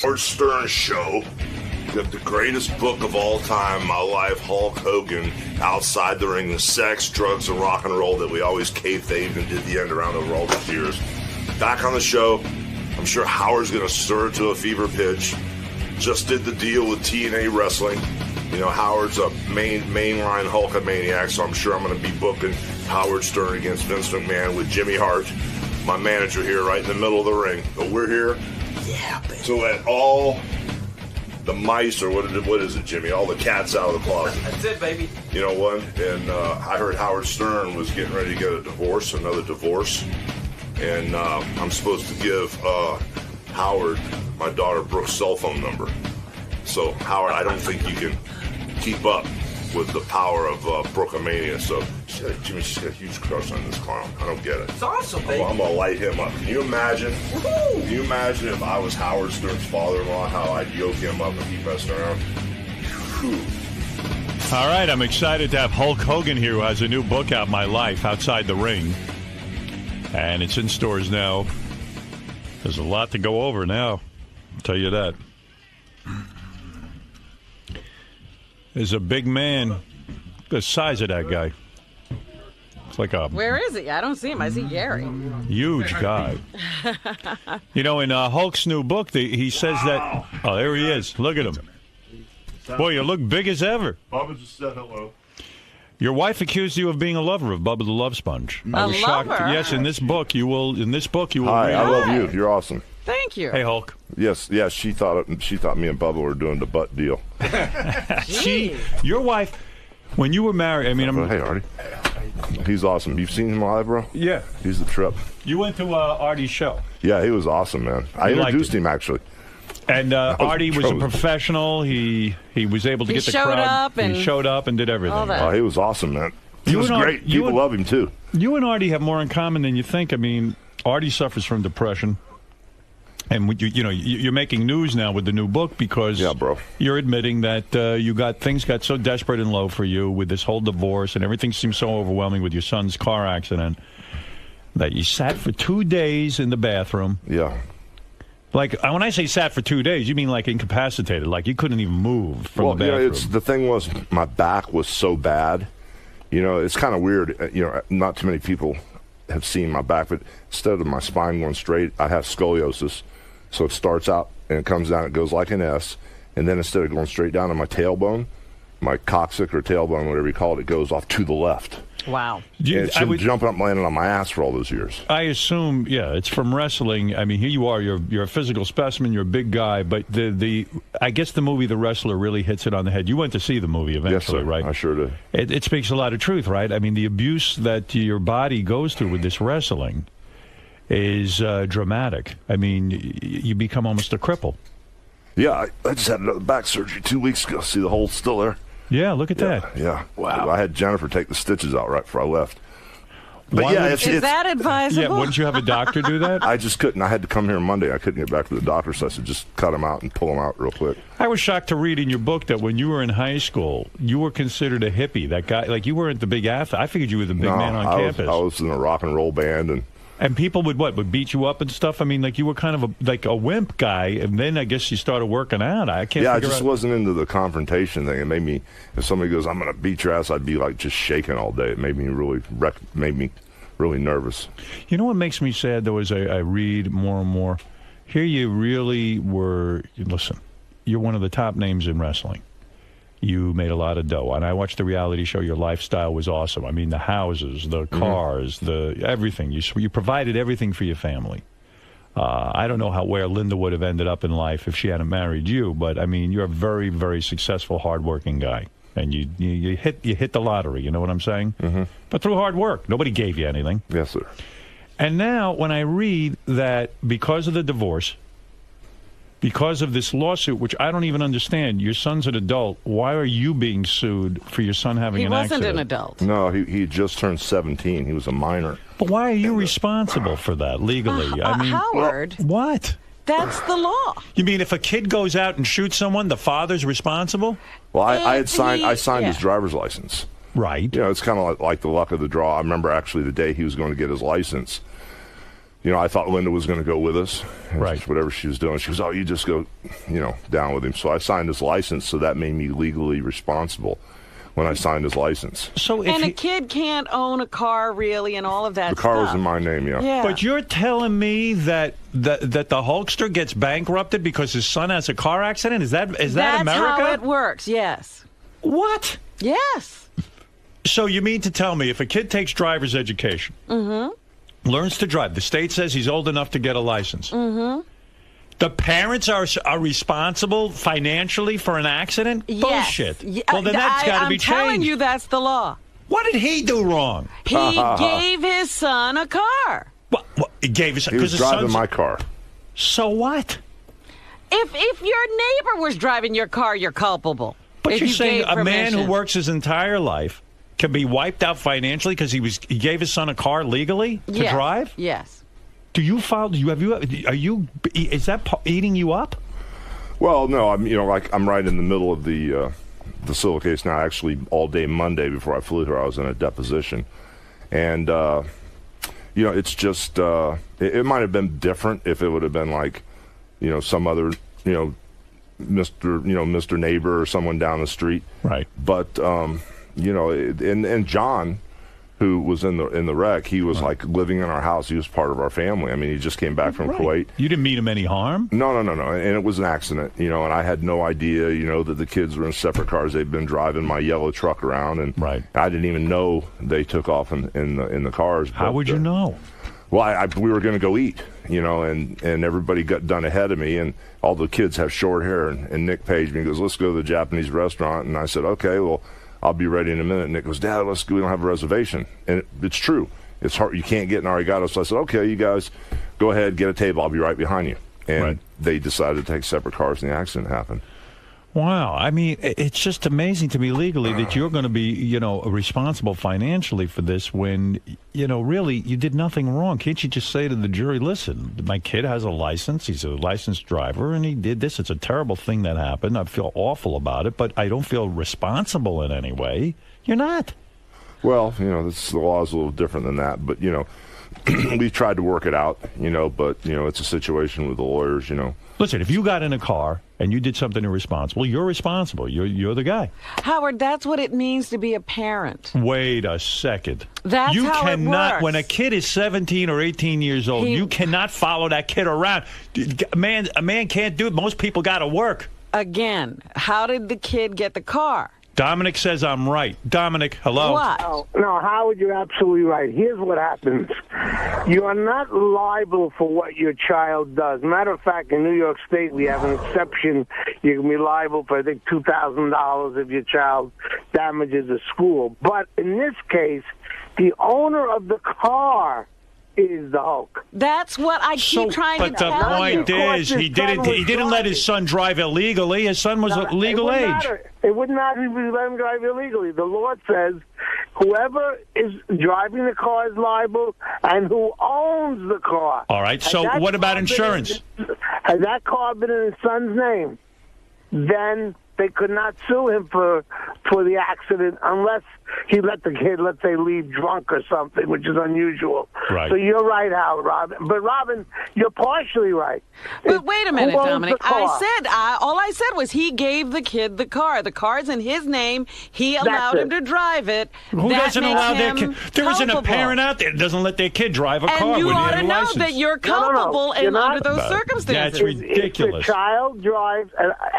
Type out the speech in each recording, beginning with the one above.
Howard Stern Show. Got the greatest book of all time, my life, Hulk Hogan, outside the ring, the sex, drugs, and rock and roll that we always kayfabed and did the end around over all these years. Back on the show, I'm sure Howard's going to stir it to a fever pitch. Just did the deal with TNA Wrestling. You know, Howard's a mainline Hulkamaniac, so I'm sure I'm going to be booking Howard Stern against Vince McMahon with Jimmy Hart, my manager here, right in the middle of the ring. But we're here to let all the mice, or what is it, Jimmy? All the cats out of the closet. That's it, baby. You know what? And I heard Howard Stern was getting ready to get a divorce, another divorce. And I'm supposed to give Howard my daughter Brooke's cell phone number. So, Howard, I don't think you can keep up with the power of Brookeomania. So, she's got a huge crush on this clown. I don't get it. It's awesome, baby. I'm going to light him up. Can you imagine? Woo-hoo! Can you imagine if I was Howard Stern's father-in-law, how I'd yoke him up if he messed around? Whew. All right, I'm excited to have Hulk Hogan here, who has a new book out, My Life, Outside the Ring. And it's in stores now. There's a lot to go over now. I'll tell you that. There's a big man. The size of that guy. It's like a... Where is he? I don't see him. I see Gary. Huge guy. You know, in Hulk's new book, he says that... Oh, there he is. Look at him. Boy, you look big as ever. Bubba just said hello. Your wife accused you of being a lover of Bubba the Love Sponge. I was shocked. Yes, in this book you will. Hi, I love you. You're awesome. Thank you. Hey, Hulk. Yes. She thought me and Bubba were doing the butt deal. Your wife, when you were married. I mean, hey, Artie. He's awesome. You've seen him live, bro? Yeah. He's the trip. You went to Artie's show. Yeah, he was awesome, man. I introduced him actually. And Artie was a professional. He was able to get the crowd. He showed up and did everything. Oh, he was awesome, man. He was great. People love him too. You and Artie have more in common than you think. I mean, Artie suffers from depression, and you're making news now with the new book because you're admitting that things got so desperate and low for you with this whole divorce, and everything seems so overwhelming with your son's car accident that you sat for 2 days in the bathroom. Yeah. Like, when I say sat for 2 days, you mean like incapacitated, like you couldn't even move from the bathroom. The thing was, my back was so bad. You know, it's kind of weird. You know, not too many people have seen my back, but instead of my spine going straight, I have scoliosis. So it starts out and it comes down, it goes like an S, and then instead of going straight down to my tailbone, my coccyx or tailbone, whatever you call it, it goes off to the left. Wow. It's been jumping up and landing on my ass for all those years. I assume, it's from wrestling. I mean, here you are. You're a physical specimen. You're a big guy. But I guess the movie The Wrestler really hits it on the head. You went to see the movie eventually, yes, sir. right? I sure did. It speaks a lot of truth, right? I mean, the abuse that your body goes through with this wrestling is dramatic. I mean, you become almost a cripple. Yeah, I just had another back surgery 2 weeks ago. See the hole still there? Yeah, look at that. Yeah. Wow. I had Jennifer take the stitches out right before I left. But is that advisable? Yeah, wouldn't you have a doctor do that? I just couldn't. I had to come here Monday. I couldn't get back to the doctor, so I said just cut them out and pull them out real quick. I was shocked to read in your book that when you were in high school, you were considered a hippie. That guy, like you weren't the big athlete. I figured you were the big man on campus. I was in a rock and roll band, and people would beat you up and stuff. I mean, like you were kind of like a wimp guy, and then I guess you started working out. I just wasn't into the confrontation thing. It made me, if somebody goes, "I'm going to beat your ass," I'd be like just shaking all day. It made me really nervous. You know what makes me sad though is I read more and more. Here you really were. Listen, you're one of the top names in wrestling. You made a lot of dough, and I watched the reality show. Your lifestyle was awesome. I mean, the houses, the cars, the everything. You provided everything for your family. I don't know where Linda would have ended up in life if she hadn't married you, but I mean, you're a very, very successful, hardworking guy, and you hit the lottery. You know what I'm saying? Mm-hmm. But through hard work, nobody gave you anything. Yes, sir. And now, when I read that because of the divorce, because of this lawsuit, which I don't even understand, your son's an adult. Why are you being sued for your son having an accident? He wasn't an adult. No, he just turned 17. He was a minor. But why are you responsible for that legally? I mean, Howard. What? That's the law. You mean if a kid goes out and shoots someone, the father's responsible? Well, I signed his driver's license. Right. You know, it's kind of like the luck of the draw. I remember actually the day he was going to get his license, I thought Linda was going to go with us. Right. Whatever she was doing. She goes, oh, you just go, down with him. So I signed his license, so that made me legally responsible when I signed his license. So And a kid can't own a car, really, and all of that The car stuff. was in my name, yeah. But you're telling me that the Hulkster gets bankrupted because his son has a car accident? Is that America? That's how it works, yes. What? Yes. So you mean to tell me if a kid takes driver's education, learns to drive, the state says he's old enough to get a license, the parents are responsible financially for an accident? Yes. Bullshit. Well, then that's got to be changed. I'm telling you that's the law. What did he do wrong? He gave his son a car. What he gave his? He was driving my car. So what? If your neighbor was driving your car, you're culpable. But If you're you saying gave a man who permission. works his entire life can be wiped out financially because he gave his son a car legally to Yes. drive? Yes. Do you follow? Is that eating you up? Well, no, I'm right in the middle of the Scylla case now. Actually, all day Monday before I flew here, I was in a deposition, and it's just it might have been different if it would have been like, some other, Mr. Neighbor or someone down the street, Right. But and John, who was in the wreck, he was like living in our house. He was part of our family. I mean, he just came back from Kuwait. You didn't mean him any harm? No. And it was an accident, and I had no idea, that the kids were in separate cars. They'd been driving my yellow truck around, and Right. I didn't even know they took off in the cars. How would you know? Well, we were going to go eat, and everybody got done ahead of me, and all the kids have short hair, and Nick paged me and goes, let's go to the Japanese restaurant, and I said, okay, well, I'll be ready in a minute. Nick goes, Dad, let's go. We don't have a reservation. And it's true. It's hard. You can't get an arigato. So I said, okay, you guys go ahead, get a table. I'll be right behind you. And they decided to take separate cars, and the accident happened. Wow. I mean, it's just amazing to me legally that you're going to be, responsible financially for this when, really you did nothing wrong. Can't you just say to the jury, listen, my kid has a license. He's a licensed driver, and he did this. It's a terrible thing that happened. I feel awful about it, but I don't feel responsible in any way. You're not. Well, the law is a little different than that. But, we tried to work it out, but, it's a situation with the lawyers, Listen, if you got in a car and you did something irresponsible, you're responsible. You're the guy. Howard, that's what it means to be a parent. Wait a second. That's you how it cannot, works. when a kid is 17 or 18 years old, you cannot follow that kid around. A man can't do it. Most people got to work. Again, how did the kid get the car? Dominic says I'm right. Dominic, hello. What? No, Howard, you're absolutely right. Here's what happens. You are not liable for what your child does. Matter of fact, in New York State, we have an exception. You can be liable for, I think, $2,000 if your child damages a school. But in this case, the owner of the car is the Hulk. That's what I keep trying to But tell the point you. is, he didn't let his son drive illegally. His son was a legal age. It would not if we let him drive illegally. The law says whoever is driving the car is liable, and who owns the car. All right, so what about insurance? Has that car been in his son's name? Then they could not sue him for the accident unless he let the kid, let's say, leave drunk or something, which is unusual. Right. So you're right, Howard, Robin. But, Robin, you're partially right. But wait a minute, Who owns Dominic. the car? All I said was he gave the kid the car. The car's in his name. He allowed him to drive it. Who doesn't allow their kid? There isn't a culpable. parent out there that doesn't let their kid drive a car And you when ought they to have a know license. that you're No, no, no. culpable You're not. under those circumstances. That's ridiculous. If the child drives,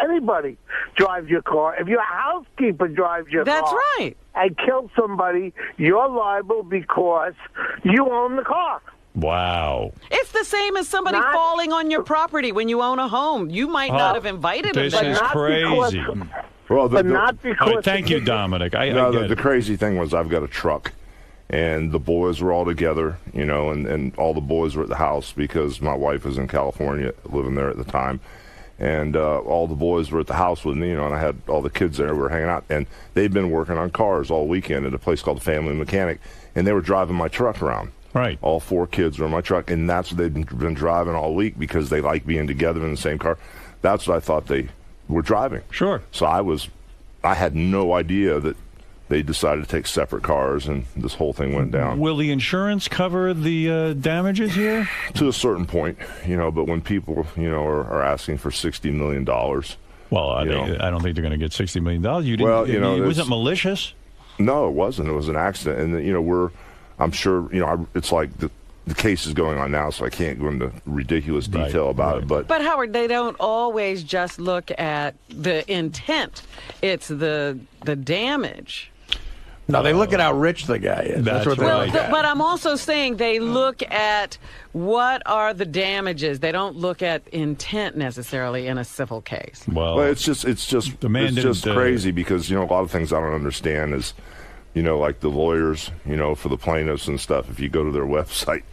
anybody drives your car. If your housekeeper drives your car. That's right. And kills somebody, you're liable because you own the car. Wow. It's the same as somebody Not- falling on your property when you own a home. You might not have invited him. This but is not crazy. because- Well, But not because... All right, thank you, Dominic. I No, get the it. crazy thing was I've got a truck, and the boys were all together, and all the boys were at the house because my wife was in California, living there at the time, and all the boys were at the house with me, and I had all the kids there. We were hanging out, and they'd been working on cars all weekend at a place called Family Mechanic, and they were driving my truck around. Right. All 4 kids were in my truck, and that's what they've been driving all week because they like being together in the same car. That's what I thought they were driving. Sure. So I had no idea that they decided to take separate cars, and this whole thing went down. Will the insurance cover the damages here? To a certain point, but when people, are asking for $60 million. Well, I don't think they're going to get $60 million. You didn't, well, it wasn't malicious? No, it wasn't. It was an accident. And, I'm sure, it's like the case is going on now, so I can't go into ridiculous detail about it. But Howard, they don't always just look at the intent. It's the damage. No, they look at how rich the guy is. That's what they look at. But I'm also saying they look at what are the damages. They don't look at intent necessarily in a civil case. Well, it's just crazy because a lot of things I don't understand is, like the lawyers, for the plaintiffs and stuff. If you go to their website,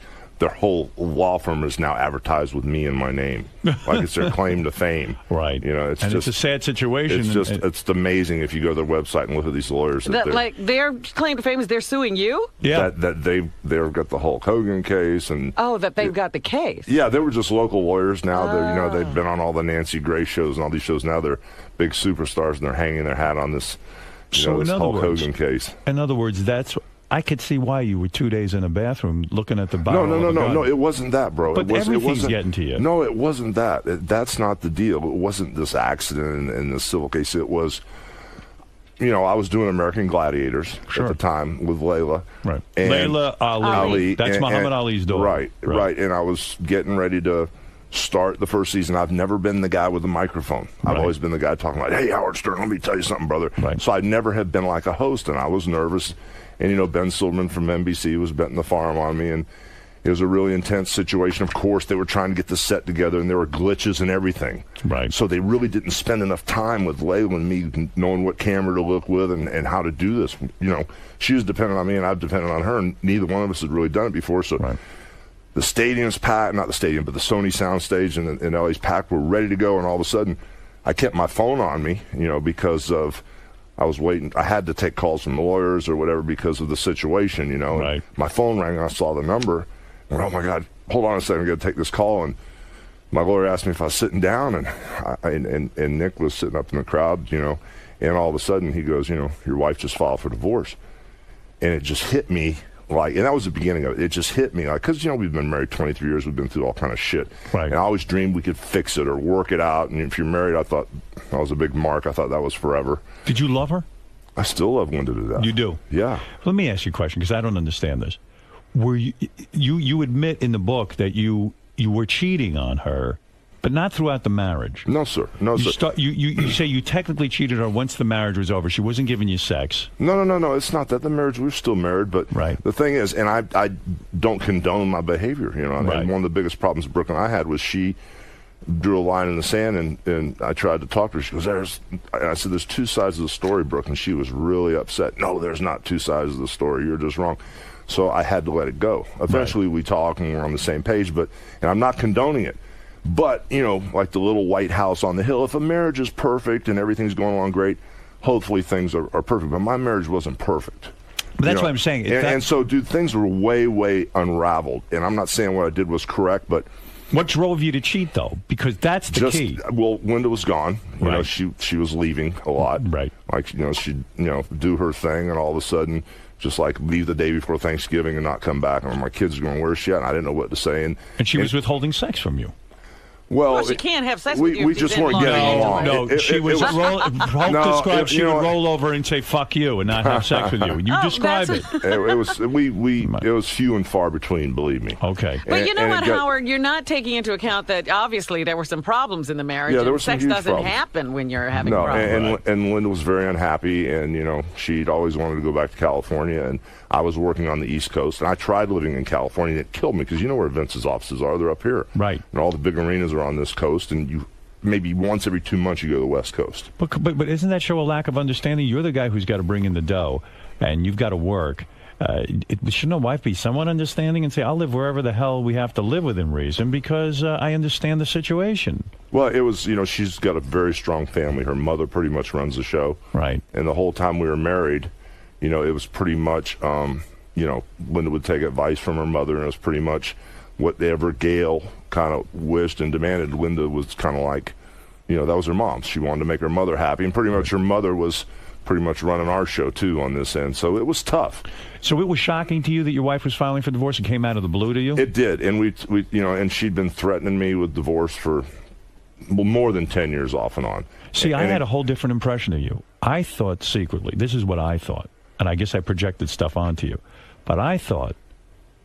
their whole law firm is now advertised with me and my name, like it's their claim to fame. Right. It's it's a sad situation. It's amazing if you go to their website and look at these lawyers. Like their claim to fame is they're suing you? Yeah. That they've got the Hulk Hogan case and. Oh, that they've got the case. Yeah, they were just local lawyers. Now they've been on all the Nancy Grace shows and all these shows. Now they're big superstars and they're hanging their hat on this. This Hulk Hogan case. In other words, I could see why you were 2 days in a bathroom looking at the barrel. No, it wasn't that, bro. But everything's getting to you. No, it wasn't that. That's not the deal. It wasn't this accident in the civil case. It was, I was doing American Gladiators at the time with Layla. Right. And Layla Ali. That's Muhammad Ali's daughter. Right. And I was getting ready to start the first season. I've never been the guy with the microphone. I've always been the guy talking like, hey, Howard Stern, let me tell you something, brother. Right. So I never have been like a host, and I was nervous. And, Ben Silverman from NBC was betting the farm on me, and it was a really intense situation. Of course, they were trying to get the set together, and there were glitches and everything. Right. So they really didn't spend enough time with Layla and me knowing what camera to look with and how to do this. She was dependent on me, and I've depended on her, and neither one of us had really done it before. So the stadium's packed, not the stadium, but the Sony soundstage and LA's packed. We're ready to go, and all of a sudden, I kept my phone on me, because of I was waiting. I had to take calls from the lawyers or whatever because of the situation, Right. My phone rang, and I saw the number. And, oh, my God, hold on a second, I'm going to take this call. And my lawyer asked me if I was sitting down, and Nick was sitting up in the crowd, and all of a sudden he goes, your wife just filed for divorce. And it just hit me. And that was the beginning of it. It just hit me, because we've been married 23 years. We've been through all kind of shit. Right. And I always dreamed we could fix it or work it out. And if you're married, I thought that was a big mark. I thought that was forever. Did you love her? I still love Linda to death. You do? Yeah. Let me ask you a question, because I don't understand this. Were you admit in the book that you were cheating on her, but not throughout the marriage? No, sir. No, sir. You say you technically cheated her once the marriage was over. She wasn't giving you sex. No. It's not that. The marriage, we were still married, but the thing is, and I don't condone my behavior, And one of the biggest problems Brooke and I had was she drew a line in the sand, and I tried to talk to her. She goes, I said, there's two sides of the story, Brooke, and she was really upset. No, there's not two sides of the story. You're just wrong. So I had to let it go. Eventually we talk and we're on the same page, and I'm not condoning it. But, like the little white house on the hill, if a marriage is perfect and everything's going along great, hopefully things are perfect. But my marriage wasn't perfect. But that's what I'm saying. And so, dude, things were way, way unraveled. And I'm not saying what I did was correct, but... What drove you to cheat, though? Because that's the key. Well, Linda was gone. She was leaving a lot. Right. Like, she'd, do her thing, and all of a sudden... just like leave the day before Thanksgiving and not come back. And my kids are going, where's she at? And I didn't know what to say. And she was withholding sex from you. Well, she can't have sex with you. We just weren't getting along. No, she was Hulk described she would roll over and say "fuck you" and not have sex with you. You describe it. It was few and far between, believe me. Okay. But you know what, Howard? You're not taking into account that obviously there were some problems in the marriage. Yeah, there were some sex huge doesn't problems. happen when you're having problems. And Linda was very unhappy, and she'd always wanted to go back to California, and I was working on the East Coast, and I tried living in California, and it killed me because you know where Vince's offices are? They're up here. Right. And all the big arenas are on this coast, and you maybe once every 2 months you go to the West Coast. But isn't that show a lack of understanding? You're the guy who's got to bring in the dough, and you've got to work. Shouldn't a wife be somewhat understanding and say, I'll live wherever the hell we have to live within reason because I understand the situation? Well, it was, she's got a very strong family. Her mother pretty much runs the show. Right. And the whole time we were married, it was pretty much, Linda would take advice from her mother, and it was pretty much whatever Gail kind of wished and demanded. Linda was kind of like, that was her mom. She wanted to make her mother happy, and pretty much her mother was pretty much running our show too on this end. So it was tough. So it was shocking to you that your wife was filing for divorce and came out of the blue to you? It did, and we and she'd been threatening me with divorce for more than 10 years off and on. See, I had a whole different impression of you. I thought secretly, this is what I thought, and I guess I projected stuff onto you, but I thought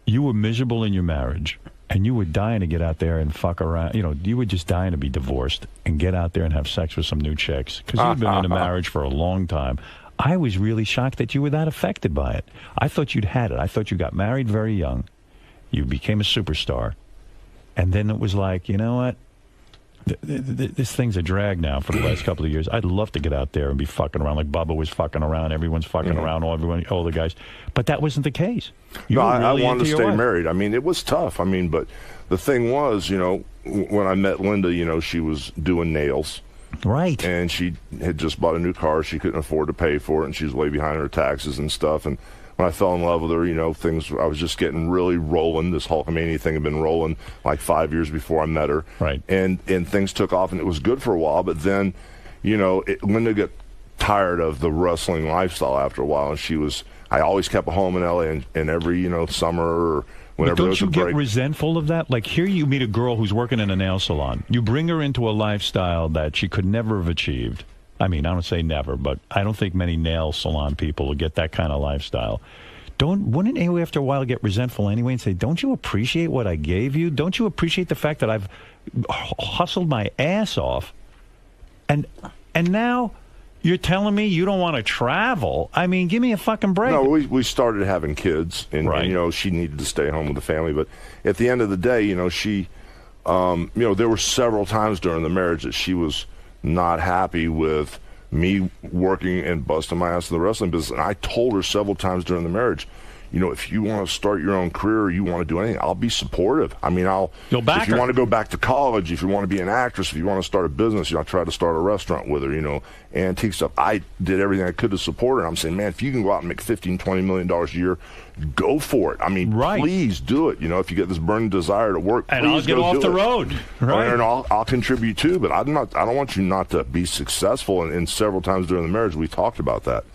you were miserable in your marriage, and you were dying to get out there and fuck around. You were just dying to be divorced and get out there and have sex with some new chicks, because you've been in a marriage for a long time. I was really shocked that you were that affected by it. I thought you'd had it. I thought you got married very young. You became a superstar. And then it was like, you know what? This thing's a drag now for the last couple of years. I'd love to get out there and be fucking around like Bubba was fucking around. Everyone's fucking around, all the guys. But that wasn't the case. No, I wanted to stay married. I mean, it was tough. I mean, but the thing was, when I met Linda, she was doing nails. Right. And she had just bought a new car. She couldn't afford to pay for it, and she was way behind her taxes and stuff. And when I fell in love with her, I was just getting really rolling. This Hulkamania thing had been rolling like 5 years before I met her. Right. And things took off, and it was good for a while. But then, Linda got tired of the wrestling lifestyle after a while, and I always kept a home in L.A., and every, summer or whenever there was a break. Don't you get resentful of that? Like, here you meet a girl who's working in a nail salon. You bring her into a lifestyle that she could never have achieved. I mean, I don't say never, but I don't think many nail salon people will get that kind of lifestyle. Wouldn't you after a while get resentful anyway and say, don't you appreciate what I gave you? Don't you appreciate the fact that I've hustled my ass off? And now you're telling me you don't want to travel? I mean, give me a fucking break. No, we started having kids, and she needed to stay home with the family. But at the end of the day, she, there were several times during the marriage that she was not happy with me working and busting my ass in the wrestling business. And I told her several times during the marriage, if you want to start your own career or you want to do anything, I'll be supportive. I mean, if you want to go back to college, if you want to be an actress, if you want to start a business, I tried to start a restaurant with her, antique stuff. I did everything I could to support her. And I'm saying, man, if you can go out and make $15, $20 million a year, go for it. I mean, please do it. If you get this burning desire to work, and I'll get off the road. Right. And I'll contribute too, but I don't want you not to be successful. And several times during the marriage, we talked about that.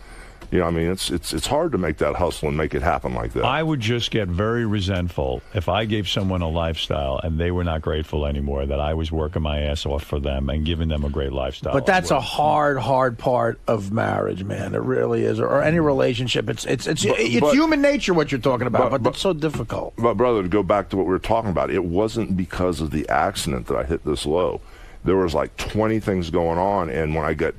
It's hard to make that hustle and make it happen like that. I would just get very resentful if I gave someone a lifestyle and they were not grateful anymore, that I was working my ass off for them and giving them a great lifestyle. But that's a hard part of marriage, man. It really is, or any relationship. It's human nature what you're talking about, but it's so difficult. But brother, to go back to what we were talking about, it wasn't because of the accident that I hit this low. There was like 20 things going on, and when I got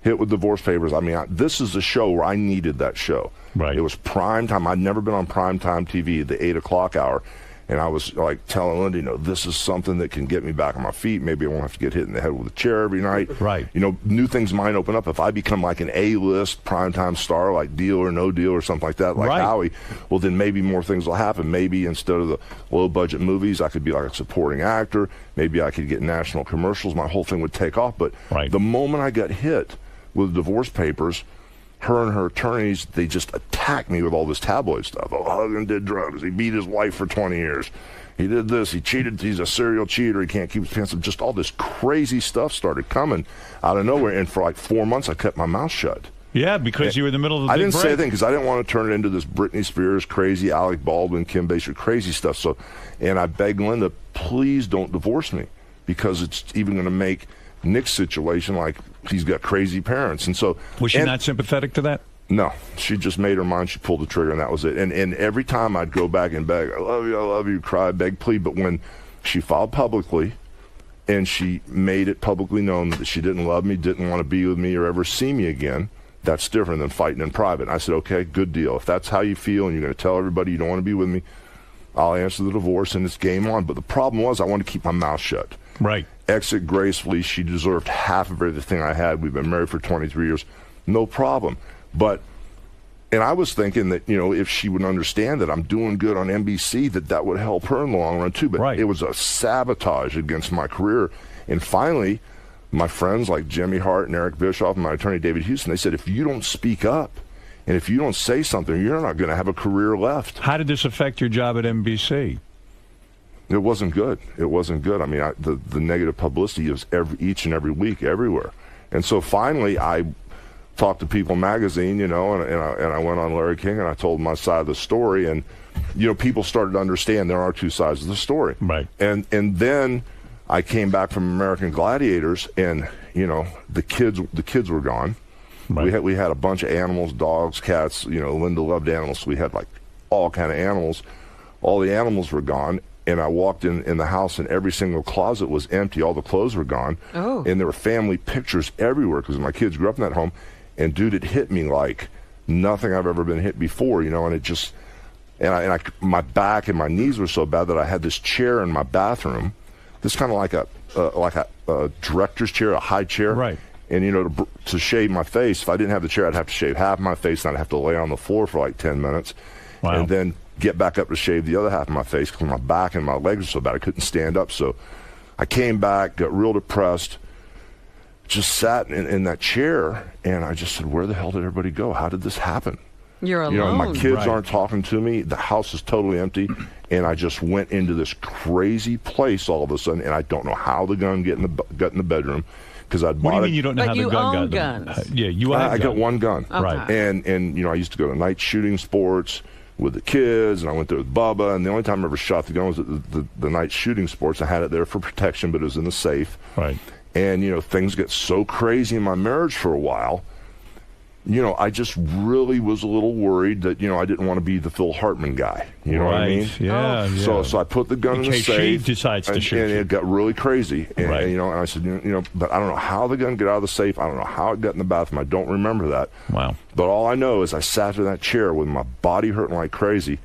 hit with divorce papers, this is the show where I needed that show. Right. It was prime time. I'd never been on prime time TV, the 8 o'clock hour. And I was like telling Linda, this is something that can get me back on my feet. Maybe I won't have to get hit in the head with a chair every night. Right. New things might open up. If I become like an A-list primetime star, like Deal or No Deal or something like that, like Howie, well, then maybe more things will happen. Maybe instead of the low-budget movies, I could be like a supporting actor. Maybe I could get national commercials. My whole thing would take off. But the moment I got hit with divorce papers, her and her attorneys, they just attacked me with all this tabloid stuff. Oh, Hogan did drugs. He beat his wife for 20 years. He did this. He cheated. He's a serial cheater. He can't keep his pants up. Just all this crazy stuff started coming out of nowhere. And for like 4 months, I kept my mouth shut. Yeah, because you were in the middle of the I big didn't break. say anything because I didn't want to turn it into this Britney Spears crazy, Alec Baldwin, Kim Basinger crazy stuff. So, and I begged Linda, please don't divorce me, because it's even going to make Nick's situation like he's got crazy parents. And so was she not sympathetic to that? No, she just made her mind. She pulled the trigger, and that was it. And every time I'd go back and beg, I love you, cry, beg, plead. But when she filed publicly and she made it publicly known that she didn't love me, didn't want to be with me or ever see me again, that's different than fighting in private. And I said, okay, good deal. If that's how you feel and you're going to tell everybody you don't want to be with me, I'll answer the divorce and it's game on. But the problem was I wanted to keep my mouth shut. Right. Exit gracefully. She deserved half of everything I had. We've been married for 23 years. No problem. And I was thinking that, if she would understand that I'm doing good on NBC, that would help her in the long run too. But it was a sabotage against my career. And finally, my friends like Jimmy Hart and Eric Bischoff and my attorney David Houston, they said, if you don't speak up and if you don't say something, you're not going to have a career left. How did this affect your job at NBC? It wasn't good. It wasn't good. I mean, the negative publicity is each and every week, everywhere. And so finally, I talked to People magazine, and I went on Larry King and I told my side of the story, and people started to understand there are two sides of the story. Right. And then I came back from American Gladiators, and the kids were gone. Right. We had a bunch of animals, dogs, cats. Linda loved animals, so we had like all kind of animals. All the animals were gone, and I walked in the house, and every single closet was empty. All the clothes were gone, and there were family pictures everywhere because my kids grew up in that home. And dude, it hit me like nothing I've ever been hit before, and it just, my back and my knees were so bad that I had this chair in my bathroom, this kind of like a director's chair, a high chair, right? And to shave my face, if I didn't have the chair, I'd have to shave half my face, and I'd have to lay on the floor for like 10 minutes, and then get back up to shave the other half of my face because my back and my legs were so bad I couldn't stand up. So I came back, got real depressed. Just sat in that chair, and I just said, where the hell did everybody go? How did this happen? You're alone. My kids aren't talking to me. The house is totally empty, and I just went into this crazy place all of a sudden, and I don't know how the gun got in the bedroom because I'd bought it. What do you mean you don't know but how the gun got in guns. Yeah, you have I got one gun. Okay. Right. And I used to go to night shooting sports with the kids, and I went there with Bubba, and the only time I ever shot the gun was at the night shooting sports. I had it there for protection, but it was in the safe. Right. And, things get so crazy in my marriage for a while, I just really was a little worried that, I didn't want to be the Phil Hartman guy. You know what I mean? Yeah, yeah. So I put the gun in the safe. She decides to shoot and you. it got really crazy. And, right. and I said, but I don't know how the gun got out of the safe. I don't know how it got in the bathroom. I don't remember that. Wow. But all I know is I sat in that chair with my body hurting like crazy.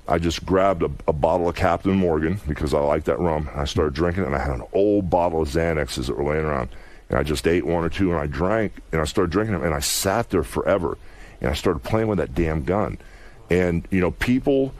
I just grabbed a bottle of Captain Morgan because I like that rum. And I started drinking it, and I had an old bottle of Xanaxes that were laying around. And I just ate one or two, and I drank, and I started drinking them, and I sat there forever. And I started playing with that damn gun. And, people,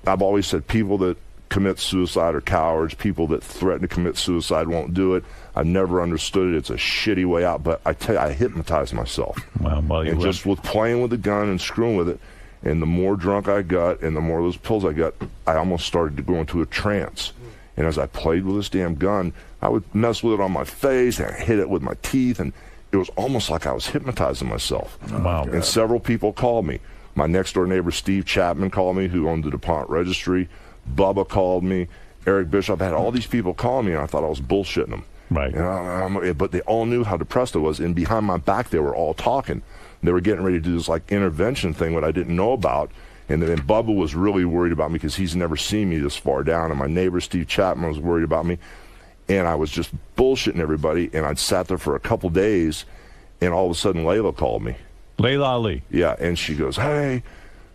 I've always said people that commit suicide are cowards. People that threaten to commit suicide won't do it. I never understood it. It's a shitty way out. But I tell you, I hypnotized myself. Wow. Well, and just with playing with the gun and screwing with it, and the more drunk I got and the more of those pills I got, I almost started to go into a trance. And as I played with this damn gun, I would mess with it on my face, and I hit it with my teeth, and it was almost like I was hypnotizing myself. Wow. And several people called me. My next-door neighbor, Steve Chapman, called me, who owned the DuPont Registry. Bubba called me. Eric Bishop. I had all these people calling me, and I thought I was bullshitting them. Right. But they all knew how depressed I was, and behind my back, they were all talking. They were getting ready to do this like intervention thing that I didn't know about. And then Bubba was really worried about me because he's never seen me this far down. And my neighbor, Steve Chapman, was worried about me. And I was just bullshitting everybody. And I'd sat there for a couple days, and all of a sudden Layla called me. Layla Ali. Yeah, and she goes, hey,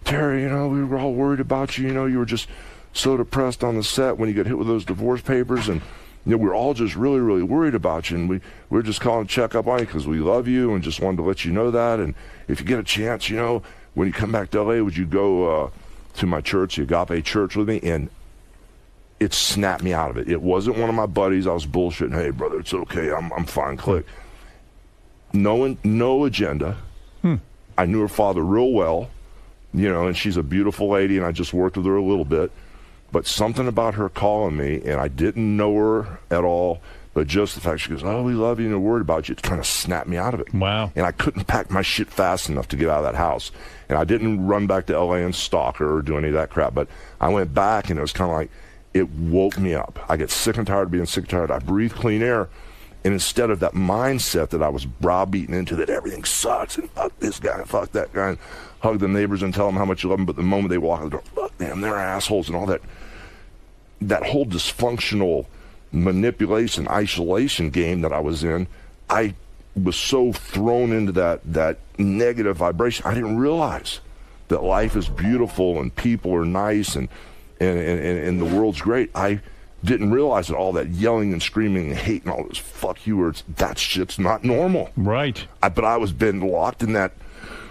Terry, we were all worried about you. You were just so depressed on the set when you got hit with those divorce papers. And we were all just really, really worried about you, and we were just calling to check up on you because we love you and just wanted to let you know that. And if you get a chance, when you come back to L.A., would you go to my church, the Agape Church, with me? And it snapped me out of it. It wasn't one of my buddies. I was bullshitting. Hey, brother, it's okay. I'm fine. Click. No agenda. I knew her father real well, and she's a beautiful lady, and I just worked with her a little bit. But something about her calling me, and I didn't know her at all, but just the fact she goes, oh, we love you and we're worried about you, it kind of snapped me out of it. Wow. And I couldn't pack my shit fast enough to get out of that house. And I didn't run back to L.A. and stalk her or do any of that crap. But I went back, and it was kind of like, it woke me up. I get sick and tired of being sick and tired. I breathe clean air. And instead of that mindset that I was browbeaten into that everything sucks and fuck this guy and fuck that guy and hug the neighbors and tell them how much you love them, but the moment they walk out the door, fuck them, they're assholes and all that. That whole dysfunctional manipulation, isolation game that I was in, I was so thrown into that negative vibration. I didn't realize that life is beautiful and people are nice and the world's great. I didn't realize that all that yelling and screaming and hate and all those fuck you words, that shit's not normal. Right. But I was been locked in that.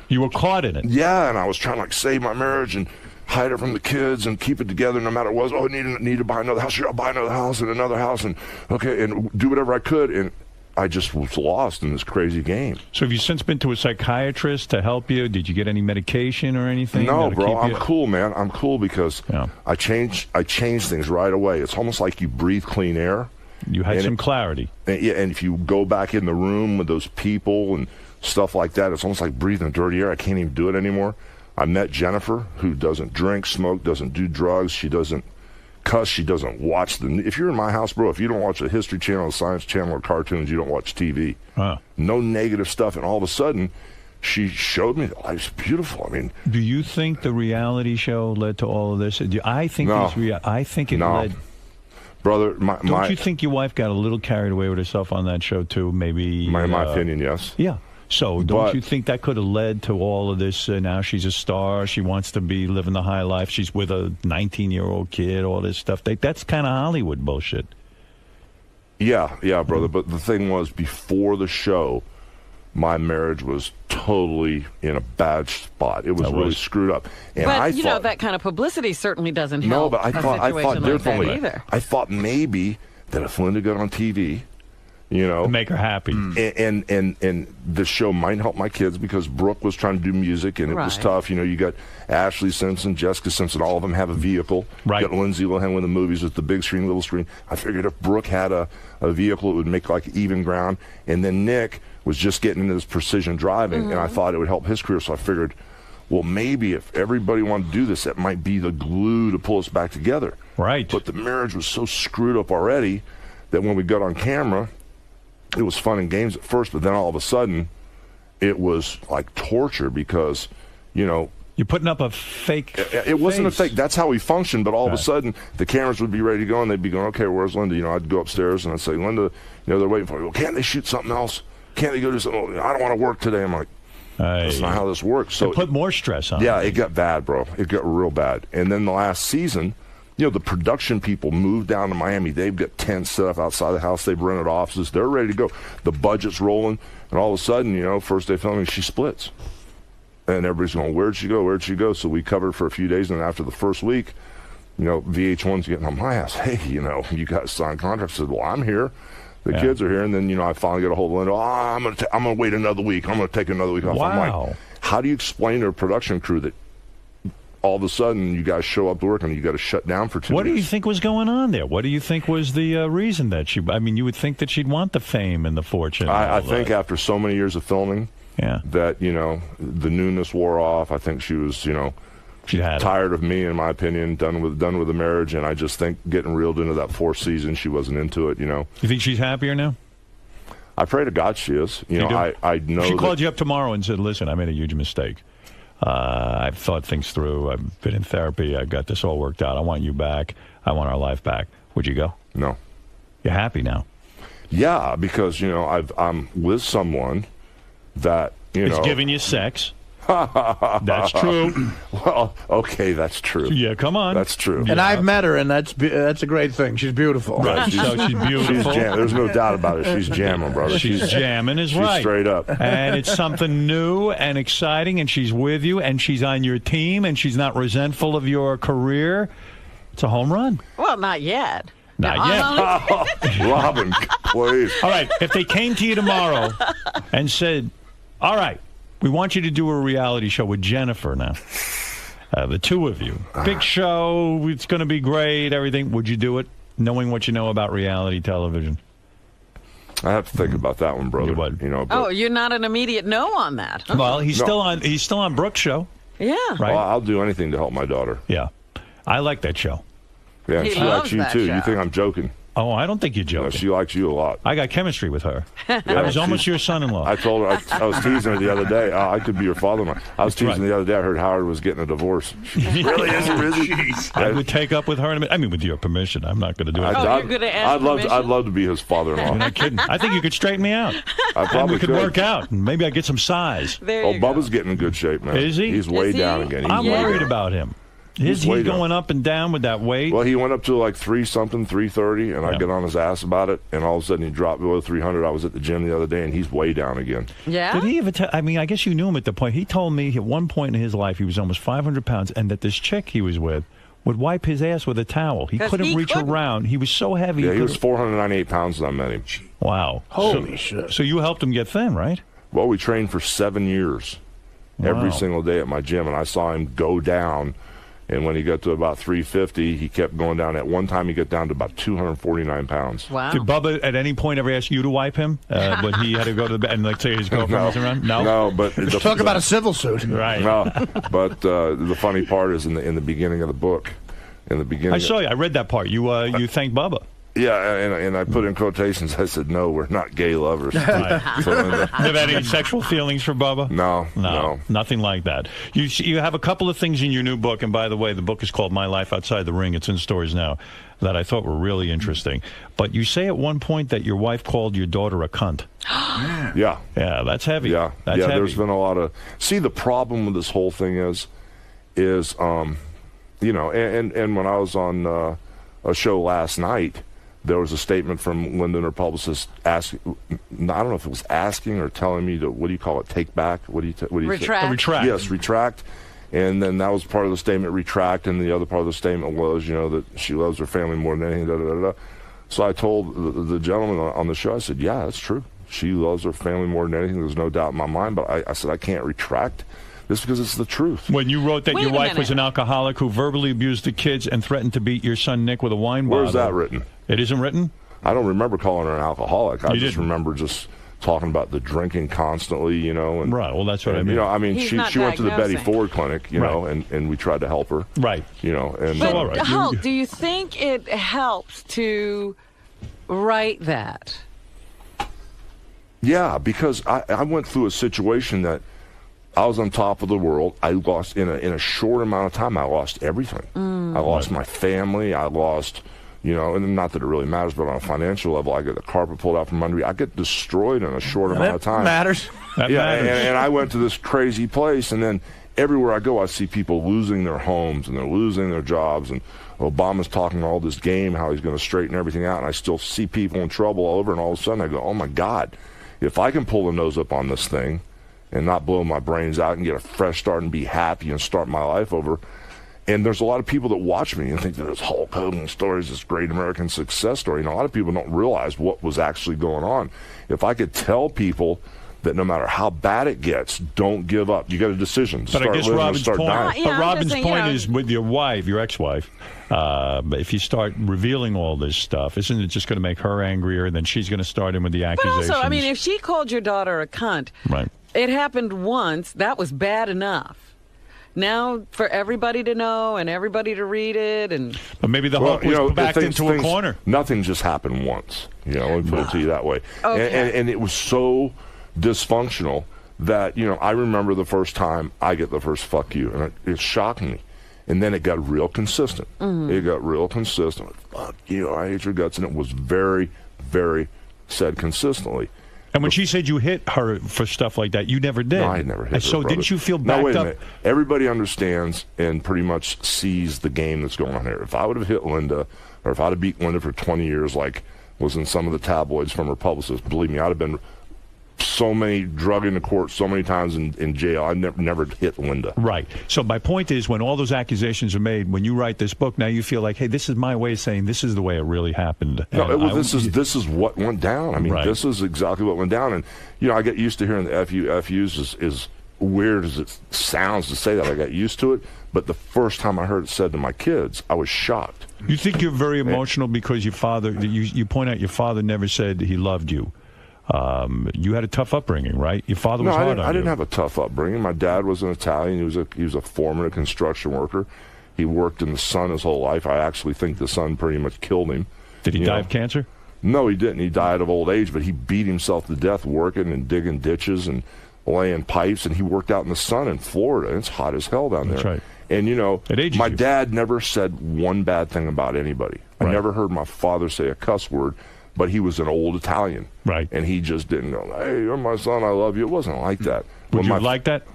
You were caught in it. Yeah, and I was trying to save my marriage and hide it from the kids and keep it together no matter what. Oh, I need to buy another house. Sure, I'll buy another house and another house and okay, and do whatever I could. And I just was lost in this crazy game. So have you since been to a psychiatrist to help you? Did you get any medication or anything? No, bro. I'm cool, man. I'm cool because yeah. I changed things right away. It's almost like you breathe clean air. You had some clarity. And if you go back in the room with those people and stuff like that, it's almost like breathing dirty air. I can't even do it anymore. I met Jennifer, who doesn't drink, smoke, doesn't do drugs. She doesn't cuss. She doesn't watch if you're in my house, bro, if you don't watch a History Channel, a Science Channel, or cartoons, you don't watch TV. No negative stuff. And all of a sudden, she showed me that life's beautiful. I mean, do you think the reality show led to all of this? I think I think it led. Brother, don't you think your wife got a little carried away with herself on that show too? Maybe. My opinion, yes. Yeah. So don't you think that could have led to all of this? Now she's a star. She wants to be living the high life. She's with a 19-year-old kid. All this stuff. That's kind of Hollywood bullshit. Yeah, brother. But the thing was, before the show, my marriage was totally in a bad spot. It was really screwed up. And but you know, that kind of publicity certainly doesn't help. No, but I thought differently. Like either. I thought maybe that if Linda got on TV, you know, make her happy, and the show might help my kids, because Brooke was trying to do music and it was tough. You know, you got Ashley Simpson, Jessica Simpson, all of them have a vehicle. Right. You got Lindsay Lohan with the movies with the big screen, little screen. I figured if Brooke had a vehicle, it would make like even ground. And then Nick was just getting into this precision driving, and I thought it would help his career. So I figured, well, maybe if everybody wanted to do this, that might be the glue to pull us back together. Right. But the marriage was so screwed up already that when we got on camera, it was fun and games at first, but then all of a sudden, it was like torture because, you know, you're putting up a fake. It wasn't a fake. That's how we functioned. But all of a sudden, the cameras would be ready to go, and they'd be going, "Okay, where's Linda?" You know, I'd go upstairs and I'd say, "Linda, you know, they're waiting for me. Well, can't they shoot something else? Can't they go do something? I don't want to work today." I'm like, that's not how this works. So it put more stress on. Yeah, it got bad, bro. It got real bad. And then the last season, you know, the production people moved down to Miami. They've got tents set up outside the house. They've rented offices. They're ready to go. The budget's rolling. And all of a sudden, you know, first day filming, she splits. And everybody's going, where'd she go? Where'd she go? So we covered for a few days. And after the first week, you know, VH1's getting on my ass. Hey, you know, you guys signed contracts. I said, well, I'm here. The kids are here. And then, you know, I finally get a hold of Linda. I'm going to wait another week. I'm going to take another week off. Wow. I'm like, how do you explain to a production crew that all of a sudden you guys show up to work and you got to shut down for 2 weeks? What do you think was going on there? What do you think was the reason that I mean, you would think that she'd want the fame and the fortune. I think after so many years of filming, that, you know, the newness wore off. I think she was, you know, she had tired of me, in my opinion, done with the marriage. And I just think getting reeled into that fourth season, she wasn't into it, you know. You think she's happier now? I pray to God she is. You know, I know she called you up tomorrow and said, listen, I made a huge mistake. I've thought things through. I've been in therapy. I've got this all worked out. I want you back. I want our life back. Would you go? No. You're happy now? Yeah, because, you know, I'm with someone that, you know, is giving you sex. That's true. Well, okay, that's true. Yeah, come on. That's true. And I've met her, and that's a great thing. She's beautiful. Right. She's beautiful. There's no doubt about it. She's jamming, brother. She's jamming is she's right. Straight up. And it's something new and exciting, and she's with you, and she's on your team, and she's not resentful of your career. It's a home run. Well, not yet. Not yet. Robin, please. All right, if they came to you tomorrow and said, all right, we want you to do a reality show with Jennifer now. The two of you. Big show. It's going to be great. Everything. Would you do it, knowing what you know about reality television? I have to think about that one, brother. You would. You know, oh, you're not an immediate no on that. Huh? Well, he's still on Brooke's show. Yeah. Right. Well, I'll do anything to help my daughter. Yeah. I like that show. Yeah, He she likes loves you that too. show. You think I'm joking? Oh, I don't think you're joking. No, she likes you a lot. I got chemistry with her. I was almost your son-in-law. I told her, I was teasing her the other day. I could be your father-in-law. I was teasing the other day. I heard Howard was getting a divorce. She really is. I would take up with her in a minute. I mean, with your permission. I'm not going to do it. you're going to ask permission? I'd love to be his father-in-law. You're not kidding. I think you could straighten me out. I probably we could work out. And maybe I'd get some size. There you go. Bubba's getting in good shape, man. Is he? He's way Is he? down again. I'm way worried down. about him. Is he way going down. up and down with that weight? Well, he went up to like 330, and I get on his ass about it, and all of a sudden he dropped below 300. I was at the gym the other day, and he's way down again. Yeah? Did he ever I mean, I guess you knew him at the point. He told me at one point in his life he was almost 500 pounds, and that this chick he was with would wipe his ass with a towel. He 'Cause couldn't he reach couldn't. around. He was so heavy. Yeah, he was 498 pounds when I met him. Wow. Holy shit. So you helped him get thin, right? Well, we trained for 7 years, every single day at my gym, and I saw him go down. And when he got to about 350, he kept going down. At one time, he got down to about 249 pounds. Wow. Did Bubba at any point ever ask you to wipe him when he had to go to the bed and like say his girlfriend was around? No, but Talk about a civil suit. Right. No, but the funny part is in the beginning of the book. In the beginning, I saw you. I read that part. You thanked Bubba. Yeah, and I put in quotations. I said, "No, we're not gay lovers." Right. So, Have any sexual feelings for Bubba? No, nothing like that. You have a couple of things in your new book, and by the way, the book is called My Life Outside the Ring. It's in stores now, that I thought were really interesting. But you say at one point that your wife called your daughter a cunt. Yeah, that's heavy. Yeah, that's heavy. There's been a lot of. See, the problem with this whole thing is, and when I was on a show last night, there was a statement from Linda and her publicist asking, I don't know if it was asking or telling me to, what do you call it, take back? What do you Retract. Retract. Yes, retract. And then that was part of the statement, retract, and the other part of the statement was, that she loves her family more than anything, da-da-da-da. So I told the gentleman on the show, I said, yeah, that's true. She loves her family more than anything. There's no doubt in my mind. But I said, I can't retract this because it's the truth. When you wrote that Wait your a wife minute. was an alcoholic who verbally abused the kids and threatened to beat your son Nick with a wine bottle. Where's that written? It isn't written? I don't remember calling her an alcoholic. I You just didn't. remember just talking about the drinking constantly, And, Right, well, that's what I mean. He's she not went to the Betty diagnosing. Ford clinic, and we tried to help her. Right. And But all right. Hulk, do you think it helps to write that? Yeah, because I went through a situation that I was on top of the world. I lost in a short amount of time. I lost everything. I lost my family. I lost, and not that it really matters, but on a financial level, I get the carpet pulled out from under me. I get destroyed in a short amount of time. Matters. That Yeah, matters. and I went to this crazy place, and then everywhere I go, I see people losing their homes and they're losing their jobs, and Obama's talking all this game, how he's going to straighten everything out, and I still see people in trouble all over, and all of a sudden I go, oh my God, if I can pull the nose up on this thing and not blow my brains out and get a fresh start and be happy and start my life over. And there's a lot of people that watch me and think that this Hulk Hogan story is this great American success story. A lot of people don't realize what was actually going on. If I could tell people that no matter how bad it gets, don't give up. You got a decision. But Start I guess living or Robin's start point, dying. Yeah, I'm Robin's just saying, point is with your wife, your ex-wife, if you start revealing all this stuff, isn't it just going to make her angrier, and then she's going to start in with the But accusations? also, if she called your daughter a cunt, Right. it happened once. That was bad enough. Now, for everybody to know and everybody to read it, and But maybe the Hulk was backed into a corner. Nothing just happened once. Let me put it to you that way. Okay. And it was so dysfunctional that, I remember the first time I get the first fuck you, and it shocked me. And then it got real consistent. It got real consistent. Fuck you, I hate your guts. And it was very, very said consistently. And when she said you hit her for stuff like that, you never did. No, I never hit her. So brother. didn't you feel No, backed wait a up? minute. Everybody understands and pretty much sees the game that's going on here. If I would have hit Linda, or if I'd have beat Linda for 20 years, like was in some of the tabloids from her publicist, believe me, I'd have been so many drug into court so many times in jail. I never hit Linda. Right. So my point is, when all those accusations are made, when you write this book, now you feel like, hey, this is my way of saying this is the way it really happened. No, And this is what went down. I mean, Right. this is exactly what went down. And I get used to hearing the FUs is weird as it sounds to say that. I got used to it. But the first time I heard it said to my kids, I was shocked. You think you're very emotional because your father, you point out your father never said he loved you. You had a tough upbringing, right? Your father was hard on you. I didn't have a tough upbringing. My dad was an Italian. He was a foreman, a construction worker. He worked in the sun his whole life. I actually think the sun pretty much killed him. Did he die of cancer? No, he didn't. He died of old age, but he beat himself to death working and digging ditches and laying pipes, and he worked out in the sun in Florida. It's hot as hell down there. That's right. And, It ages my you. dad never said one bad thing about anybody. Right. I never heard my father say a cuss word, but he was an old Italian. Right. And he just didn't go, hey, you're my son, I love you. It wasn't like that. Would When you my- like that?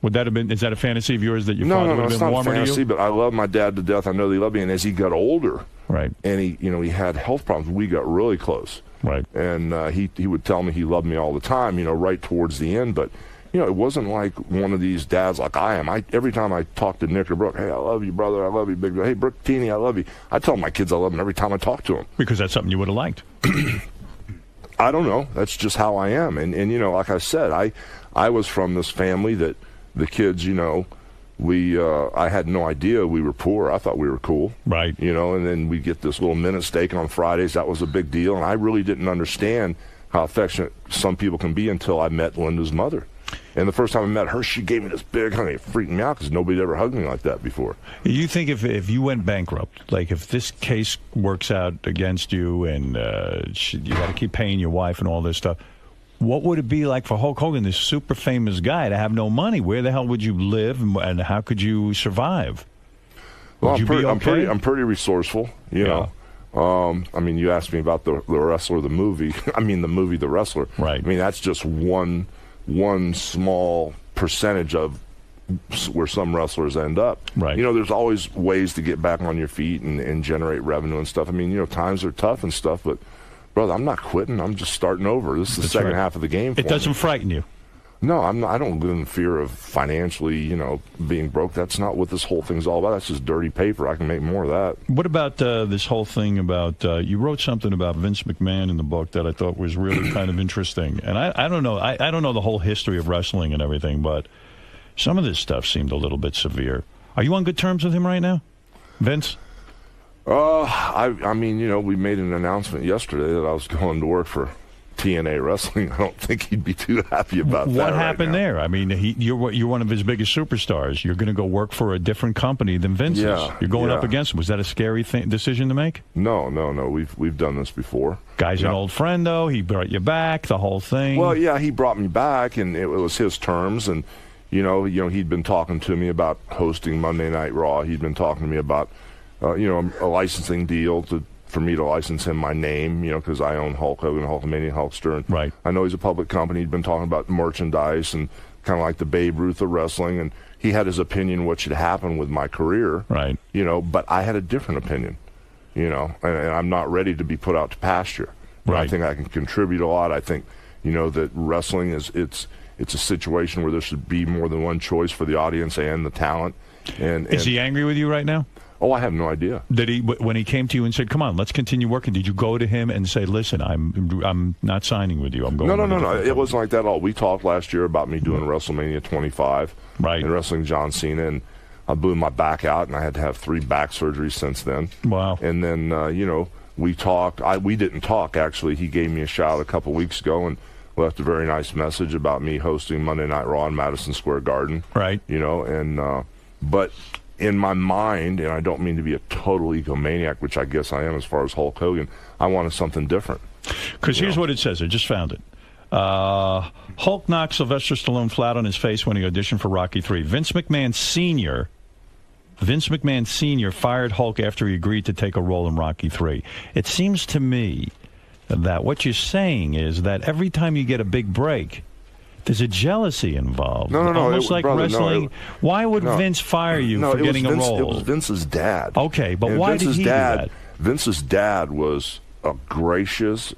Would that have been? Is that a fantasy of yours that your father No, would have it's been not warmer fantasy, to you? but I love my dad to death. I know that he loved me. And as he got older, Right. and he had health problems, we got really close. Right. And he would tell me he loved me all the time, right towards the end. But, it wasn't like one of these dads like I am. Every time I talk to Nick or Brooke, hey, I love you, brother. I love you, big brother. Hey, Brooke, Teeny, I love you. I tell my kids I love them every time I talk to them. Because that's something you would have liked. I don't know. That's just how I am. And like I said, I was from this family that the kids, I had no idea we were poor. I thought we were cool. Right. You know, and then we get this little minute steak on Fridays. That was a big deal. And I really didn't understand how affectionate some people can be until I met Linda's mother. And the first time I met her, she gave me this big hug. It freaked me out because nobody ever hugged me like that before. You think if you went bankrupt, like if this case works out against you and you got to keep paying your wife and all this stuff, what would it be like for Hulk Hogan, this super famous guy, to have no money? Where the hell would you live, and how could you survive? Well, I'm pretty resourceful, you know. I mean, you asked me about the wrestler, the movie. I mean, the movie, The Wrestler. Right. I mean, that's just one small percentage of where some wrestlers end up. Right. You know, there's always ways to get back on your feet and generate revenue and stuff. I mean, you know, times are tough and stuff, but brother, I'm not quitting. I'm just starting over. This is the second half of the game for me. It doesn't frighten you? No, I'm not. I don't live in fear of financially, you know, being broke. That's not what this whole thing's all about. That's just dirty paper. I can make more of that. What about this whole thing about you wrote something about Vince McMahon in the book that I thought was really kind of interesting. And I don't know. I don't know the whole history of wrestling and everything, but some of this stuff seemed a little bit severe. Are you on good terms with him right now, Vince? I mean, you know, we made an announcement yesterday that I was going to work for TNA Wrestling. I don't think he'd be too happy about that. What happened there? I mean, you're one of his biggest superstars. You're going to go work for a different company than Vince's. Yeah, you're going up against him. Was that a scary decision to make? No. We've done this before. Guy's an old friend, though. He brought you back, the whole thing. Well, yeah, he brought me back, and it was his terms. And you know, he'd been talking to me about hosting Monday Night Raw. He'd been talking to me about you know, a licensing deal for me to license him my name, you know, because I own Hulk Hogan, Hulkamania, Hulkster. And right. I know he's a public company. He'd been talking about merchandise and kind of like the Babe Ruth of wrestling. And he had his opinion what should happen with my career. Right. You know, but I had a different opinion, you know, and I'm not ready to be put out to pasture. Right. I think I can contribute a lot. I think, you know, that wrestling it's a situation where there should be more than one choice for the audience and the talent. And is he angry with you right now? Oh, I have no idea. Did he, when he came to you and said, "Come on, let's continue working"? Did you go to him and say, "Listen, I'm not signing with you. I'm going"? No. It wasn't like that at all. We talked last year about me doing WrestleMania 25, right, and wrestling John Cena, and I blew my back out, and I had to have 3 back surgeries since then. Wow. And then you know, we talked. We didn't talk actually. He gave me a shout a couple weeks ago and left a very nice message about me hosting Monday Night Raw in Madison Square Garden. Right. You know, and but in my mind, and I don't mean to be a total egomaniac, which I guess I am as far as Hulk Hogan, I wanted something different. Because here's what it says. I just found it. Hulk knocked Sylvester Stallone flat on his face when he auditioned for Rocky III. Vince McMahon Sr. fired Hulk after he agreed to take a role in Rocky III. It seems to me that what you're saying is that every time you get a big break, there's a jealousy involved. No. Almost like wrestling. Why would Vince fire you for getting a role? It was Vince's dad. Okay, but why did he do that? Vince's dad was a gracious,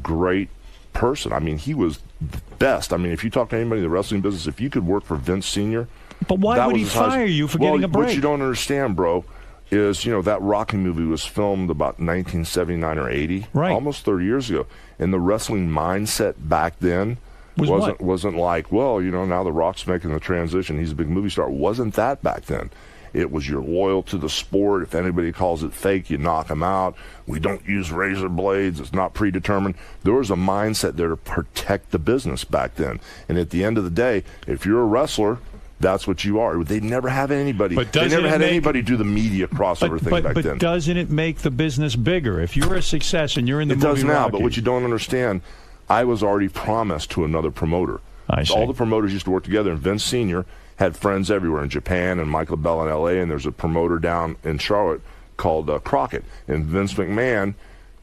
great person. I mean, he was the best. I mean, if you talk to anybody in the wrestling business, if you could work for Vince Sr., but why would he fire you for getting a break? What you don't understand, bro, is, you know, that Rocky movie was filmed about 1979 or 80, right, almost 30 years ago. And the wrestling mindset back then wasn't like, well, you know, now The Rock's making the transition. He's a big movie star. It wasn't that back then. It was you're loyal to the sport. If anybody calls it fake, you knock them out. We don't use razor blades. It's not predetermined. There was a mindset there to protect the business back then. And at the end of the day, if you're a wrestler, that's what you are. They never have anybody. They never had anybody do the media crossover thing back then. But doesn't it make the business bigger? If you're a success and you're in the movie, it does now. Rocky, but what you don't understand, I was already promised to another promoter. I see. All the promoters used to work together, and Vince Sr. had friends everywhere in Japan and Michael Bell in L.A., and there's a promoter down in Charlotte called Crockett. And Vince McMahon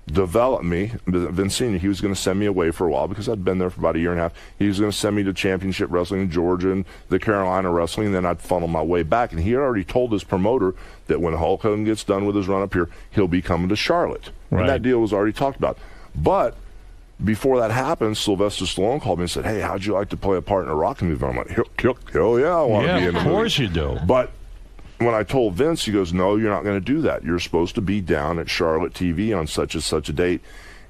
developed me. Vince Sr., he was going to send me away for a while because I'd been there for about a year and a half. He was going to send me to Championship Wrestling in Georgia and the Carolina Wrestling, and then I'd funnel my way back. And he had already told his promoter that when Hulk Hogan gets done with his run up here, he'll be coming to Charlotte. Right. And that deal was already talked about. But before that happened, Sylvester Stallone called me and said, "Hey, how'd you like to play a part in a Rocky movie?" I'm like, hell yeah, I want to be in the movie. Of course you do. But when I told Vince, he goes, "No, you're not going to do that. You're supposed to be down at Charlotte TV on such and such a date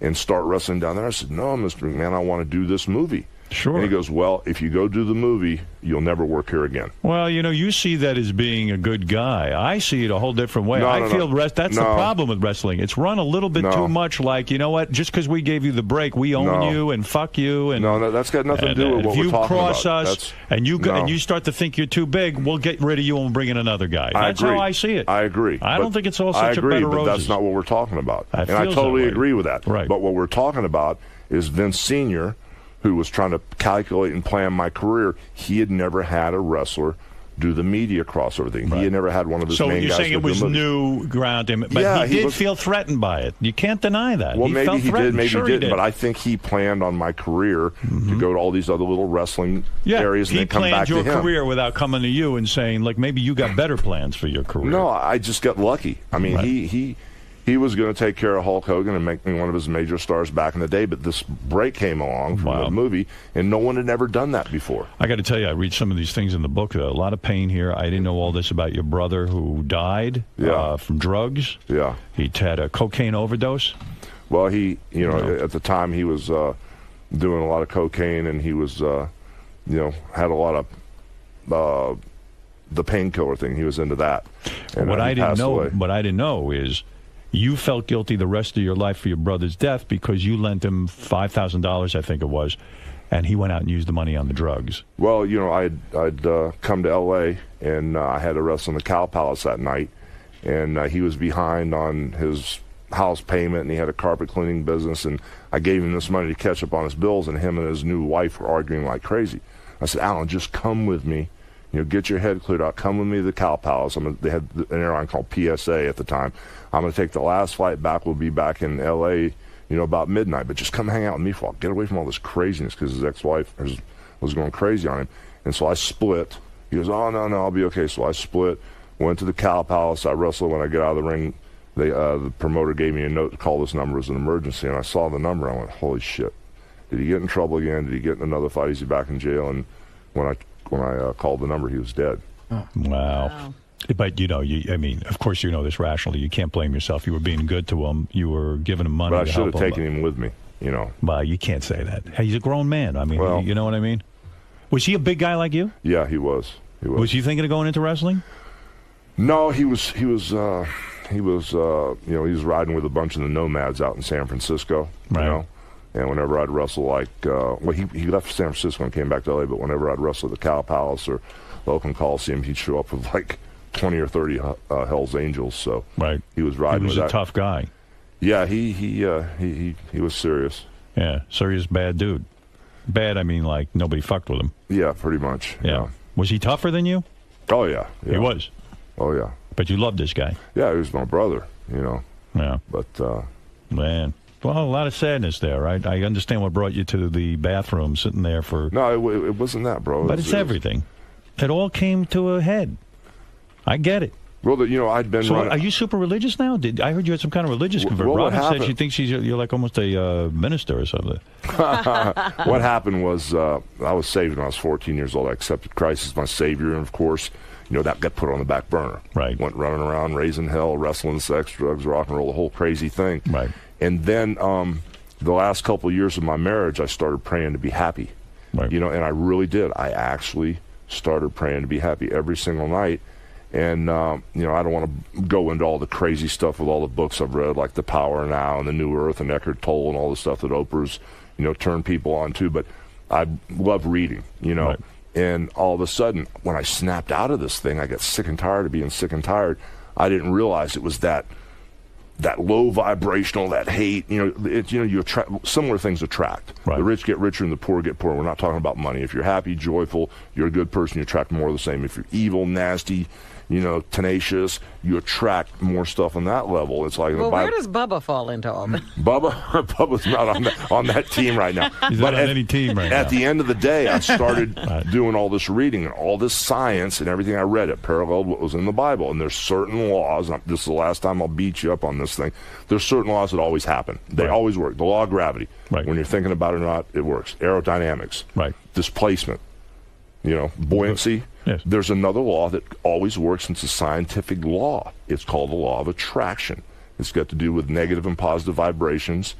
and start wrestling down there." I said, "No, Mr. McMahon, I want to do this movie." Sure. And he goes, well, if you go do the movie, you'll never work here again. Well, you see that as being a good guy. I see it a whole different way. That's the problem with wrestling. It's run a little bit too much like, you know what, just because we gave you the break, we own you and fuck you. And, no, that's got nothing to do with what we're talking about. If you cross us and you start to think you're too big, we'll get rid of you and we'll bring in another guy. That's how I see it. I agree. I don't think it's all such a bed of roses. But that's not what we're talking about. And I totally agree with that. Right. But what we're talking about is Vince Sr., who was trying to calculate and plan my career. He had never had a wrestler do the media crossover thing. Right. He had never had one of his main guys. So you're saying it was new ground to him, but he did feel threatened by it. You can't deny that. Well, maybe he did, maybe he didn't, but I think he planned on my career to go to all these other little wrestling areas and then come back to him. He planned your career without coming to you and saying, like, maybe you got better plans for your career. No, I just got lucky. I mean, he was going to take care of Hulk Hogan and make me one of his major stars back in the day, but this break came along from the movie, and no one had ever done that before. I got to tell you, I read some of these things in the book. A lot of pain here. I didn't know all this about your brother who died from drugs. Yeah. He had a cocaine overdose. Well, at the time he was doing a lot of cocaine, and he was, had a lot of the painkiller thing. He was into that. And what I didn't know is you felt guilty the rest of your life for your brother's death because you lent him $5,000, I think it was, and he went out and used the money on the drugs. Well, I'd come to L.A., and I had to wrestle in the Cow Palace that night, and he was behind on his house payment, and he had a carpet cleaning business, and I gave him this money to catch up on his bills, and him and his new wife were arguing like crazy. I said, Alan, just come with me. Get your head cleared out. Come with me to the Cow Palace. They had an airline called PSA at the time. I'm going to take the last flight back. We'll be back in L.A., about midnight. But just come hang out with me for get away from all this craziness, because his ex-wife was going crazy on him. And so I split. He goes, oh, no, I'll be okay. So I split, went to the Cow Palace. I wrestled. When I get out of the ring, the promoter gave me a note to call this number as an emergency. And I saw the number. I went, holy shit. Did he get in trouble again? Did he get in another fight? Is he back in jail? And when I called the number, he was dead. Oh. Wow. But, of course you know this rationally. You can't blame yourself. You were being good to him. You were giving him money. But I should have taken him with me, Well, you can't say that. Hey, he's a grown man. I mean, you know what I mean? Was he a big guy like you? Yeah, he was. Was he thinking of going into wrestling? No, he was riding with a bunch of the nomads out in San Francisco, right. And whenever I'd wrestle, he left San Francisco and came back to L.A., but whenever I'd wrestle at the Cow Palace or the Oakland Coliseum, he'd show up with 20 or 30 Hell's Angels. So right. He was riding with that. He was a tough guy. Yeah, he was serious. Yeah, serious bad dude. Bad, I mean, like nobody fucked with him. Yeah, pretty much. Yeah. Was he tougher than you? Oh, yeah. He was? Oh, yeah. But you loved this guy? Yeah, he was my brother, Yeah. But, man. Well, a lot of sadness there, right? I understand what brought you to the bathroom, sitting there for... No, it wasn't that, bro. But it's everything. It all came to a head. I get it. Well, I'd been... So are you super religious now? I heard you had some kind of religious conversion. Robin said she thinks you're like almost a minister or something. What happened was I was saved when I was 14 years old. I accepted Christ as my Savior, and of course... that got put on the back burner. Right. Went running around, raising hell, wrestling, sex, drugs, rock and roll, the whole crazy thing. Right. And then the last couple of years of my marriage, I started praying to be happy. Right. And I really did. I actually started praying to be happy every single night. And, I don't want to go into all the crazy stuff with all the books I've read, like The Power Now and The New Earth and Eckhart Tolle and all the stuff that Oprah's, turned people on to. But I love reading, Right. And all of a sudden, when I snapped out of this thing, I got sick and tired of being sick and tired. I didn't realize it was that low vibrational, that hate. You attract similar things. Attract. Right. The rich get richer and the poor get poorer. We're not talking about money. If you're happy, joyful, you're a good person, you attract more of the same. If you're evil, nasty, tenacious, you attract more stuff on that level. It's like where does Bubba fall into all that? Bubba's not on that team right now. He's not on any team right now. At the end of the day, I started doing all this reading and all this science, and everything I read, it paralleled what was in the Bible. And there's certain laws, and this is the last time I'll beat you up on this thing, there's certain laws that always happen. They always work. The law of gravity. Right. When you're thinking about it or not, it works. Aerodynamics. Right. Displacement. Buoyancy. Yes. There's another law that always works, and it's a scientific law. It's called the law of attraction. It's got to do with negative and positive vibrations.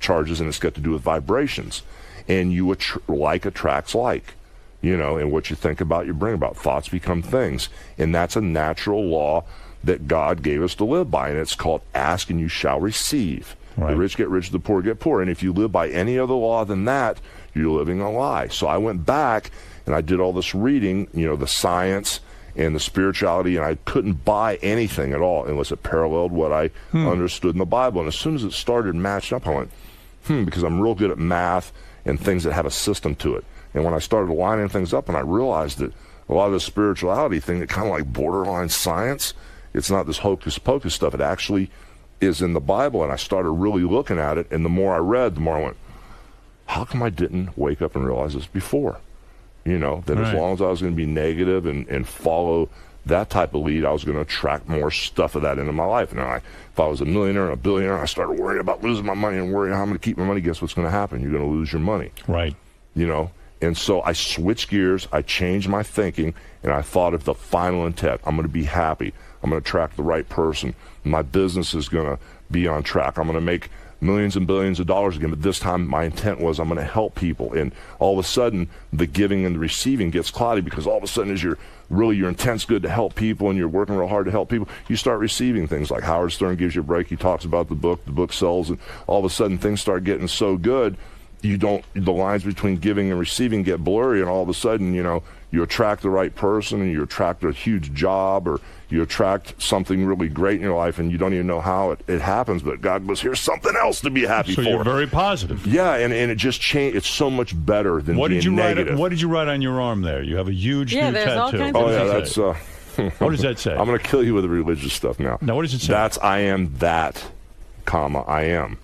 charges, and it's got to do with vibrations. And you like attracts like, you know, and what you think about, you bring about. Thoughts become things. And that's a natural law that God gave us to live by, and it's called ask and you shall receive. Right. The rich get rich, the poor get poor. And if you live by any other law than that, you're living a lie. So I went back and I did all this reading, you know, the science and the spirituality, and I couldn't buy anything at all unless it paralleled what I understood in the Bible. And as soon as it started matching up, I went, because I'm real good at math and things that have a system to it. And when I started lining things up, and I realized that a lot of the spirituality thing, that kind of like borderline science, it's not this hocus pocus stuff. It actually is in the Bible. And I started really looking at it, and the more I read, the more I went, how come I didn't wake up and realize this before? You know, that as long as I was going to be negative and follow that type of lead, I was going to attract more stuff of that into my life. And if I was a millionaire and a billionaire, I started worrying about losing my money and worrying how I'm going to keep my money. Guess what's going to happen? You're going to lose your money. Right. You know, and so I switched gears. I changed my thinking, and I thought of the final intent. I'm going to be happy. I'm going to attract the right person. My business is going to be on track. I'm going to make millions and billions of dollars again, but this time my intent was I'm going to help people. And all of a sudden, the giving and the receiving gets cloudy, because all of a sudden, as your intent's good to help people and you're working real hard to help people, you start receiving things. Like Howard Stern gives you a break. He talks about the book sells, and all of a sudden things start getting so good, the lines between giving and receiving get blurry, and all of a sudden, you know, you attract the right person, and you attract a huge job, or you attract something really great in your life, and you don't even know how it happens, but God goes, here's something else to be happy for. So you're very positive. Yeah, and it just changed. It's so much better than being negative. What did you write on your arm there? You have a huge new there's all tattoo. kinds of that's... What does that say? I'm going to kill you with the religious stuff now. Now, what does it say? That's I am that, comma, I am.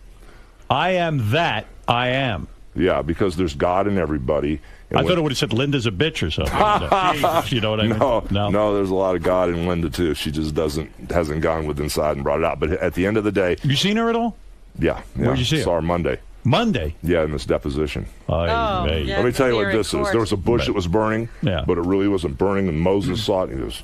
I am that I am. Yeah, because there's God in everybody. I thought it would have said Linda's a bitch or something. You know what I mean? No, there's a lot of God in Linda too. She just hasn't gone with inside and brought it out. But at the end of the day, you seen her at all? Yeah. Where'd you see her? Saw her Monday. Monday? Yeah, in this deposition. Yeah, Let me tell you what this is. There was a bush that was burning, but it really wasn't burning, and Moses saw it, and he goes,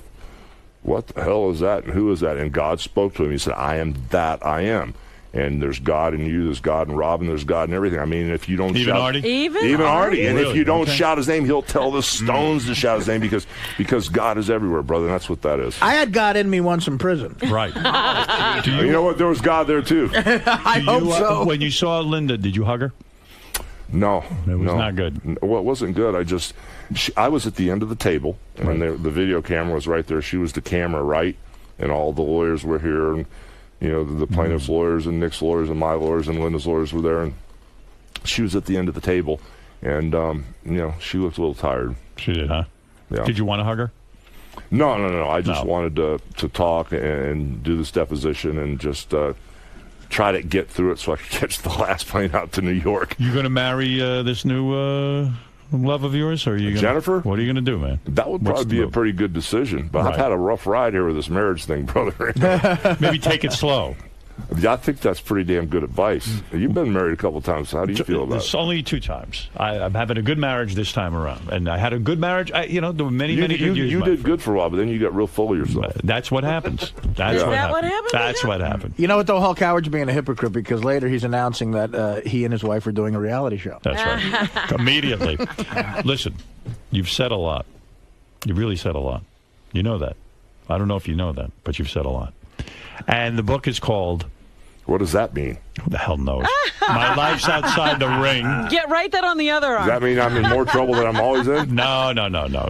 what the hell is that, and who is that? And God spoke to him. He said, I am that I am. And there's God in you, there's God in Robin, there's God in everything. I mean, if you don't shout... Artie? Even Artie. And really? If you don't shout his name, he'll tell the stones to shout his name, because God is everywhere, brother, and that's what that is. I had God in me once in prison. Right. You know what? There was God there, too. I hope so. When you saw Linda, did you hug her? No. It was not good. Well, it wasn't good. I was at the end of the table, and the video camera was right there. She was the camera, right? And all the lawyers were here, and you know, the plaintiff's lawyers and Nick's lawyers and my lawyers and Linda's lawyers were there, and she was at the end of the table, and you know, she looked a little tired. She did, huh? Yeah. Did you want to hug her? No. I just wanted to talk and do this deposition and just try to get through it so I could catch the last plane out to New York. You going to marry this new love of yours, or are you Jennifer? What are you going to do, man? That would probably be a pretty good decision, but I've had a rough ride here with this marriage thing, brother. Maybe take it slow. Yeah, I think that's pretty damn good advice. You've been married a couple times. So how do you feel about it? It's only 2 times. I'm having a good marriage this time around, and I had a good marriage. There were many good years. You did good for a while, but then you got real full of yourself. That's what happens. Is that what happened? That's what happened. You know what, though? Hulk Howard's being a hypocrite, because later he's announcing that he and his wife are doing a reality show. That's right. Immediately. Listen, you've said a lot. You really said a lot. You know that. I don't know if you know that, but you've said a lot. And the book is called... What does that mean? Who the hell knows? My life's outside the ring. Write that on the other arm. Does that mean I'm in more trouble than I'm always in? No.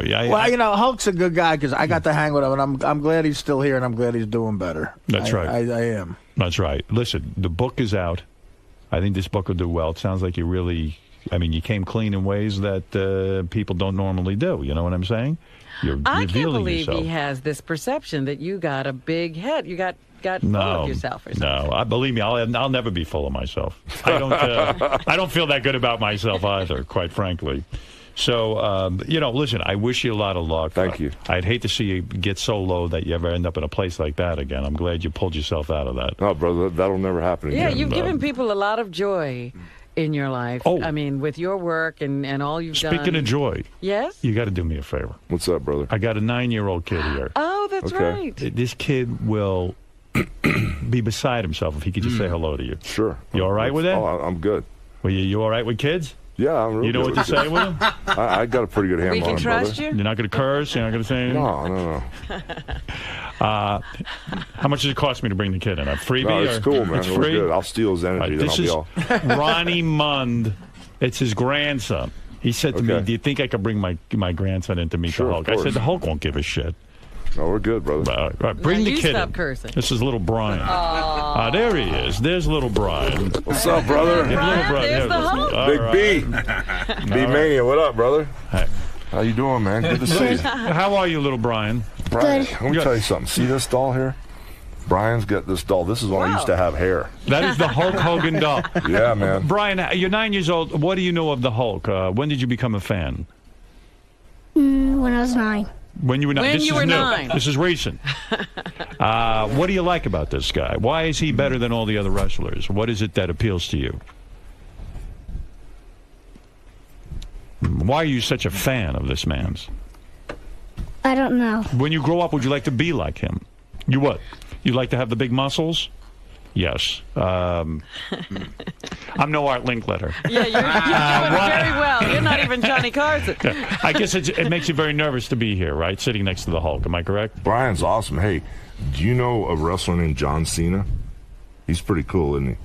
Yeah, well, you know, Hulk's a good guy, because I got to hang with him, and I'm glad he's still here, and I'm glad he's doing better. That's right. I am. That's right. Listen, the book is out. I think this book will do well. It sounds like you really... you came clean in ways that people don't normally do. You know what I'm saying? I can't believe he has this perception that you got a big head. You got full of yourself or something. No, believe me, I'll never be full of myself. I don't feel that good about myself either, quite frankly. So, listen, I wish you a lot of luck. Thank you. I'd hate to see you get so low that you ever end up in a place like that again. I'm glad you pulled yourself out of that. No, brother, that'll never happen again. Yeah, you've given people a lot of joy in your life. Oh. With your work and all you've done. Speaking of joy. Yes? You got to do me a favor. What's up, brother? I got a 9-year-old kid here. Oh, that's right. This kid will be beside himself if he could just say hello to you. Sure. You all right with that? Oh, I'm good. Well, you all right with kids? Yeah, I'm really You know good what to with say with them? I got a pretty good handle We on can it, trust brother. you? You're not going to curse? You're not going to say anything? No. How much does it cost me to bring the kid in? A freebie? No, it's or- cool, man. It's It was free? good. I'll steal his energy, then This I'll be is all... Ronnie Mund. It's his grandson. He said to me, Okay. do you think I could bring my grandson in to meet Sure, the of Hulk? I said, course. the Hulk won't give a shit. No, we're good, brother. All right, bring Now the you kid stop in. cursing. This is little Brian. There he is. There's little Brian. What's up, brother? Little Brian. There's the Hulk. All Big right. B. B Mania, what up, brother? Hey. How you doing, man? Good to see you. How are you, little Brian? Brian, Good. let me tell you something. See this doll here? Brian's got this doll. This is when I used to have hair. That is the Hulk Hogan doll. Yeah, man. Brian, you're 9 years old. What do you know of the Hulk? When did you become a fan? When I was 9. When you were 9. When This you is were new. 9. This is recent. What do you like about this guy? Why is he better than all the other wrestlers? What is it that appeals to you? Why are you such a fan of this man's? I don't know. When you grow up, would you like to be like him? You would. You'd like to have the big muscles? Yes. I'm no Art Linkletter. Yeah, you're doing very well. You're not even Johnny Carson. I guess it makes you very nervous to be here, right? Sitting next to the Hulk. Am I correct? Brian's awesome. Hey, do you know a wrestler named John Cena? He's pretty cool, isn't he?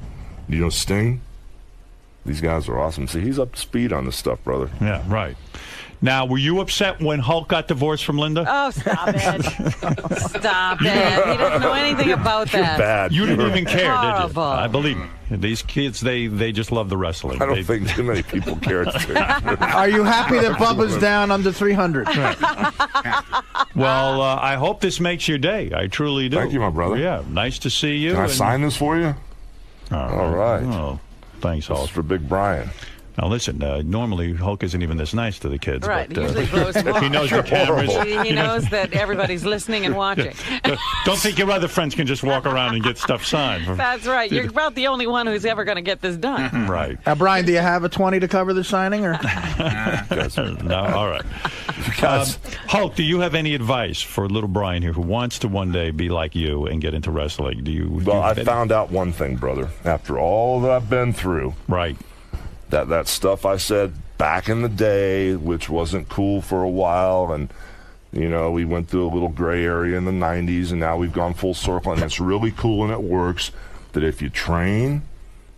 Do you know Sting? These guys are awesome. See, he's up to speed on this stuff, brother. Yeah, right. Now, were you upset when Hulk got divorced from Linda? Oh, stop it. Stop it. He doesn't know anything about You're that. bad. You didn't even care, did you? Horrible. I believe me. These kids, they just love the wrestling. I don't think too many people care. Are you happy that Bubba's down under 300? Well, I hope this makes your day. I truly do. Thank you, my brother. Yeah, nice to see you. Can I and- sign this for you? All right. Oh, thanks, This is Hulk. for Big Brian. Now, listen, normally Hulk isn't even this nice to the kids. Right. But, He usually blows them off. he knows the cameras. He knows that everybody's listening and watching. Don't think your other friends can just walk around and get stuff signed. That's right. You're about the only one who's ever going to get this done. Right. Now, Brian, do you have a 20 to cover the signing? Or No, all right. Guys, Hulk, do you have any advice for little Brian here who wants to one day be like you and get into wrestling? well, I found out one thing, brother. After all that I've been through, Right. that stuff I said back in the day, which wasn't cool for a while, and you know, we went through a little gray area in the 90s, and now we've gone full circle, and it's really cool and it works, that if you train,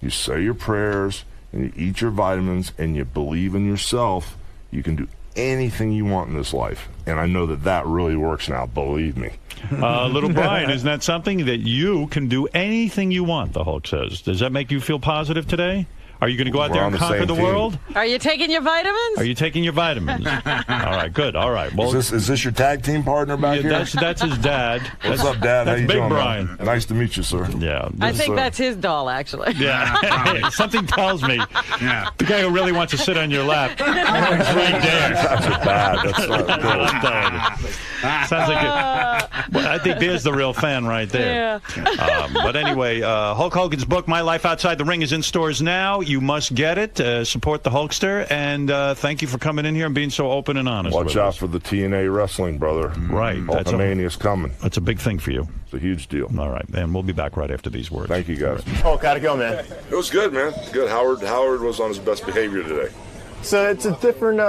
you say your prayers, and you eat your vitamins, and you believe in yourself, you can do anything you want in this life. And I know that really works now, believe me. Little Brian, isn't that something that you can do anything you want, the Hulk says? Does that make you feel positive today? Are you going to go out We're there on and the conquer same the team. world? Are you taking your vitamins? Are you taking your vitamins? All right, good. All right. Well, Is this your tag team partner back here? that's his dad. What's up, Dad? How That's you Big doing, Brian. man? Nice to meet you, sir. Yeah. I this- think that's his doll, actually. Yeah. Something tells me the guy who really wants to sit on your lap is right there. That's bad. That's not good. Sounds like it. Well, I think there's the real fan right there. Yeah. But anyway, Hulk Hogan's book, My Life Outside the Ring, is in stores now. You must get it. Support the Hulkster. And thank you for coming in here and being so open and honest Watch with out us. for the TNA Wrestling, brother. Right. That's Hulkamania's coming. That's a big thing for you. It's a huge deal. All right. And we'll be back right after these words. Thank you, guys. Hulk, how'd it go, man? It was good, man. Good. Howard was on his best behavior today. So it's a different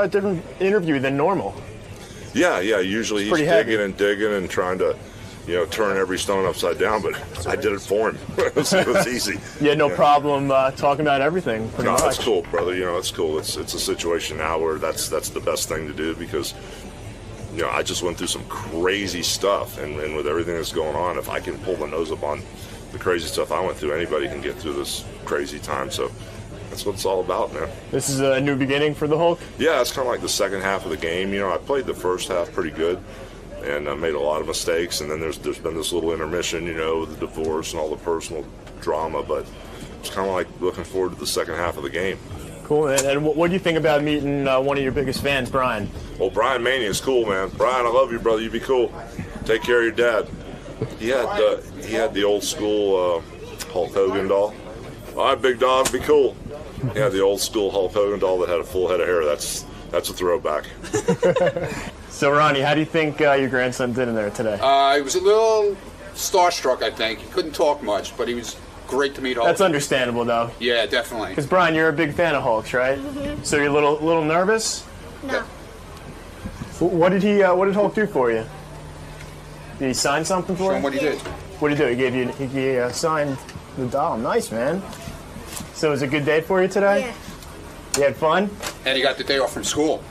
interview than normal. Yeah. Usually he's pretty heavy. digging and trying to, turn every stone upside down. But I did it for him. it was easy. You had no problem talking about everything, pretty No, much. that's cool, brother. It's cool. It's a situation now where that's the best thing to do because, I just went through some crazy stuff, and with everything that's going on, if I can pull the nose up on the crazy stuff I went through, anybody can get through this crazy time. So that's what it's all about, man. This is a new beginning for the Hulk. Yeah, it's kind of like the second half of the game. I played the first half pretty good, and I made a lot of mistakes. And then there's been this little intermission, with the divorce and all the personal drama. But it's kind of like looking forward to the second half of the game. Cool. And what do you think about meeting one of your biggest fans, Brian? Well, Brian Mania is cool, man. Brian, I love you, brother. You be cool. Take care of your dad. He had the old school Hulk Hogan doll. All right, big dog, be cool. He had the old school Hulk Hogan doll that had a full head of hair. That's a throwback. So, Ronnie, how do you think your grandson did in there today? He was a little starstruck, I think. He couldn't talk much, but he was great to meet Hulk. That's understandable, though. Yeah, definitely. Because, Brian, you're a big fan of Hulk's, right? Mm-hmm. So you're a little nervous? No. What did Hulk do for you? Did he sign something for Show you? him what he did. What did he do? He signed the doll. Nice, man. So it was a good day for you today? Yeah. You had fun? And he got the day off from school.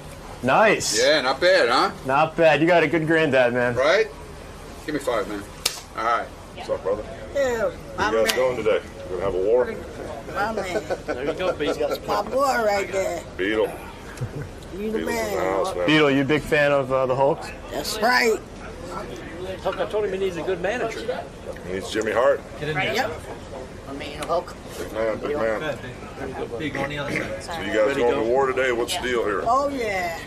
Nice. Yeah, not bad, huh? Not bad. You got a good granddad, man. Right? Give me 5, man. All right. What's up, brother? Yeah, Where you guys going today? Gonna have a war? my man. There you go, Beetle. My boy right there. Beetle. You the Beetle's in the man. house, man. Beetle, you a big fan of the Hulk? That's right. I told him he needs a good manager. He needs Jimmy Hart. Yep. I mean, Hulk. Big man, big man. Big on the other side. So you guys going to war today? What's the deal here? Oh, yeah.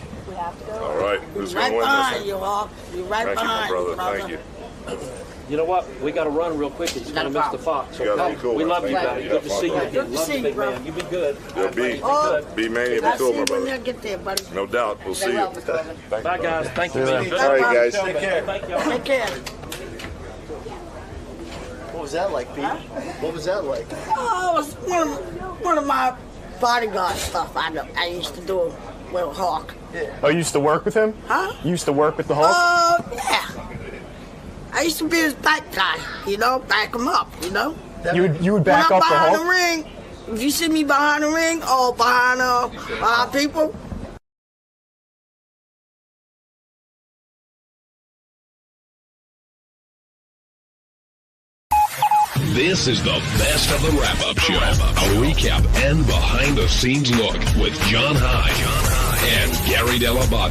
All right. Who's Right going to win behind this you, one? Hulk. You right Thank you, my behind brother. you, brother. Thank you. You know what? We got to run real quick. He's going to miss the Fox. You gotta be cool, We man. love you, Thank buddy. you. Good to see you. Yeah, good to Love see you, you, big bro. man. You be good. Oh, Be man, you be I'll cool, see my you when you brother. get there, buddy. No doubt. We'll see you. Bye, guys. Thank you, man. All right, guys. Take care. Thank you. Take care. What was that like, Pete? What was that like? Oh, it was one of my bodyguard stuff I used to do with Hulk. Oh, you used to work with him? Huh? You used to work with the Hulk? Yeah. I used to be his back guy, back him up, You would back up the behind Hulk? the ring, if you see me behind the ring or behind people, This is the best of the wrap-up show. A recap and behind-the-scenes look with John Hyde and Gary Dell'Abate.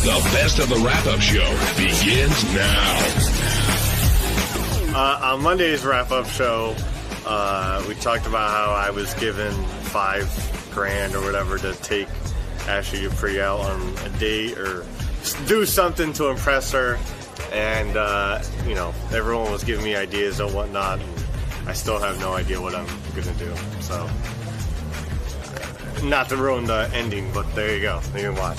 The best of the wrap-up show begins now. On Monday's wrap-up show, we talked about how I was given $5,000 or whatever to take Ashley Dupree out on a date or do something to impress her. And, everyone was giving me ideas and whatnot. And I still have no idea what I'm going to do. So, not to ruin the ending, but there you go. You can watch.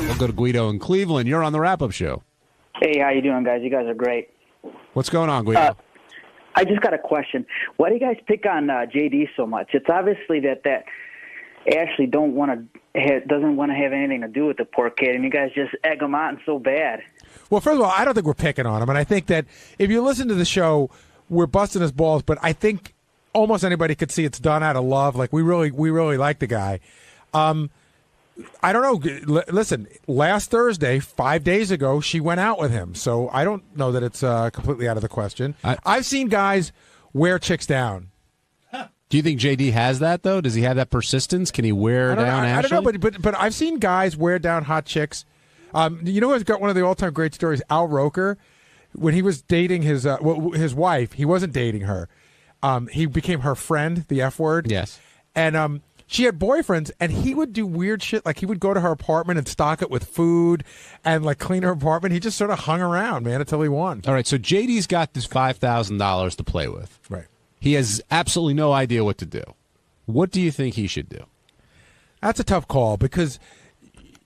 We'll go to Guido in Cleveland. You're on the wrap-up show. Hey, how you doing, guys? You guys are great. What's going on, Guido? I just got a question. Why do you guys pick on JD so much? It's obviously that Ashley doesn't want to have anything to do with the poor kid, and you guys just egg him on so bad. Well, first of all, I don't think we're picking on him, and I think that if you listen to the show, we're busting his balls. But I think almost anybody could see it's done out of love. Like we really like the guy. I don't know. Listen, last Thursday, 5 days ago, she went out with him, so I don't know that it's completely out of the question. I've seen guys wear chicks down. Do you think JD has that, though? Does he have that persistence? Can he wear down Ashley? I don't know, but I've seen guys wear down hot chicks. You know who's got one of the all-time great stories? Al Roker. When he was dating his wife, he wasn't dating her. He became her friend, the F word. Yes. And she had boyfriends, and he would do weird shit. Like he would go to her apartment and stock it with food and like clean her apartment. He just sort of hung around, man, until he won. All right, so JD's got this $5,000 to play with. Right. He has absolutely no idea what to do. What do you think he should do? That's a tough call because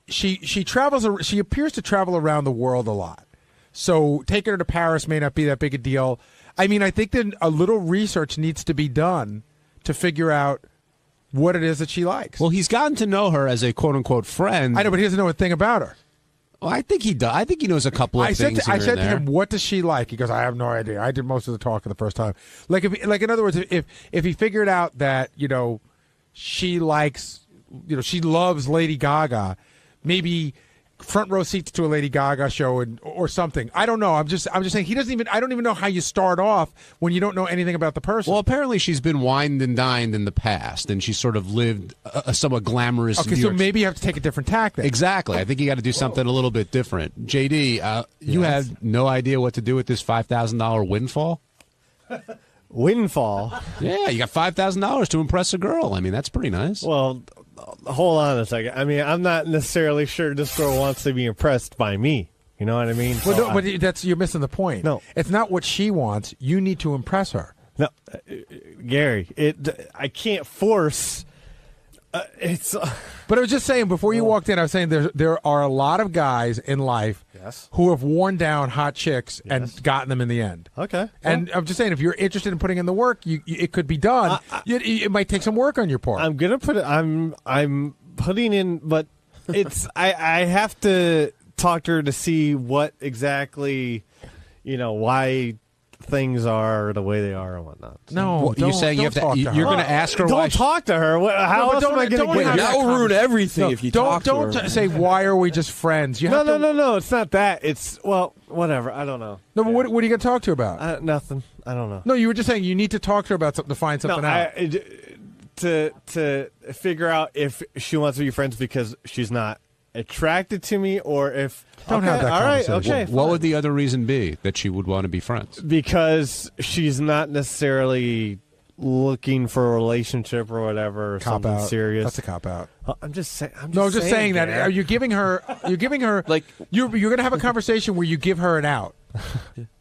she travels. She appears to travel around the world a lot. So taking her to Paris may not be that big a deal. I mean, I think that a little research needs to be done to figure out what it is that she likes. Well, he's gotten to know her as a quote-unquote friend. I know, but he doesn't know a thing about her. Well, I think he does. I think he knows a couple of things. I said to him, "What does she like?" He goes, "I have no idea. I did most of the talking the first time." Like in other words, if he figured out that she likes, she loves Lady Gaga, maybe front row seats to a Lady Gaga show or something. I don't know. I'm just saying I don't even know how you start off when you don't know anything about the person. Well, apparently she's been wined and dined in the past, and she's sort of lived a somewhat glamorous. Okay, so maybe you have to take a different tack then. Exactly. I think you got to do something a little bit different. JD, you have no idea what to do with this $5,000 windfall? Windfall? Yeah, you got $5,000 to impress a girl. I mean, that's pretty nice. Well, hold on a second. I mean, I'm not necessarily sure this girl wants to be impressed by me. You know what I mean? Well, no, but you're missing the point. No. It's not what she wants. You need to impress her. No, Gary, I can't force It's. But I was just saying before you walked in, I was saying there are a lot of guys in life who have worn down hot chicks and gotten them in the end. Okay. And I'm just saying, if you're interested in putting in the work, it could be done. It might take some work on your part. I'm gonna put it. I'm putting in, but it's. I have to talk to her to see what exactly, why things are the way they are and whatnot. No, you're saying you have to. You're going to ask her. Don't talk to her. How else am I going to get? That will ruin everything if you talk to her. Don't say why are we just friends. No. It's not that. It's whatever. I don't know. No, but what are you going to talk to her about? Nothing. I don't know. No, you were just saying you need to talk to her about something to find something out. To figure out if she wants to be friends because she's not attracted to me, or if don't have that conversation. All right, okay. What would the other reason be that she would want to be friends? Because she's not necessarily looking for a relationship or whatever, or something serious. That's a cop out. I'm just saying. Just saying that. Are you giving her? You're giving her like you're going to have a conversation where you give her an out.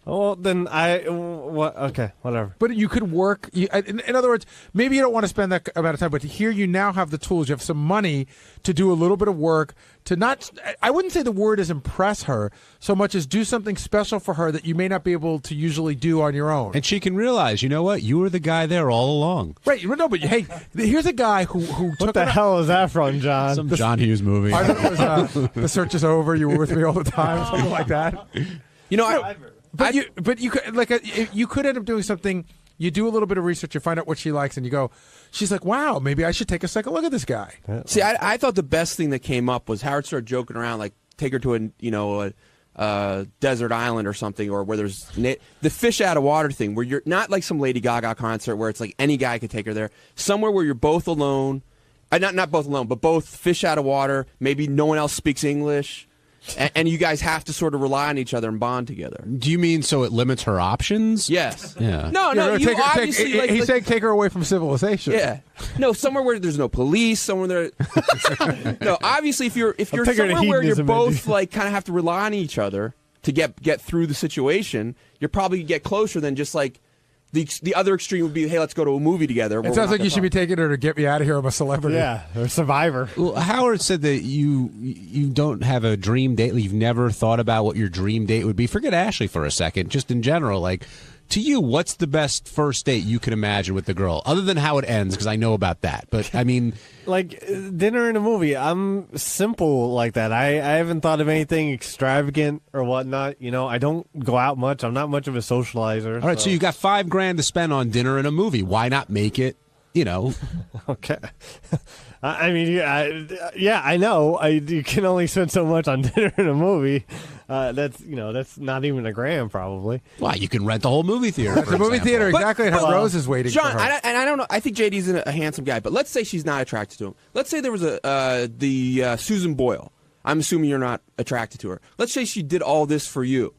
Well, then okay, whatever. But you could work. In other words, maybe you don't want to spend that amount of time, but here you now have the tools. You have some money to do a little bit of work to not. I wouldn't say the word is impress her so much as do something special for her that you may not be able to usually do on your own. And she can realize, you know what, you were the guy there all along. Right? No, but hey, here's a guy who what took the hell is that from, John? Some John Hughes movie. I thought it was The Search Is Over. You were with me all the time, something like that. But you could you could end up doing something. You do a little bit of research, you find out what she likes, and you go, she's like, wow, maybe I should take a second look at this guy. See, I thought the best thing that came up was Howard started joking around, like take her to a desert island or something, or where there's the fish out of water thing, where you're not like some Lady Gaga concert where it's like any guy could take her there. Somewhere where you're both alone, not both alone, but both fish out of water. Maybe no one else speaks English. And you guys have to sort of rely on each other and bond together. Do you mean so it limits her options? Yes. Yeah. No. You obviously he's saying take her away from civilization. Yeah. No, somewhere where there's no police. Somewhere there. No, obviously if you're somewhere where you're both like kind of have to rely on each other to get through the situation, you're probably get closer than just like. The other extreme would be, hey, let's go to a movie together. It sounds like you should be taking her to Get Me Out of Here. I'm a Celebrity. Yeah, or Survivor. Well, Howard said that you don't have a dream date. You've never thought about what your dream date would be. Forget Ashley for a second. Just in general, like, to you, what's the best first date you can imagine with the girl? Other than how it ends, because I know about that. But, I mean... like, dinner and a movie. I'm simple like that. I haven't thought of anything extravagant or whatnot. I don't go out much. I'm not much of a socializer. All right, so you got $5,000 to spend on dinner and a movie. Why not make it, Okay. I mean, yeah, I know. You can only spend so much on dinner and a movie. That's not even a grand, probably. Well, you can rent the whole movie theater. The movie theater, exactly, and have roses waiting John, for her. I don't know. I think JD's a handsome guy, but let's say she's not attracted to him. Let's say there was the Susan Boyle. I'm assuming you're not attracted to her. Let's say she did all this for you.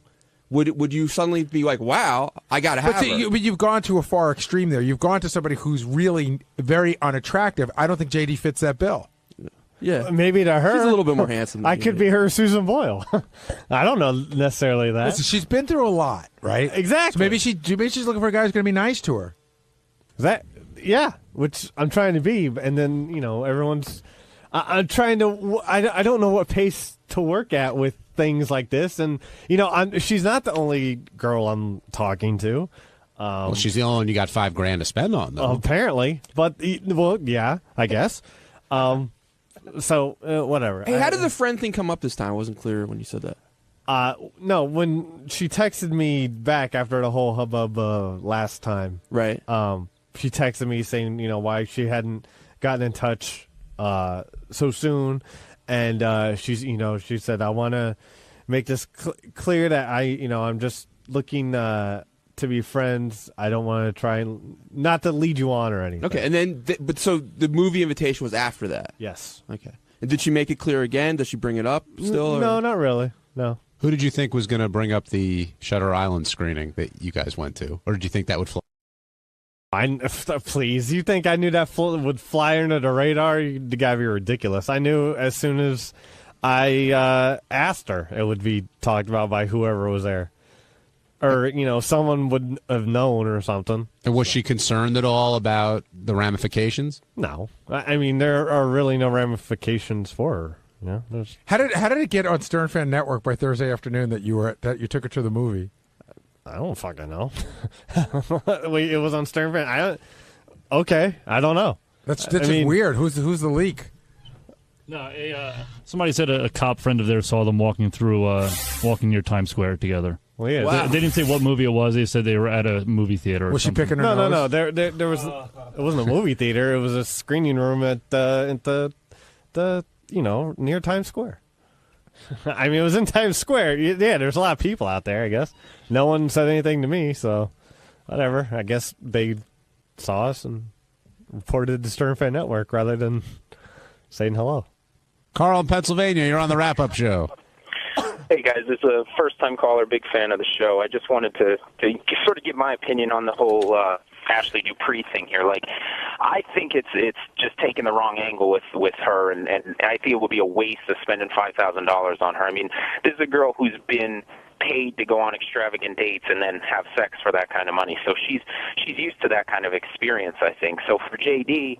Would you suddenly be like, wow, I got to have her? But you've gone to a far extreme there. You've gone to somebody who's really very unattractive. I don't think JD fits that bill. Yeah. Maybe to her. She's a little bit more handsome than I could be her Susan Boyle. I don't know necessarily that. Listen, she's been through a lot, right? Exactly. So maybe she's looking for a guy who's going to be nice to her. Yeah, which I'm trying to be. And then, everyone's... I'm trying to... I don't know what pace to work at with things like this, and she's not the only girl I'm talking to. Well, she's the only one you got $5,000 to spend on, though. Apparently, but yeah, I guess. So whatever. Hey, how did the friend thing come up this time? I wasn't clear when you said that. No, when she texted me back after the whole hubbub last time, right? She texted me saying, why she hadn't gotten in touch so soon. And she said, I want to make this clear that I'm just looking to be friends. I don't want to try not to lead you on or anything. Okay, and then but so the movie invitation was after that. Yes. Okay. And did she make it clear again? Does she bring it up still? No, not really. No. Who did you think was going to bring up the Shutter Island screening that you guys went to, or did you think that would fly? Please, you think I knew that would fly under the radar? You gotta be ridiculous. I knew as soon as I asked her, it would be talked about by whoever was there. or someone would have known or something. And was she concerned at all about the ramifications? No, I mean there are really no ramifications for her. Yeah. How did it get on Stern Fan Network by Thursday afternoon that you took her to the movie? I don't fucking know. Wait, it was on Stern Fan. Okay, I don't know. That's just weird. Who's the leak? No, somebody said a cop friend of theirs saw them walking near Times Square together. Well, yeah, wow. They didn't say what movie it was. They said they were at a movie theater. Was she picking her nose? No. There was. It wasn't a movie theater. It was a screening room at the near Times Square. I mean, it was in Times Square. Yeah, there's a lot of people out there. I guess no one said anything to me, so whatever. I guess they saw us and reported to Stern Fan Network rather than saying hello. Carl in Pennsylvania, you're on the wrap-up show. Hey, guys, this is a first-time caller, big fan of the show. I just wanted to sort of give my opinion on the whole Ashley Dupree thing here. Like, I think it's just taking the wrong angle with her, and I think it would be a waste of spending $5,000 on her. I mean, this is a girl who's been paid to go on extravagant dates and then have sex for that kind of money. So she's used to that kind of experience, I think. So for JD,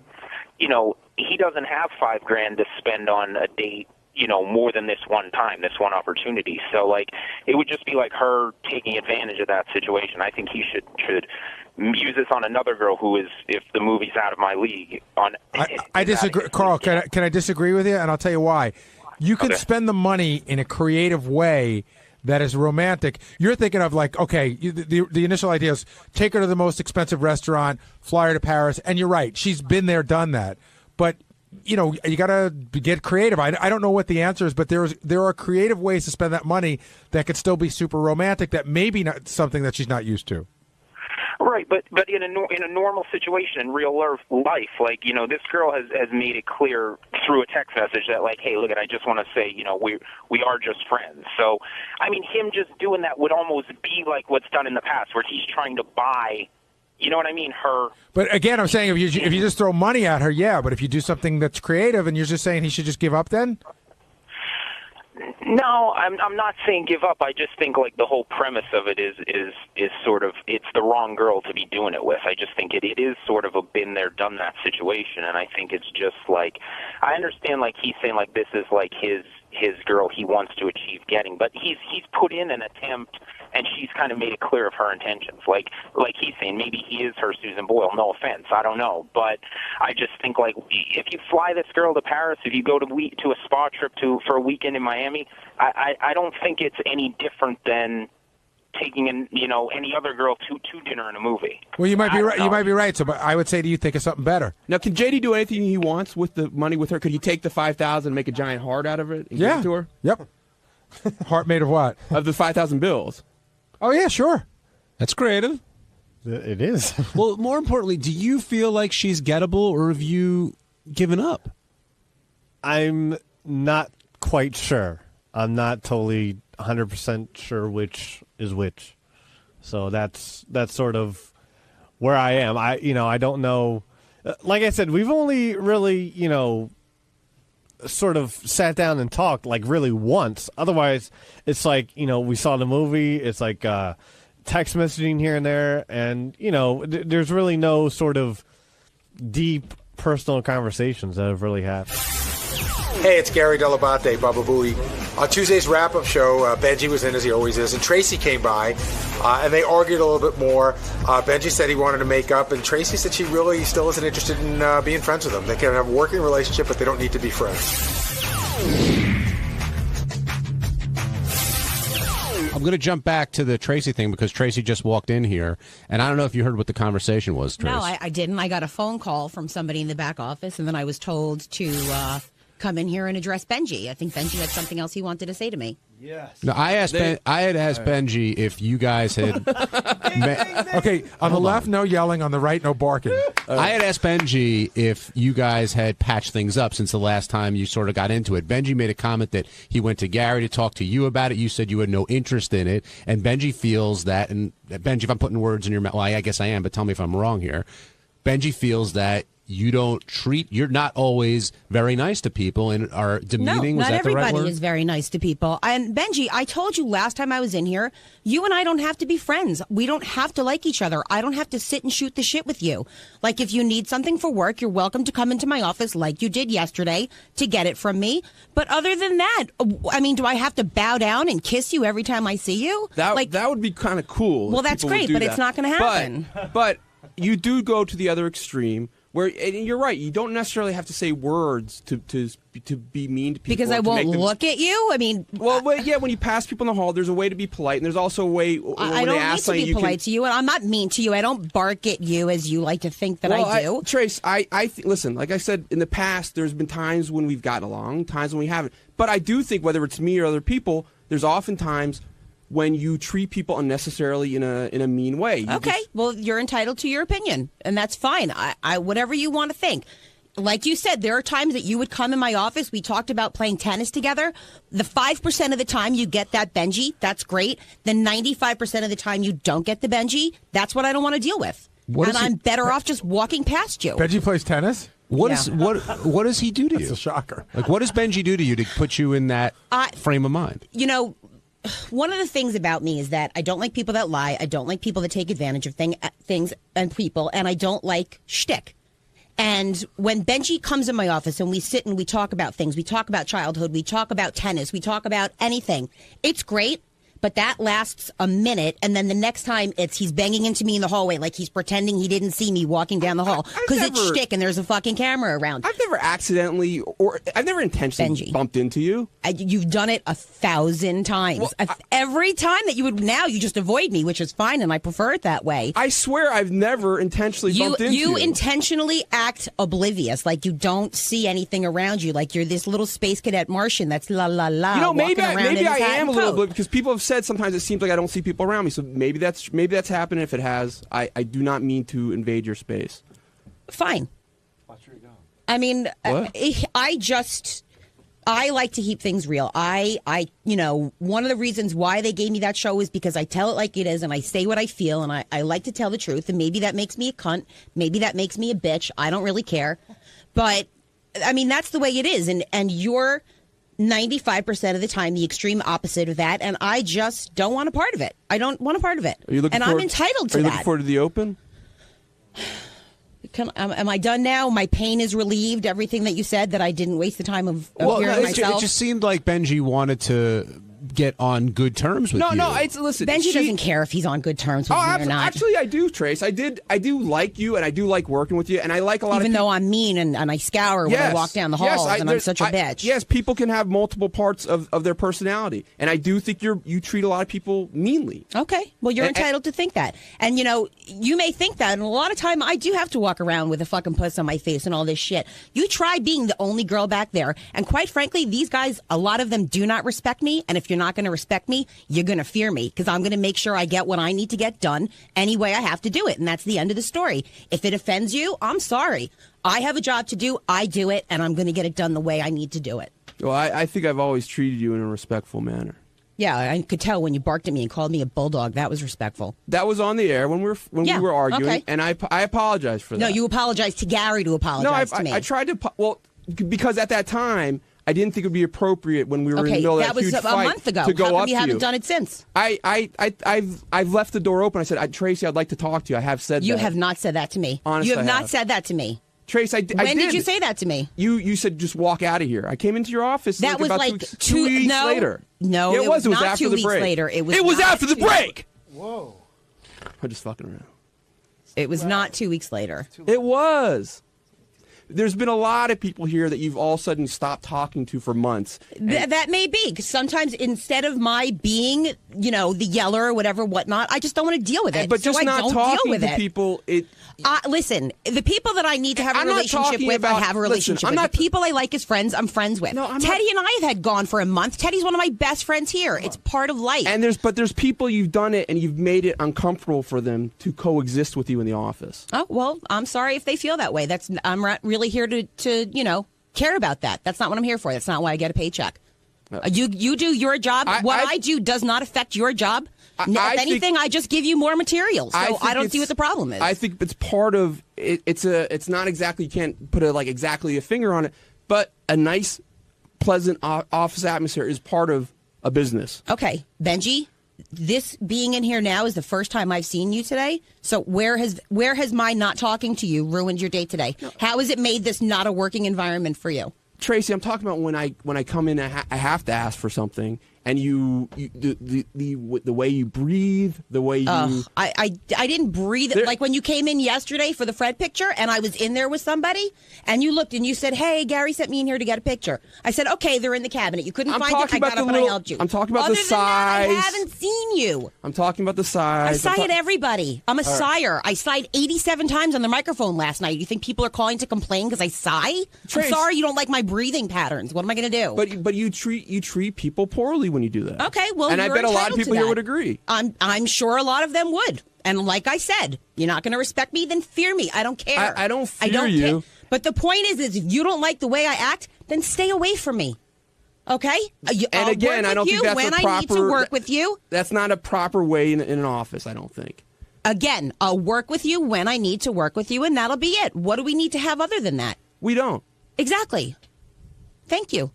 he doesn't have $5,000 to spend on a date, more than this one time, this one opportunity. So, like, it would just be like her taking advantage of that situation. I think he should use this on another girl who is, if the movie's out of my league. I disagree, Carl. Can I disagree with you? And I'll tell you why. You can spend the money in a creative way that is romantic. You're thinking of like, okay, the initial idea is take her to the most expensive restaurant, fly her to Paris, and you're right. She's been there, done that. But you got to get creative. I don't know what the answer is, but there are creative ways to spend that money that could still be super romantic. That may be not something that she's not used to. Right, but in a normal situation in real life, like, this girl has made it clear through a text message that, like, hey, look, I just want to say, we are just friends. So, I mean, him just doing that would almost be like what's done in the past, where he's trying to buy. You know what I mean? Her. But again, I'm saying if you just throw money at her, yeah. But if you do something that's creative, and you're just saying he should just give up, then. No, I'm not saying give up. I just think like the whole premise of it is sort of, it's the wrong girl to be doing it with. I just think it is sort of a been there, done that situation, and I think it's just like, I understand like he's saying like this is like his girl he wants to achieve getting, but he's put in an attempt, and she's kind of made it clear of her intentions. Like he's saying, maybe he is her Susan Boyle. No offense, I don't know, but I just think like if you fly this girl to Paris, if you go to a spa trip for a weekend in Miami, I don't think it's any different than taking any other girl to dinner in a movie. Well, you might be right. You might be right. So, but I would say, do you think of something better? Now, can JD do anything he wants with the money with her? Could he take the $5,000 and make a giant heart out of it and give it to her? Yep. Heart made of what? Of the 5,000 bills. Oh yeah, sure. That's creative. It is. Well, more importantly, do you feel like she's gettable, or have you given up? I'm not quite sure. I'm not totally 100% sure which is which. So that's sort of where I am. I don't know. Like I said, we've only really, sort of sat down and talked like really once. Otherwise, it's like, we saw the movie. It's like text messaging here and there. And, there's really no sort of deep personal conversations that have really happened. Hey, it's Gary Delabate, Baba Booey. On Tuesday's wrap-up show, Benji was in, as he always is, and Tracy came by, and they argued a little bit more. Benji said he wanted to make up, and Tracy said she really still isn't interested in being friends with him. They can have a working relationship, but they don't need to be friends. I'm going to jump back to the Tracy thing because Tracy just walked in here, and I don't know if you heard what the conversation was, Tracy. No, I didn't. I got a phone call from somebody in the back office, and then I was told to come in here and address Benji. I think Benji had something else he wanted to say to me. Yes. No, I had asked Benji if you guys had. Okay, on the left, no yelling. On the right, no barking. I had asked Benji if you guys had patched things up since the last time you sort of got into it. Benji made a comment that he went to Gary to talk to you about it. You said you had no interest in it, and Benji feels that. And Benji, if I'm putting words in your mouth, well, I guess I am, but tell me if I'm wrong here. Benji feels that you're not always very nice to people and are demeaning. No, Was not that the right everybody word? is very nice to people. And Benji, I told you last time I was in here, you and I don't have to be friends. We don't have to like each other. I don't have to sit and shoot the shit with you. Like, if you need something for work, you're welcome to come into my office like you did yesterday to get it from me. But other than that, I mean, do I have to bow down and kiss you every time I see you? That would be kind of cool. Well, if that's people would great, do but that. it's not going to happen. But you do go to the other extreme. Where, and you're right, you don't necessarily have to say words to be mean to people. Because I won't look at you? I mean... yeah, when you pass people in the hall, there's a way to be polite, and there's also a way... I don't need to be polite to you, and I'm not mean to you. I don't bark at you as you like to think that I do. Trace, listen, like I said, in the past, there's been times when we've gotten along, times when we haven't. But I do think, whether it's me or other people, there's often times when you treat people unnecessarily in a mean way. Well, you're entitled to your opinion, and that's fine. I whatever you want to think. Like you said, there are times that you would come in my office. We talked about playing tennis together. The 5% of the time you get that Benji, that's great. The 95% of the time you don't get the Benji, that's what I don't want to deal with. I'm better off just walking past you. Benji plays tennis? What does he do to you? That's a shocker. Like, what does Benji do to you to put you in that frame of mind? You know, one of the things about me is that I don't like people that lie. I don't like people that take advantage of things and people, and I don't like shtick. And when Benji comes in my office and we sit and we talk about things, we talk about childhood, we talk about tennis, we talk about anything, it's great. But that lasts a minute, and then the next time he's banging into me in the hallway like he's pretending he didn't see me walking down the hall because it's shtick and there's a fucking camera around. I've never accidentally or I've never intentionally bumped into you. You've done it 1,000 times. Every time that you just avoid me, which is fine, and I prefer it that way. I swear I've never intentionally bumped into you. You intentionally act oblivious, like you don't see anything around you, like you're this little space cadet Martian that's la la la. You know, maybe I am a little coat. bit, because people have said sometimes it seems like I don't see people around me. So maybe that's happened. If it has, I do not mean to invade your space. Fine. I mean, I like to keep things real. One of the reasons why they gave me that show is because I tell it like it is and I say what I feel, and I like to tell the truth. And maybe that makes me a cunt. Maybe that makes me a bitch. I don't really care. But I mean, that's the way it is. And you're 95% of the time the extreme opposite of that, and I just don't want a part of it. I don't want a part of it. I'm entitled to that. Are you looking forward to the Open? Am I done now? My pain is relieved. Everything that you said, that I didn't waste the time of hearing myself. It just seemed like Benji wanted to get on good terms with you. Listen. Benji doesn't care if he's on good terms with me or not. Actually, I do, Trace. I do like you, and I do like working with you, and I like a lot of people. Even though I'm mean and I scour when I walk down the halls, and I'm such a bitch. Yes, people can have multiple parts of their personality, and I do think you treat a lot of people meanly. Okay, well, you're entitled to think that, and you may think that, and a lot of time I do have to walk around with a fucking puss on my face and all this shit. You try being the only girl back there, and quite frankly, these guys, a lot of them do not respect me, and if you're not going to respect me, you're going to fear me, because I'm going to make sure I get what I need to get done any way I have to do it, and that's the end of the story. If it offends you, I'm sorry. I have a job to do, I do it, and I'm going to get it done the way I need to do it. Well, I think I've always treated you in a respectful manner. Yeah, I could tell when you barked at me and called me a bulldog. That was respectful. That was on the air when we were arguing, and I apologize for that. No, you apologized to Gary to apologize to me. I tried to, because at that time, I didn't think it would be appropriate when we were in the middle of that huge fight. That was a month ago. To go How come up you to haven't done it since? I've left the door open. I said, Tracy, I'd like to talk to you. I have said that. You have not said that to me. Honestly, you have not said that to me. Trace, I did. When did you say that to me? You said just walk out of here. I came into your office. That was about like 2 weeks later. No, yeah, it was not after 2 the break. weeks later. It was after the break. Whoa. I'm just fucking around. It was not 2 weeks later. It was. There's been a lot of people here that you've all of a sudden stopped talking to for months. That may be, because sometimes instead of my being, the yeller or whatnot, I just don't want to deal with it. But just so not I don't talking deal with to it. people, listen, the people that I need to have a relationship with, I have a relationship with. The people I like as friends, I'm friends with. Teddy and I have had gone for a month. Teddy's one of my best friends here. It's part of life. And there's people you've done it and you've made it uncomfortable for them to coexist with you in the office. Oh, well, I'm sorry if they feel that way. I'm not really here to care about that. That's not what I'm here for. That's not why I get a paycheck. You do your job. What I do does not affect your job. If anything, I just give you more material. So I don't see what the problem is. I think it's part of it. It's not exactly, you can't put exactly a finger on it, but a nice, pleasant office atmosphere is part of a business. Okay, Benji, this being in here now is the first time I've seen you today. So where has my not talking to you ruined your day today? How has it made this not a working environment for you? Tracy, I'm talking about when I come in, I have to ask for something, and the way you breathe, the way you. I didn't breathe like when you came in yesterday for the Fred picture, and I was in there with somebody, and you looked and you said, "Hey, Gary sent me in here to get a picture." I said, "Okay, they're in the cabinet. You couldn't find it. I got up and I helped you." I'm talking about Other the than size. That, I haven't seen you. I'm talking about the size. I sigh at everybody. I'm a sigher. I sighed 87 times on the microphone last night. You think people are calling to complain because I sigh? I'm sorry you don't like my breathing patterns. What am I going to do? But you treat people poorly when you do that. Okay, well, and I bet a lot of people here would agree. I'm sure a lot of them would. And like I said, you're not going to respect me, then fear me. I don't care. I don't fear you. But the point is if you don't like the way I act, then stay away from me. Okay? And again, I don't think that's when a proper. I need to work with you. That's not a proper way in an office, I don't think. Again, I'll work with you when I need to work with you, and that'll be it. What do we need to have other than that? We don't. Exactly. Thank you.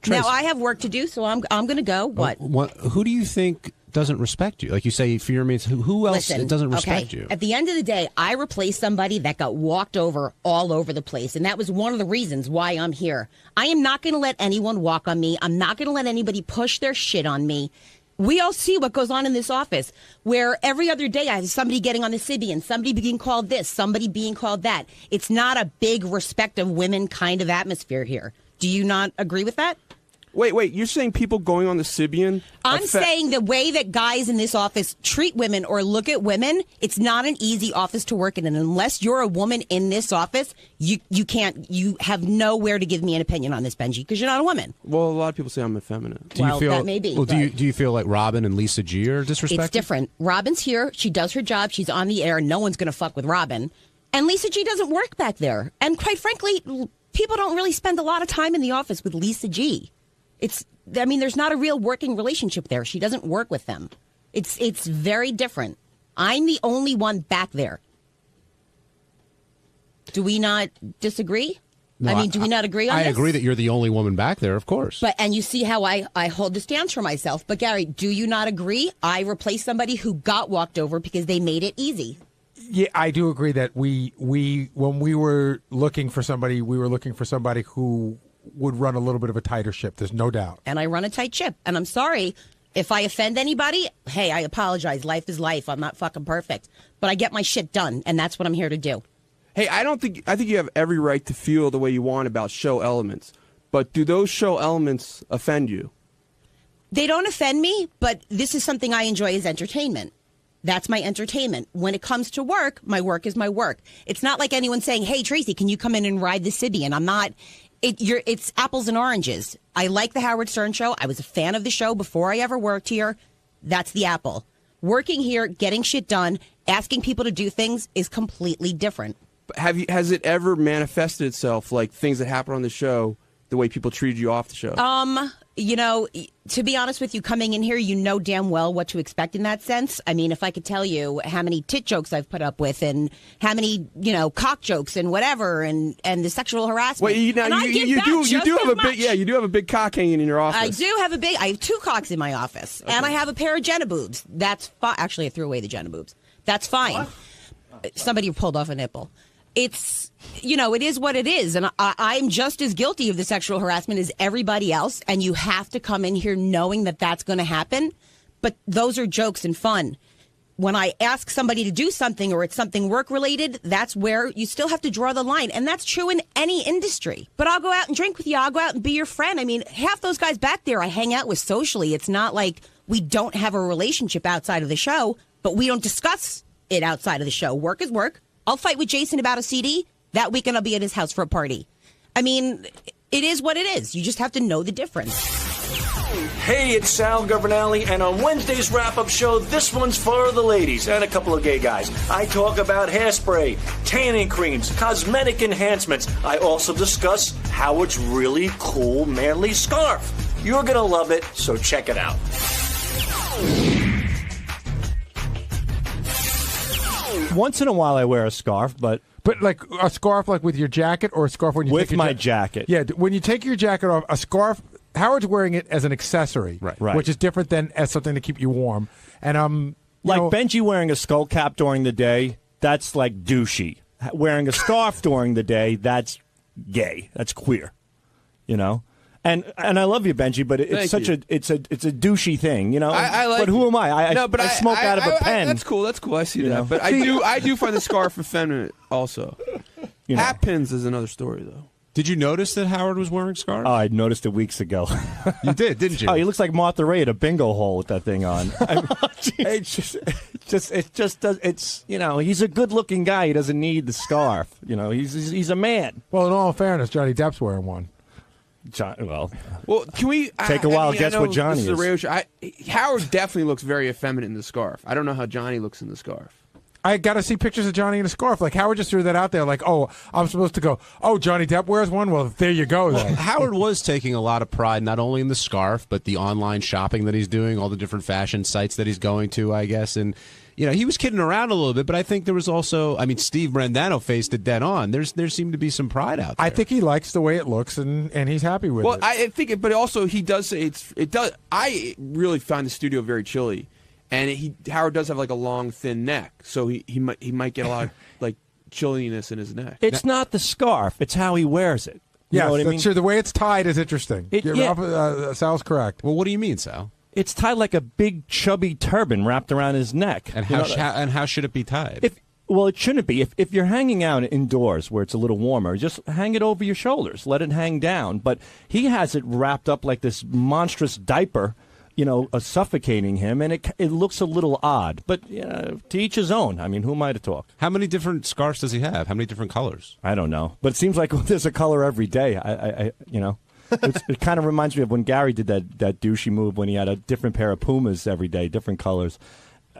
Trace. Now I have work to do, so I'm going to go. What? Who do you think doesn't respect you? Like you say, fear means who else doesn't respect you? At the end of the day, I replaced somebody that got walked over all over the place, and that was one of the reasons why I'm here. I am not going to let anyone walk on me. I'm not going to let anybody push their shit on me. We all see what goes on in this office, where every other day I have somebody getting on the Sybian, somebody being called this, somebody being called that. It's not a big respect of women kind of atmosphere here. Do you not agree with that? Wait, you're saying people going on the Sybian? I'm saying the way that guys in this office treat women or look at women, it's not an easy office to work in. And unless you're a woman in this office, you have nowhere to give me an opinion on this, Benji, because you're not a woman. Well, a lot of people say I'm effeminate. That may be. Well, do you feel like Robin and Lisa G are disrespected? It's different. Robin's here. She does her job. She's on the air. No one's going to fuck with Robin. And Lisa G doesn't work back there. And quite frankly, people don't really spend a lot of time in the office with Lisa G. There's not a real working relationship there. She doesn't work with them. It's very different. I'm the only one back there. Do we not disagree? No, do we not agree on this? I agree that you're the only woman back there, of course. And you see how I hold the stance for myself. But Gary, do you not agree? I replaced somebody who got walked over because they made it easy. Yeah, I do agree that we when we were looking for somebody, we were looking for somebody who would run a little bit of a tighter ship. There's no doubt. And I run a tight ship. And I'm sorry if I offend anybody. Hey, I apologize. Life is life. I'm not fucking perfect. But I get my shit done, and that's what I'm here to do. Hey, I think you have every right to feel the way you want about show elements. But do those show elements offend you? They don't offend me, but this is something I enjoy as entertainment. That's my entertainment. When it comes to work, my work is my work. It's not like anyone saying, hey, Tracy, can you come in and ride the Sybian? I'm not... It's apples and oranges. I like the Howard Stern show. I was a fan of the show before I ever worked here. That's the apple. Working here, getting shit done, asking people to do things is completely different. Has it ever manifested itself, like things that happen on the show, the way people treated you off the show? To be honest with you, coming in here, you know damn well what to expect in that sense. I mean, if I could tell you how many tit jokes I've put up with and how many, cock jokes and whatever and the sexual harassment. Well, you do have a big cock hanging in your office. I have two cocks in my office, and I have a pair of Jenna boobs. That's fine. Actually, I threw away the Jenna boobs. That's fine. What? Somebody pulled off a nipple. It's, it is what it is. And I'm just as guilty of the sexual harassment as everybody else. And you have to come in here knowing that that's going to happen. But those are jokes and fun. When I ask somebody to do something or it's something work related, that's where you still have to draw the line. And that's true in any industry. But I'll go out and drink with you. I'll go out and be your friend. I mean, half those guys back there I hang out with socially. It's not like we don't have a relationship outside of the show, but we don't discuss it outside of the show. Work is work. I'll fight with Jason about a CD. That weekend I'll be at his house for a party. I mean, it is what it is. You just have to know the difference. Hey, it's Sal Governale, and on Wednesday's wrap-up show, this one's for the ladies and a couple of gay guys. I talk about hairspray, tanning creams, cosmetic enhancements. I also discuss Howard's really cool manly scarf. You're going to love it, so check it out. Once in a while I wear a scarf, but like a scarf like with your jacket or a scarf when you with take my your jacket. Yeah, when you take your jacket off, a scarf, Howard's wearing it as an accessory, Right. which is different than as something to keep you warm. And like Benji wearing a skull cap during the day, that's like douchey. Wearing a scarf during the day, that's gay. That's queer. You know? And I love you, Benji, but it's it's a douchey thing, you know. I like. But who am I? I smoke out of a pen. That's cool. That's cool. I see that. know? But I do find the scarf effeminate. Also, hat pins is another story, though. Did you notice that Howard was wearing scarves? Oh, I noticed it weeks ago. You did, didn't you? Oh, he looks like Martha Ray at a bingo hole with that thing on. It's you know, he's a good-looking guy. He doesn't need the scarf. You know, he's a man. Well, in all fairness, Johnny Depp's wearing one. Well, can we take a while to guess what Johnny is? A radio show. Howard definitely looks very effeminate in the scarf. I don't know how Johnny looks in the scarf. I got to see pictures of Johnny in a scarf. Like, Howard just threw that out there. Like, oh, I'm supposed to go, oh, Johnny Depp wears one? Well, there you go, then. Howard was taking a lot of pride not only in the scarf, but the online shopping that he's doing, all the different fashion sites that he's going to, I guess. And, you know, he was kidding around a little bit, but I think there was also, I mean, Steve Brandano faced it dead on. There seemed to be some pride out there. I think he likes the way it looks, and he's happy with it. Well, I think, but also he does say it does. I really find the studio very chilly. And Howard does have like a long, thin neck, so he might get a lot of like chilliness in his neck. It's not the scarf; it's how he wears it. You know what I mean? Sure. The way it's tied is interesting. Sal's correct. Well, what do you mean, Sal? It's tied like a big, chubby turban wrapped around his neck. And how should it be tied? Well, it shouldn't be. If you're hanging out indoors where it's a little warmer, just hang it over your shoulders. Let it hang down. But he has it wrapped up like this monstrous diaper. You know, suffocating him, and it looks a little odd. But to each his own. I mean, who am I to talk? How many different scarves does he have? How many different colors? I don't know. But it seems like there's a color every day. It kind of reminds me of when Gary did that douchey move when he had a different pair of Pumas every day, different colors.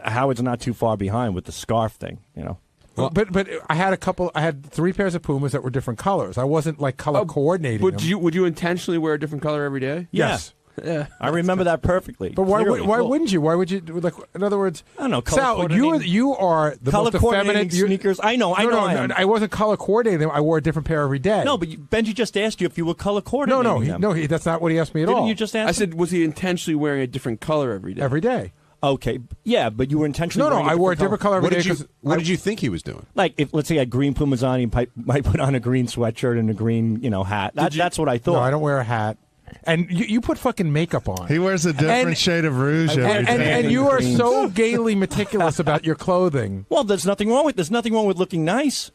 Howard's not too far behind with the scarf thing, you know. Well, but I had 3 pairs of Pumas that were different colors. I wasn't like color coordinating. Would you intentionally wear a different color every day? Yes. Yeah, I remember that perfectly. But why wouldn't you? Why would you? Like, in other words, I don't know. Sal, you are the color most effeminate sneakers. I know. I wasn't color coordinating them. I wore a different pair every day. No, but Benji just asked you if you were color coordinating. No, that's not what he asked me at all. Didn't you just ask? I said, was he intentionally wearing a different color every day? Every day. Okay, yeah, but you were intentionally. No, I wore a different color every day. What did you think he was doing? Like, if let's say I had green Pumas on, he might put on a green sweatshirt and a green, hat. That's what I thought. No, I don't wear a hat. And you put fucking makeup on. He wears a different shade of rouge every day. And you are so gaily meticulous about your clothing. Well, there's nothing wrong with looking nice.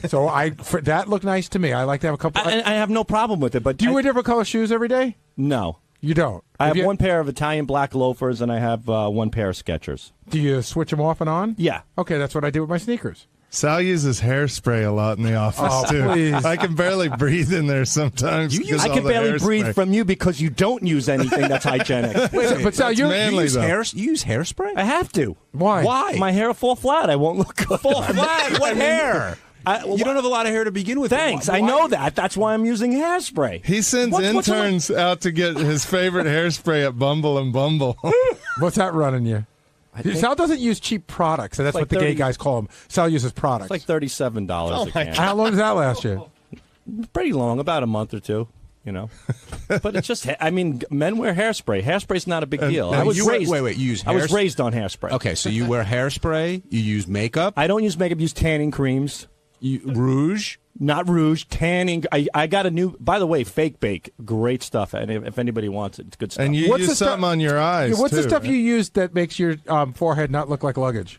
So that looked nice to me. I like to have a couple. I have no problem with it. But do you wear different color shoes every day? No, you don't. I have one pair of Italian black loafers, and I have one pair of Skechers. Do you switch them off and on? Yeah. Okay, that's what I do with my sneakers. Sal uses hairspray a lot in the office, too. Please. I can barely breathe in there sometimes. I can barely breathe from you because you don't use anything that's hygienic. But Sal, you use hairspray? I have to. Why? Why? My hair will fall flat. I won't look good. Fall flat? What hair? You don't have a lot of hair to begin with. Thanks. I know that. That's why I'm using hairspray. He sends interns out to get his favorite hairspray at Bumble and Bumble. What's that running you? Sal doesn't use cheap products, and that's what the gay guys call them. Sal uses products. It's like $37 a can. How long does that last you? Pretty long, about a month or two. But it's just, men wear hairspray. Hairspray not a big deal. I was raised. Wait, you use hairspray? I was raised on hairspray. Okay, so you wear hairspray, you use makeup? I don't use makeup, use tanning creams. Rouge? Not rouge, tanning. I got a new, by the way, Fake Bake. Great stuff. And if anybody wants it, it's good stuff. And you use something on your eyes, what's too, the stuff you use that makes your forehead not look like luggage?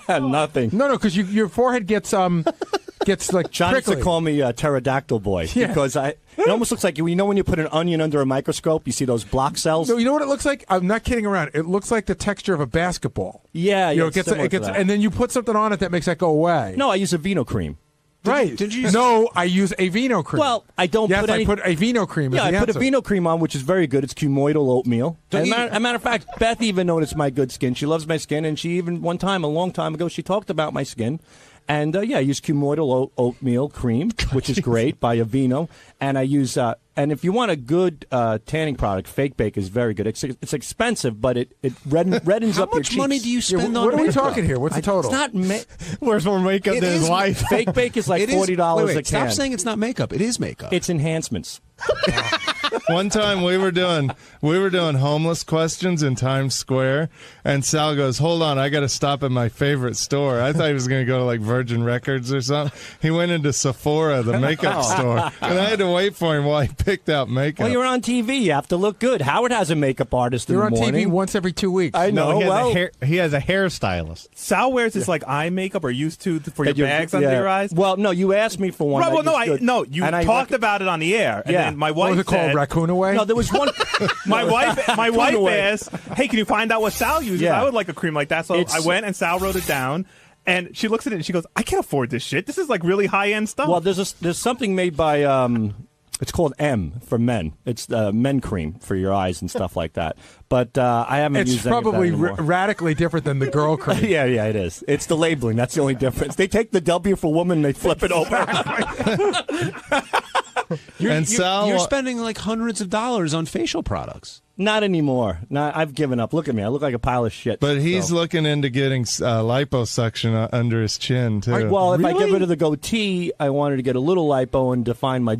Nothing. No, because your forehead gets like John used to call me pterodactyl boy because it almost looks like, when you put an onion under a microscope, you see those block cells. No, you know what it looks like? I'm not kidding around. It looks like the texture of a basketball. Yeah, it gets, and then you put something on it that makes that go away. No, I use Aveeno cream. Did you no, I use Aveeno cream. Well, I don't put any... I put Aveeno cream. Yeah, I put Aveeno cream on, which is very good. It's cumoidal oatmeal. As a matter of fact, Beth even noticed my good skin. She loves my skin, and she even, a long time ago, she talked about my skin. And I use Cumoidal oatmeal cream, which is great, by Aveeno. And I use, and if you want a good tanning product, Fake Bake is very good. It's expensive, but it reddens up your cheeks. How much money do you spend on What are we makeup? talking here? What's the total? It's not. Where's more makeup than his wife? Fake Bake is like $40 a can. Stop saying it's not makeup. It is makeup. It's enhancements. One time we were doing homeless questions in Times Square, and Sal goes, "Hold on, I got to stop at my favorite store." I thought he was going to go to like Virgin Records or something. He went into Sephora, the makeup store, and I had to wait for him while he picked out makeup. Well, you're on TV. You have to look good. Howard has a makeup artist in You're the on morning. TV once every 2 weeks. I know. He has a hairstylist. Sal wears this like eye makeup or used to for your bags under your eyes. Well, no, you asked me for one. Right, well, that you and talked about it on the air. And then my wife What was it called? Raccoon Away? No, there was one. my wife asked, "Hey, can you find out what Sal uses? Yeah. I would like a cream like that." So I went and Sal wrote it down. And she looks at it and she goes, "I can't afford this shit. This is like really high end stuff." Well, there's something made by it's called M for men. It's men cream for your eyes and stuff like that. But I haven't It's used any of that probably anymore. radically different than the girl cream. yeah, it is. It's the labeling. That's the only difference. They take the W for woman and they flip it over. You're spending like hundreds of dollars on facial products. Not anymore. No, I've given up. Look at me. I look like a pile of shit. But he's looking into getting liposuction under his chin, too. Well, if I get rid of the goatee, I wanted to get a little lipo and define my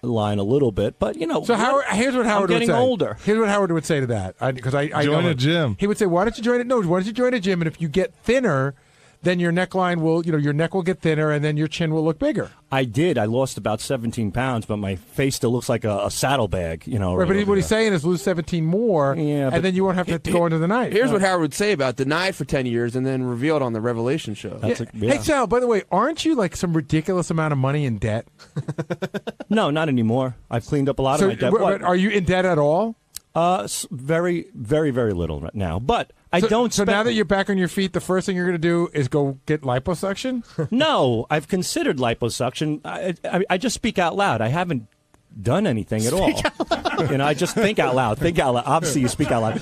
line a little bit. But, So here's what Howard I'm would getting say. older. Here's what Howard would say to that. Because I Join know a him. gym. He would say, why don't you join it? No, why don't you join a gym? And if you get thinner, then your neckline will, your neck will get thinner and then your chin will look bigger. I did. I lost about 17 pounds, but my face still looks like a saddlebag, Right, but what he's saying is lose 17 more, and then you won't have to go into the night. Here's what Howard would say about denied for 10 years and then revealed on the Revelation show. Hey, Sal, by the way, aren't you like some ridiculous amount of money in debt? No, not anymore. I've cleaned up a lot of my debt. But are you in debt at all? Very, very, very little right now. But I don't. So now that you're back on your feet, the first thing you're going to do is go get liposuction? No, I've considered liposuction. I just speak out loud. I haven't done anything at all. I just think out loud. Think out loud. Obviously, you speak out loud.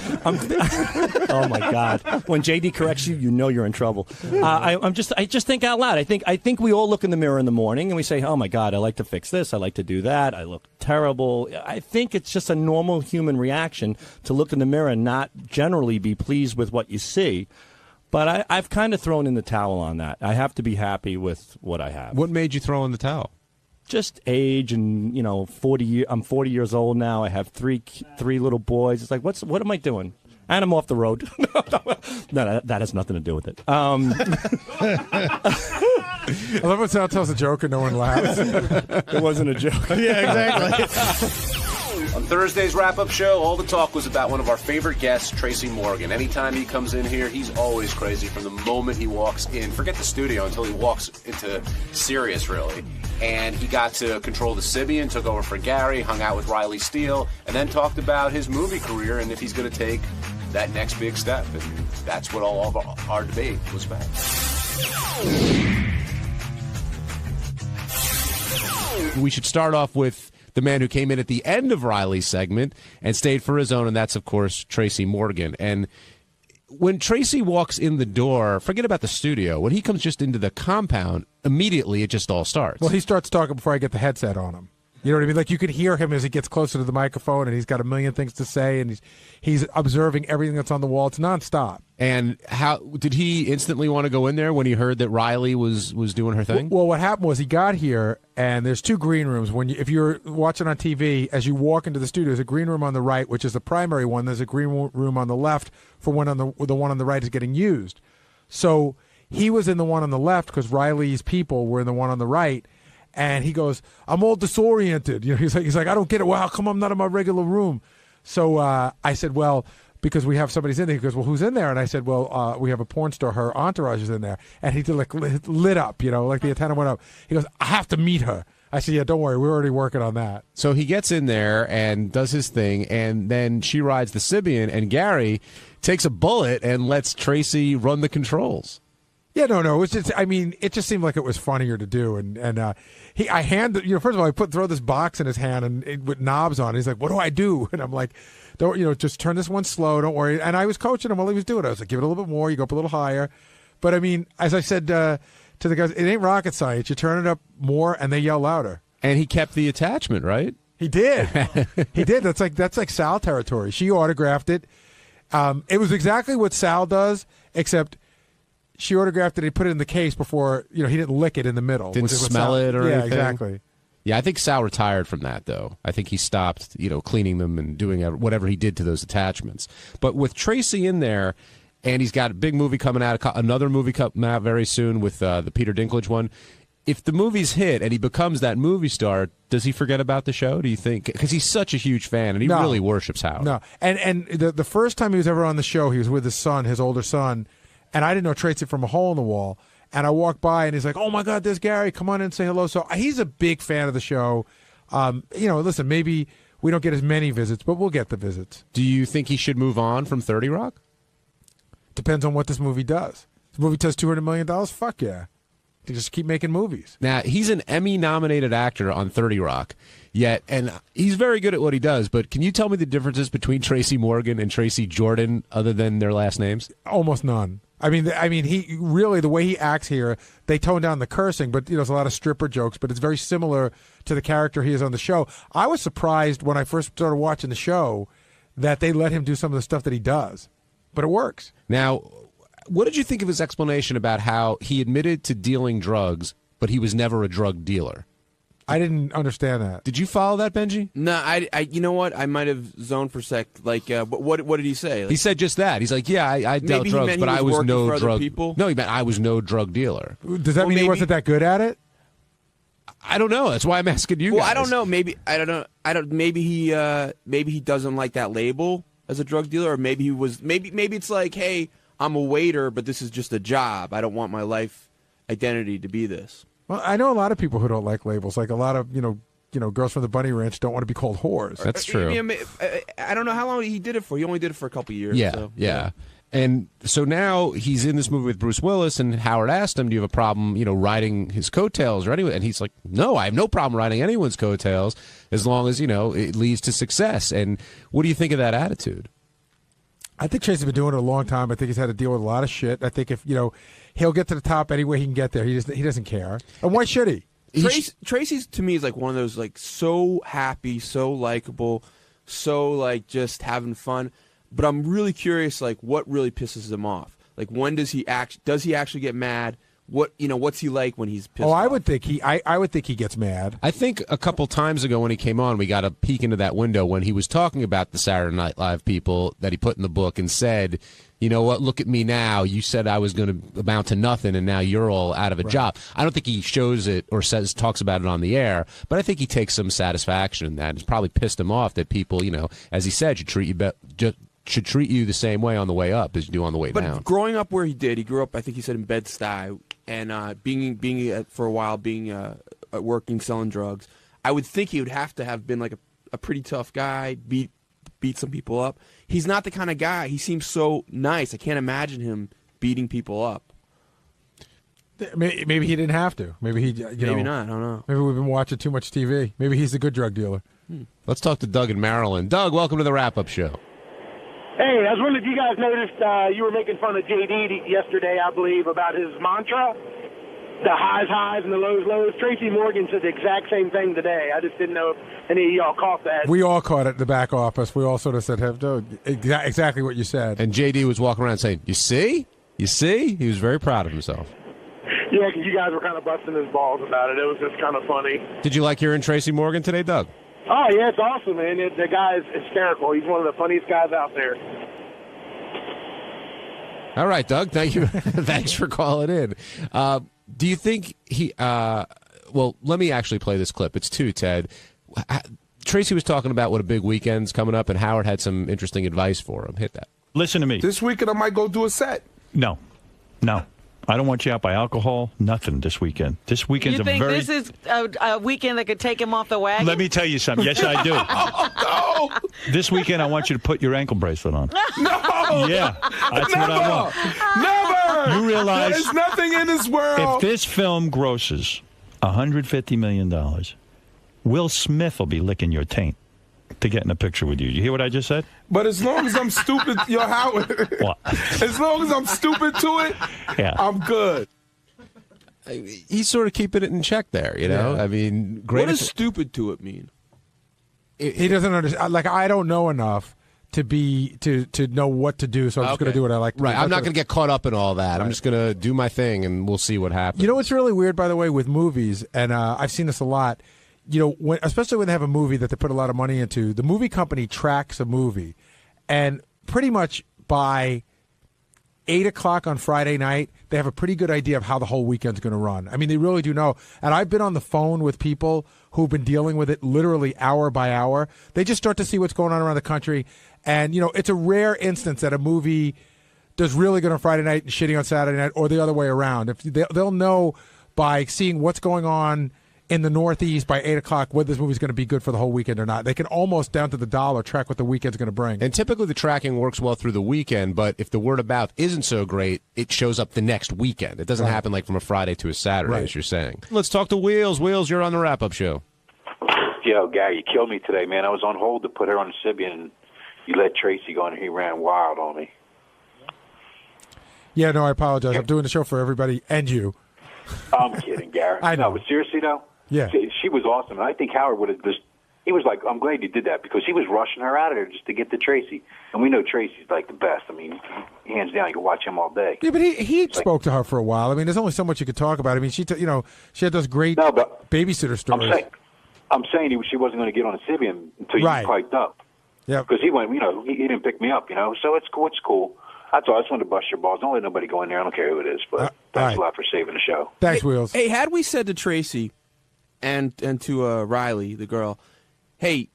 Oh my God! When JD corrects you, you know you're in trouble. I just think out loud. I think we all look in the mirror in the morning and we say, "Oh my God, I like to fix this. I like to do that. I look terrible." I think it's just a normal human reaction to look in the mirror and not generally be pleased with what you see. But I've kind of thrown in the towel on that. I have to be happy with what I have. What made you throw in the towel? Just age and 40. I'm 40 years old now. I have three little boys. It's like what am I doing? And I'm off the road. No, that has nothing to do with it. I love when Sal tells a joke and no one laughs. It wasn't a joke. Yeah, exactly. On Thursday's wrap-up show, all the talk was about one of our favorite guests, Tracy Morgan. Anytime he comes in here, he's always crazy from the moment he walks in. Forget the studio until he walks into Sirius, really. And he got to control the Sibian, took over for Gary, hung out with Riley Steele, and then talked about his movie career and if he's going to take that next big step. And that's what all of our debate was about. We should start off with the man who came in at the end of Riley's segment and stayed for his own, and that's, of course, Tracy Morgan. And when Tracy walks in the door, forget about the studio. When he comes just into the compound, immediately it just all starts. Well, he starts talking before I get the headset on him. You know what I mean? Like, you could hear him as he gets closer to the microphone, and he's got a million things to say, and he's observing everything that's on the wall. It's nonstop. And how did he instantly want to go in there when he heard that Riley was doing her thing? Well, what happened was he got here, and there's two green rooms. If you're watching on TV, as you walk into the studio, there's a green room on the right, which is the primary one. There's a green room on the left for when the one on the right is getting used. So he was in the one on the left because Riley's people were in the one on the right. And he goes, "I'm all disoriented." He's like, "I don't get it. Wow, come on, I'm not in my regular room." So I said, "Well, because we have somebody's in there." He goes, "Well, who's in there?" And I said, "Well, we have a porn star. Her entourage is in there." And he lit up, like the antenna went up. He goes, "I have to meet her." I said, "Yeah, don't worry. We're already working on that." So he gets in there and does his thing, and then she rides the Sibian, and Gary takes a bullet and lets Tracy run the controls. Yeah, no. It was just, it just seemed like it was funnier to do. I handed, first of all, throw this box in his hand and with knobs on it. He's like, "What do I do?" And I'm like, "Don't, just turn this one slow. Don't worry." And I was coaching him while he was doing it. I was like, "Give it a little bit more. You go up a little higher." But as I said to to the guys, it ain't rocket science. You turn it up more, and they yell louder. And he kept the attachment, right? He did. He did. That's like Sal territory. She autographed it. It was exactly what Sal does, except she autographed it. He put it in the case before. He didn't lick it in the middle. Didn't smell it or anything? Yeah, exactly. Yeah, I think Sal retired from that, though. I think he stopped, cleaning them and doing whatever he did to those attachments. But with Tracy in there, and he's got a big movie coming out, another movie coming out very soon with the Peter Dinklage one. If the movie's hit and he becomes that movie star, does he forget about the show, do you think? Because he's such a huge fan, and he really worships Howard. No, and the first time he was ever on the show, he was with his son, his older son, and I didn't know Tracy from a hole in the wall. And I walked by, and he's like, "Oh my God, there's Gary! Come on in and say hello." So he's a big fan of the show. Listen, maybe we don't get as many visits, but we'll get the visits. Do you think he should move on from 30 Rock? Depends on what this movie does. If the movie does $200 million, fuck yeah. They just keep making movies. Now, he's an Emmy-nominated actor on 30 Rock, and he's very good at what he does, but can you tell me the differences between Tracy Morgan and Tracy Jordan, other than their last names? Almost none. I mean, he really, the way he acts here, they tone down the cursing, but there's a lot of stripper jokes, but it's very similar to the character he is on the show. I was surprised when I first started watching the show that they let him do some of the stuff that he does, but it works. Now, what did you think of his explanation about how he admitted to dealing drugs, but he was never a drug dealer? I didn't understand that. Did you follow that, Benji? No, I you know what? I might have zoned for a sec. Like, what did he say? Like, he said just that. He's like, yeah, I dealt drugs, but I was no drug. People? No, he meant I was no drug dealer. Does that mean he wasn't that good at it? I don't know. That's why I'm asking you. Well, guys. I don't know. Maybe I don't know. Maybe he doesn't like that label as a drug dealer, or maybe he was. Maybe it's like, hey, I'm a waiter, but this is just a job. I don't want my life identity to be this. Well, I know a lot of people who don't like labels. Like a lot of girls from the Bunny Ranch don't want to be called whores. That's true. I don't know how long he did it for. He only did it for a couple years. Yeah, so, yeah. And so now he's in this movie with Bruce Willis, and Howard asked him, "Do you have a problem, riding his coattails or anyone?" And he's like, "No, I have no problem riding anyone's coattails as long as it leads to success." And what do you think of that attitude? I think Tracy's been doing it a long time. I think he's had to deal with a lot of shit. I think if he'll get to the top any way he can get there. He doesn't care. And why should he? Tracy's to me is like one of those like so happy, so likable, so like just having fun. But I'm really curious, like what really pisses him off. Like when does he actually get mad? What's he like when he's pissed off? I would think he gets mad. I think a couple times ago when he came on, we got a peek into that window when he was talking about the Saturday Night Live people that he put in the book and said, "You know what? Look at me now. You said I was going to amount to nothing, and now you're all out of a job." I don't think he shows it or talks about it on the air, but I think he takes some satisfaction in that. It's probably pissed him off that people, as he said, should treat you the same way on the way up as you do on the way down. But growing up where he did, he grew up, I think he said, in Bed-Stuy, and being for a while, working, selling drugs, I would think he would have to have been like a pretty tough guy, beat some people up. He's not the kind of guy. He seems so nice. I can't imagine him beating people up. Maybe he didn't have to. Maybe he, maybe not. I don't know. Maybe we've been watching too much TV. Maybe he's the good drug dealer. Let's talk to Doug in Maryland. Doug, welcome to the Wrap-Up Show. Hey, I was wondering if you guys noticed you were making fun of JD yesterday, I believe, about his mantra, the highs and the lows. Tracy Morgan said the exact same thing today. I just didn't know if any of y'all caught that. We all caught it in the back office. We all sort of said, exactly what you said. And JD was walking around saying, "You see? You see?" He was very proud of himself. Yeah, because you guys were kind of busting his balls about it. It was just kind of funny. Did you like hearing Tracy Morgan today, Doug? Oh, yeah, it's awesome, man. The guy is hysterical. He's one of the funniest guys out there. All right, Doug. Thank you. Thanks for calling in. Do you think he well, let me actually play this clip. It's two, Ted. Tracy was talking about what a big weekend's coming up, and Howard had some interesting advice for him. Hit that. Listen to me. This weekend I might go do a set. No. I don't want you out by alcohol. Nothing this weekend. This weekend's you think this is a weekend that could take him off the wagon? Let me tell you something. Yes, I do. Oh, no. This weekend I want you to put your ankle bracelet on. No. Yeah, that's Never. what I want. Never. You realize there's nothing in this world. If this film grosses $150 million, Will Smith will be licking your taint to get in a picture with you. You hear what I just said? But as long as I'm stupid, Howard. What? As long as I'm stupid to it, yeah. I'm good. he's sort of keeping it in check there, you know? Yeah. I mean, great. What does stupid to it mean? He doesn't understand. Like, I don't know enough to know what to do, so I'm just going to do what I like to do. Right, I'm not going to get caught up in all that. I'm just going to do my thing, and we'll see what happens. You know what's really weird, by the way, with movies, and I've seen this a lot, you know, especially when they have a movie that they put a lot of money into, the movie company tracks a movie, and pretty much by 8 o'clock on Friday night, they have a pretty good idea of how the whole weekend's going to run. I mean, they really do know. And I've been on the phone with people who've been dealing with it literally hour by hour. They just start to see what's going on around the country. And, you know, it's a rare instance that a movie does really good on Friday night and shitty on Saturday night, or the other way around. If they'll know by seeing what's going on in the Northeast by 8 o'clock whether this movie's going to be good for the whole weekend or not. They can almost down to the dollar track what the weekend's going to bring. And typically the tracking works well through the weekend, but if the word of mouth isn't so great, it shows up the next weekend. It doesn't happen like from a Friday to a Saturday, as you're saying. Let's talk to Wheels. Wheels, you're on the wrap-up show. Yo, Gary, you killed me today, man. I was on hold to put her on the Sybian, and you let Tracy go, and he ran wild on me. Yeah, no, I apologize. I'm doing the show for everybody and you. I'm kidding, Gary. I know. No, but seriously, though, yeah, she was awesome. And I think Howard would have just, he was like, I'm glad you did that, because he was rushing her out of there just to get to Tracy. And we know Tracy's like the best. I mean, hands down, you can watch him all day. Yeah, but he spoke to her for a while. I mean, there's only so much you could talk about. I mean, she had those great babysitter stories. I'm saying she wasn't going to get on a Sybian until you piped up. Yeah. Because he went, he didn't pick me up, so it's cool. It's cool. That's all. I just wanted to bust your balls. Don't let nobody go in there. I don't care who it is. But thanks a lot for saving the show. Thanks, Wheels. Hey, had we said to Tracy and to Riley, the girl, hey,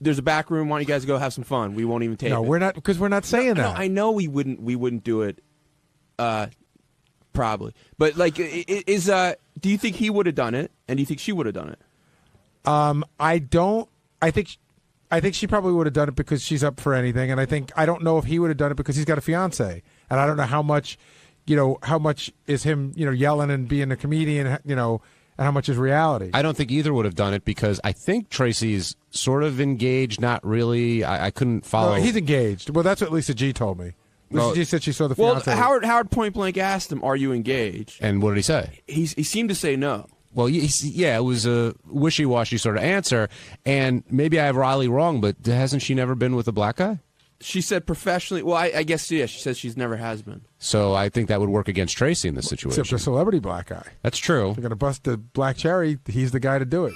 there's a back room. Why don't you guys go have some fun? We won't even take it. No, we're not, because we're not saying that. No, I know we wouldn't do it. Probably, but like, do you think he would have done it, and do you think she would have done it? I don't. I think she probably would have done it because she's up for anything, and I don't know if he would have done it because he's got a fiance, and I don't know how much is him, yelling and being a comedian, and how much is reality. I don't think either would have done it because I think Tracy's sort of engaged, not really. I couldn't follow. No, he's engaged. Well, that's what Lisa G told me. Lisa G said she saw the fiance. Well, Howard point blank asked him, "Are you engaged?" And what did he say? He seemed to say no. Well, it was a wishy-washy sort of answer, and maybe I have Riley wrong, but hasn't she never been with a black guy? She said professionally. Well, I guess, yeah, she says she's never has been. So I think that would work against Tracy in this situation. Except a celebrity black guy. That's true. If you're going to bust the black cherry, he's the guy to do it.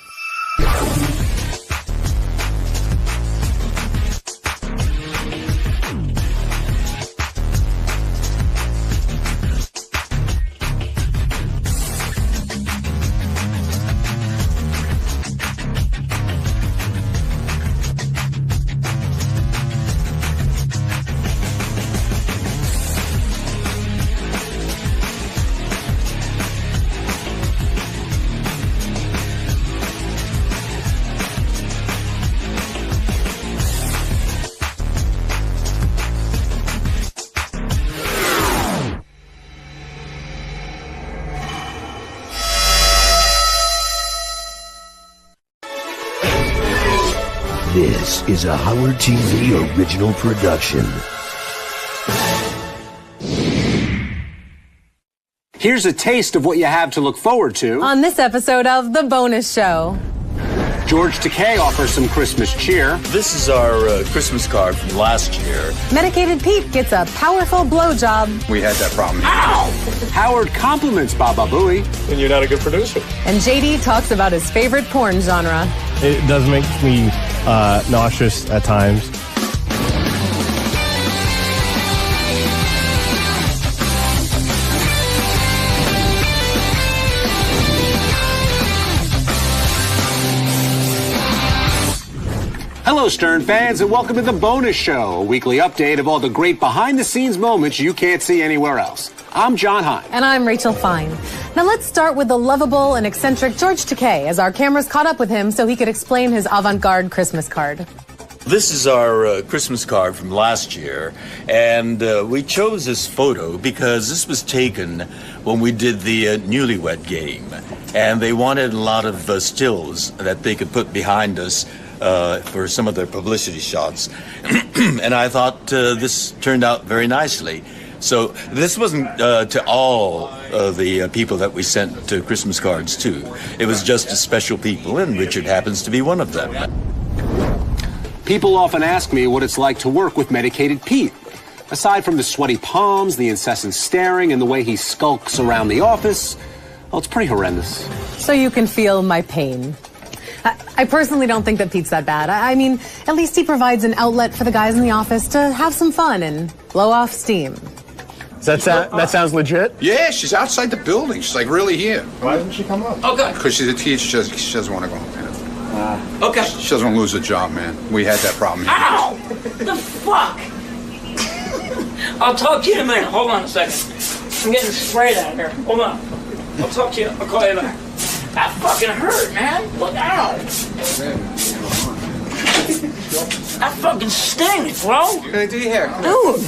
This is a Howard TV original production. Here's a taste of what you have to look forward to on this episode of The Bonus Show. George Takei offers some Christmas cheer. This is our Christmas card from last year. Medicated Pete gets a powerful blowjob. We had that problem. Ow! Howard compliments Baba Booey. And you're not a good producer. And JD talks about his favorite porn genre. It does make me nauseous at times. Hello, Stern fans, and welcome to The Bonus Show, a weekly update of all the great behind-the-scenes moments you can't see anywhere else. I'm John Hine. And I'm Rachel Fine. Now let's start with the lovable and eccentric George Takei, as our cameras caught up with him so he could explain his avant-garde Christmas card. This is our Christmas card from last year, and we chose this photo because this was taken when we did the Newlywed Game, and they wanted a lot of stills that they could put behind us for some of their publicity shots. And I thought this turned out very nicely. So this wasn't to all the people that we sent Christmas cards to. It was just to special people, and Richard happens to be one of them. People often ask me what it's like to work with Medicated Pete. Aside from the sweaty palms, the incessant staring, and the way he skulks around the office, well, it's pretty horrendous. So you can feel my pain. I personally don't think that Pete's that bad. I mean, at least he provides an outlet for the guys in the office to have some fun and blow off steam. That sounds legit? Yeah, she's outside the building. She's like really here. Why doesn't she come up? Okay. Because she's a teacher. She doesn't want to go home. Okay. She doesn't want to lose her job, man. We had that problem here. Ow! The fuck? I'll talk to you in a minute. Hold on a second. I'm getting sprayed out here. Hold on. I'll talk to you. I'll call you back. That fucking hurt, man. Look out. That fucking stinks, bro. You're gonna do your hair. Dude.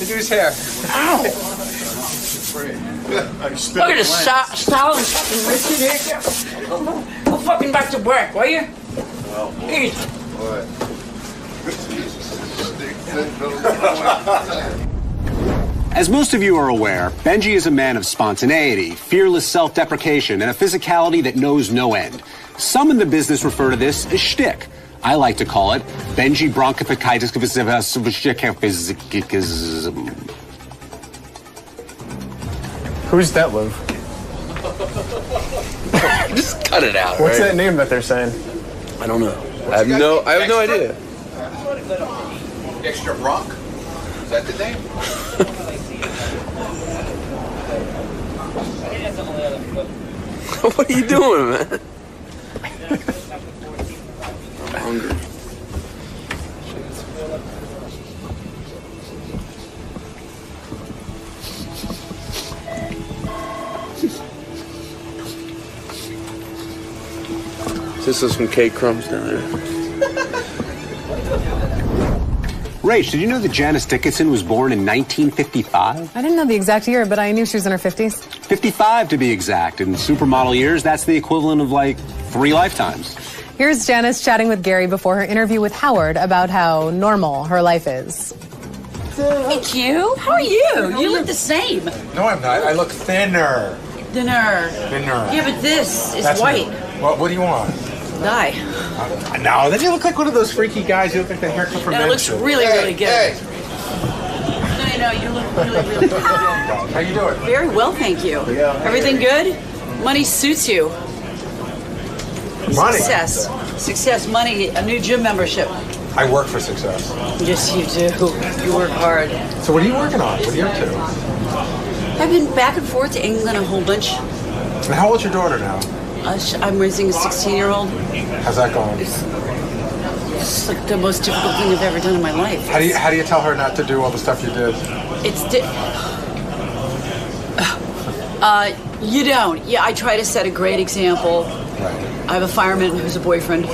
Do his hair. Ow. Look at this Stalin fucking Richard here. Go fucking back to work, will you? Easy. As most of you are aware, Benji is a man of spontaneity, fearless self-deprecation, and a physicality that knows no end. Some in the business refer to this as shtick. I like to call it Benji bronchitis. Who's that, Liv? Just cut it out. What's right? that name that they're saying? I don't know. I have no idea. Extra bronc? Is that the name? What are you doing, man? I'm hungry. This is some cake crumbs down there. Rach, did you know that Janice Dickinson was born in 1955? I didn't know the exact year, but I knew she was in her 50s. 55 to be exact. In supermodel years, that's the equivalent of like 3 lifetimes. Here's Janice chatting with Gary before her interview with Howard about how normal her life is. Hey, Q. How are you? You look the same. No, I'm not. I look thinner. Thinner. Thinner. Yeah, but this is That's white. What do you want? Die. No, then you look like one of those freaky guys. You look like the haircut from No, it looks really, really good. No, you look really, really good. How you doing? Very well, thank you. Everything good? Money suits you. Money? Success, money, a new gym membership. I work for success. Yes, you do. You work hard. So what are you working on? What are you up to? I've been back and forth to England a whole bunch. And how old's your daughter now? I'm raising a 16-year-old. How's that going? It's like the most difficult thing I've ever done in my life. How do you tell her not to do all the stuff you did? You don't. Yeah, I try to set a great example. Right. I have a fireman who's a boyfriend.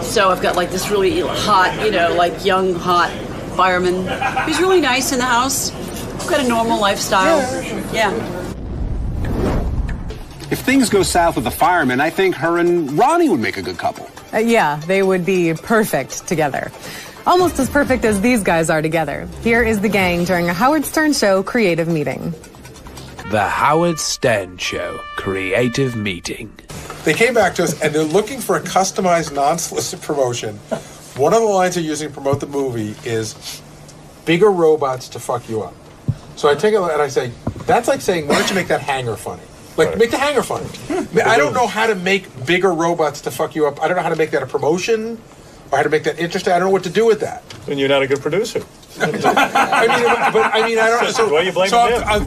So I've got like this really hot, like young, hot fireman who's really nice in the house. I've got a normal lifestyle. Yeah. If things go south with the fireman, I think her and Ronnie would make a good couple. Yeah, they would be perfect together. Almost as perfect as these guys are together. Here is the gang during a Howard Stern Show creative meeting. The Howard Stern Show creative meeting. They came back to us and they're looking for a customized, non-solicit promotion. One of the lines they're using to promote the movie is bigger robots to fuck you up. So I take it and I say, that's like saying, why don't you make that hanger funny? Like, make the hanger funny. I don't know how to make bigger robots to fuck you up. I don't know how to make that a promotion or how to make that interesting. I don't know what to do with that. Then you're not a good producer. I don't. So why are you blaming him?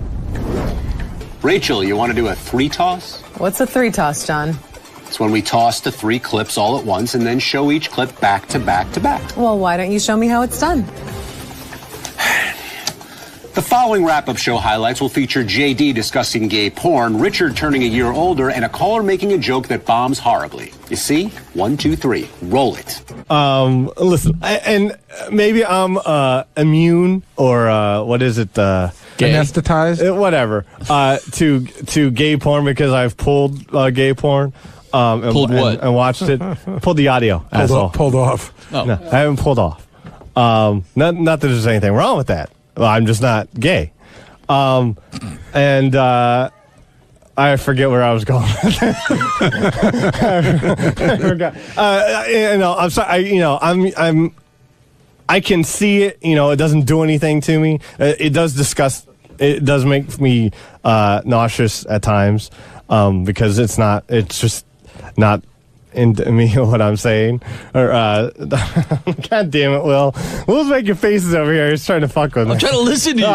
Rachel, you want to do a 3-toss? What's a 3-toss, John? It's when we toss the 3 clips all at once and then show each clip back to back to back. Well, why don't you show me how it's done? The following wrap-up show highlights will feature JD discussing gay porn, Richard turning a year older, and a caller making a joke that bombs horribly. You see? 1, 2, 3. Roll it. Listen, and maybe I'm immune or what is it? Anesthetized? Whatever. To gay porn because I've pulled gay porn. Pulled what? And watched it. Pulled the audio. Pulled off. No, I haven't pulled off. Not that there's anything wrong with that. Well, I'm just not gay. And I forget where I was going. I forgot. I'm sorry. I can see it. It doesn't do anything to me. It does disgust. It does make me nauseous at times because it's not. It's just not into me what I'm saying. Or God damn it, Will. Will's making faces over here. He's trying to fuck with me. I'm trying to listen to you.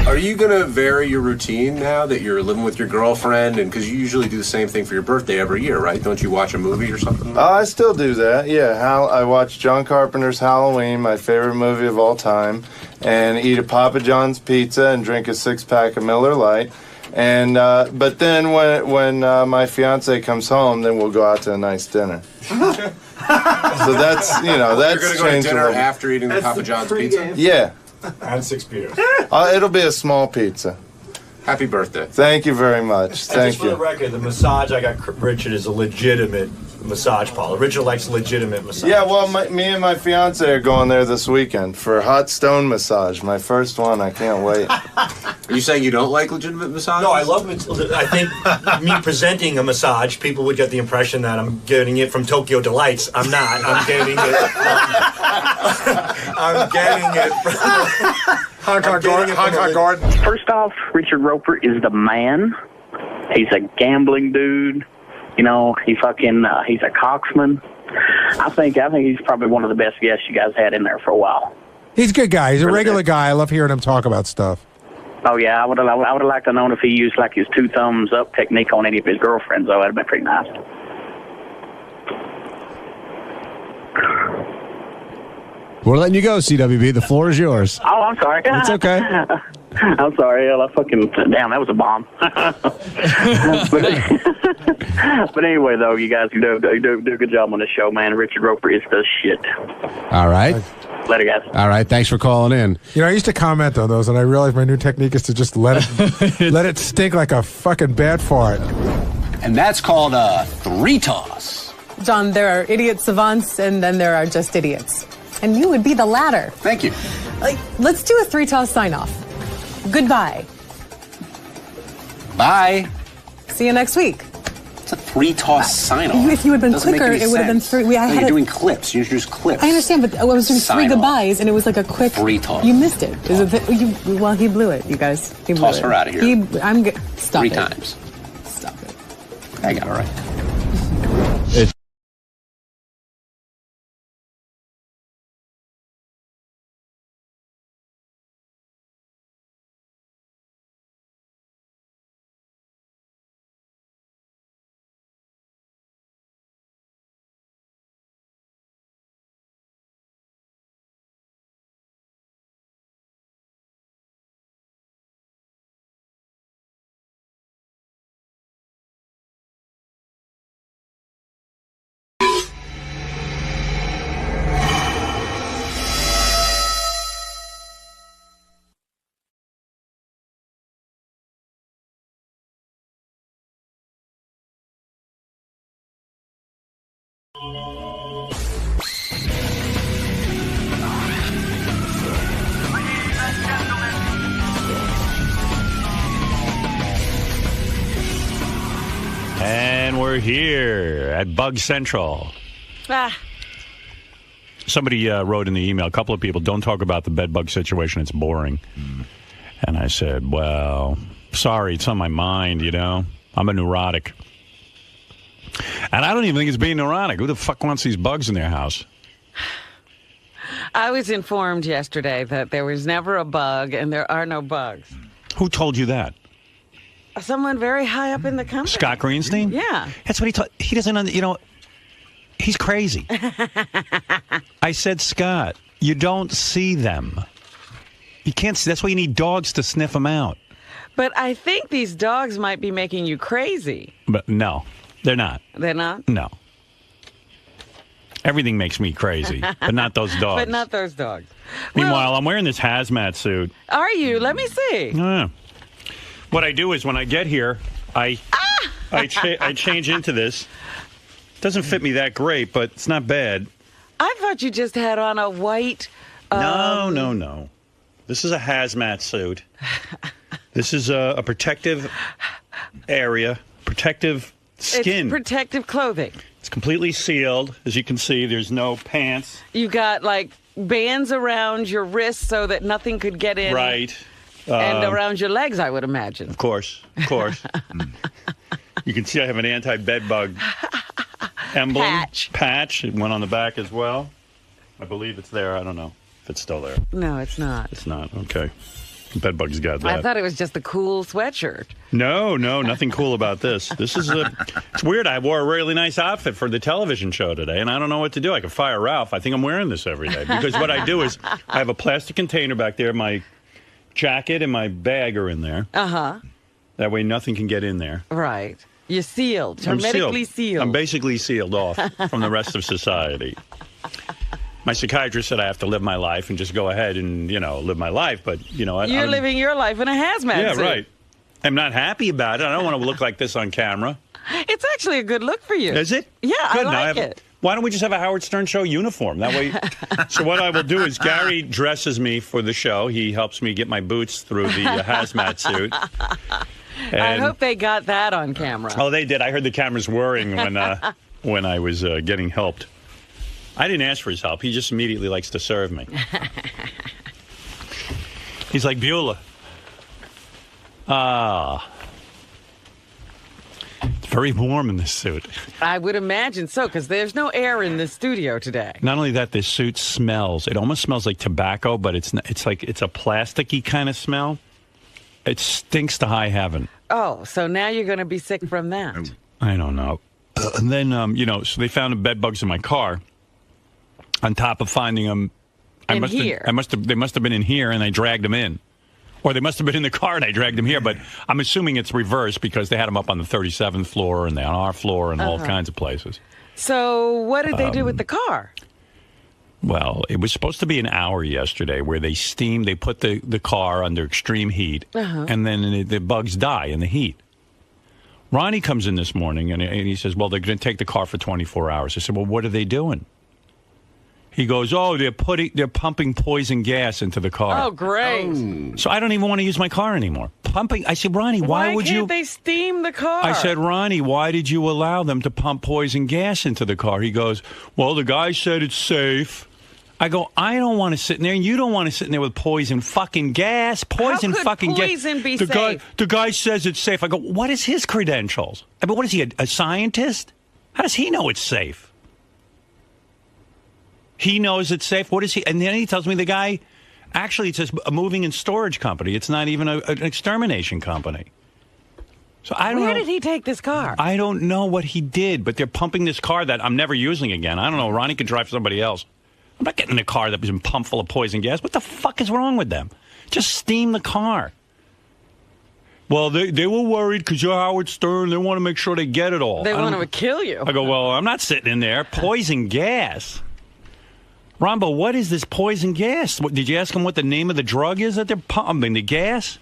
Are you going to vary your routine now that you're living with your girlfriend? And because you usually do the same thing for your birthday every year, right? Don't you watch a movie or something? I still do that, yeah. I watch John Carpenter's Halloween, my favorite movie of all time, and eat a Papa John's pizza and drink a 6-pack of Miller Lite. And but then when my fiance comes home, then we'll go out to a nice dinner. So that's that's you're going to go to dinner after eating the That's Papa John's pizza. Yeah, And 6 beers. it'll be a small pizza. Happy birthday! Thank you very much. And Thank just for you. the record, the massage I got Richard is a legitimate massage parlor. Richard likes legitimate massage. Yeah, well, me and my fiance are going there this weekend for hot stone massage. My first one. I can't wait. Are you saying you don't like legitimate massage? No, I love it. I think me presenting a massage, people would get the impression that I'm getting it from Tokyo Delights. I'm not. I'm getting it from Hong Kong Garden. First off, Richard Roper is the man. He's a gambling dude. He's a coxman. I think he's probably one of the best guests you guys had in there for a while. He's a good guy. He's a regular guy. I love hearing him talk about stuff. Oh yeah, I would have liked to know if he used like his 2 thumbs up technique on any of his girlfriends. Though that'd been pretty nice. We're letting you go, CWB. The floor is yours. Oh, I'm sorry. It's okay. I'm sorry. Damn, that was a bomb. But anyway, though, you guys do a good job on the show, man. Richard Roper is the shit. All right. Later, guys. All right. Thanks for calling in. I used to comment on those, and I realized my new technique is to just let it stink like a fucking bad fart. And that's called a 3-toss. John, there are idiot savants, and then there are just idiots. And you would be the latter. Thank you. Let's do a 3-toss sign-off. Goodbye. Bye. See you next week. It's a 3-toss sign-off. If you had been Doesn't make quicker, any it would have been sense. 3. You're doing clips. You introduce clips. I understand, but I was doing 3 Sign-off. goodbyes, and it was like a quick 3-toss. You missed it. Well, he blew it, you guys. He blew Toss it. her out of here. Stop 3 it. times. Stop it. I got it right. And we're here at Bug Central. Somebody wrote in the email, a couple of people, don't talk about the bed bug situation, it's boring. And I said, well, sorry, it's on my mind, I'm a neurotic. And I don't even think it's being neurotic. Who the fuck wants these bugs in their house? I was informed yesterday that there was never a bug and there are no bugs. Who told you that? Someone very high up in the company. Scott Greenstein? Yeah. That's what he told. He doesn't, he's crazy. I said, Scott, you don't see them. You can't see. That's why you need dogs to sniff them out. But I think these dogs might be making you crazy. But no, they're not. They're not? No. Everything makes me crazy, but not those dogs. But not those dogs. Meanwhile, I'm wearing this hazmat suit. Are you? Let me see. Yeah. What I do is when I get here, I change into this. Doesn't fit me that great, but it's not bad. I thought you just had on a white No. This is a hazmat suit. This is a protective area, protective skin. It's protective clothing. It's completely sealed. As you can see, there's no pants. You got like bands around your wrists so that nothing could get in. Right. And around your legs, I would imagine. Of course. You can see I have an anti-bed bug emblem. Patch. It went on the back as well. I believe it's there. I don't know if it's still there. No, it's not. It's not. Okay. Bed bug's got that. I thought it was just a cool sweatshirt. No, nothing cool about this. This is it's weird. I wore a really nice outfit for the television show today, and I don't know what to do. I could fire Ralph. I think I'm wearing this every day because what I do is I have a plastic container back there. My jacket and my bag are in there. Uh-huh. That way nothing can get in there. Right. You're sealed. Hermetically sealed. I'm basically sealed off from the rest of society. My psychiatrist said I have to live my life and just go ahead and, live my life. But, You're living your life in a hazmat suit. Yeah, right. I'm not happy about it. I don't want to look like this on camera. It's actually a good look for you. Is it? Yeah, Good. I like it. Why don't we just have a Howard Stern show uniform? That way. So what I will do is Gary dresses me for the show. He helps me get my boots through the hazmat suit. I hope they got that on camera. Oh, they did. I heard the cameras whirring when I was getting helped. I didn't ask for his help. He just immediately likes to serve me. He's like, Beulah. It's very warm in this suit. I would imagine so, because there's no air in the studio today. Not only that, this suit smells. It almost smells like tobacco, but it's a plasticky kind of smell. It stinks to high heaven. Oh, so now you're going to be sick from that. I don't know. And then, so they found the bed bugs in my car. On top of finding them, they must have been in here, and I dragged them in. Or they must have been in the car, and I dragged them here. But I'm assuming it's reversed because they had them up on the 37th floor, and they're on our floor, and all kinds of places. So what did they do with the car? Well, it was supposed to be an hour yesterday where they put the car under extreme heat, and then the bugs die in the heat. Ronnie comes in this morning, and he says, well, they're going to take the car for 24 hours. I said, well, what are they doing? He goes, they're pumping poison gas into the car. Oh, great. So I don't even want to use my car anymore. I said, Ronnie, why would you? Why can't they steam the car? I said, Ronnie, why did you allow them to pump poison gas into the car? He goes, well, the guy said it's safe. I go, I don't want to sit in there, and you don't want to sit in there with poison fucking gas. Poison fucking gas. How could poison be safe? The guy says it's safe. I go, what is his credentials? I mean, what is he, a scientist? How does he know it's safe? He knows it's safe. What is he? And then he tells me the guy, actually, it's a moving and storage company. It's not even an extermination company. So I don't know. Where did he take this car? I don't know what he did, but they're pumping this car that I'm never using again. I don't know. Ronnie could drive somebody else. I'm not getting in a car that was pumped full of poison gas. What the fuck is wrong with them? Just steam the car. Well, they were worried because you're Howard Stern. They want to make sure they get it all. They want to kill you. I go, well, I'm not sitting in there. Poison gas. Rombo, what is this poison gas? Did you ask them what the name of the drug is that they're pumping, the gas?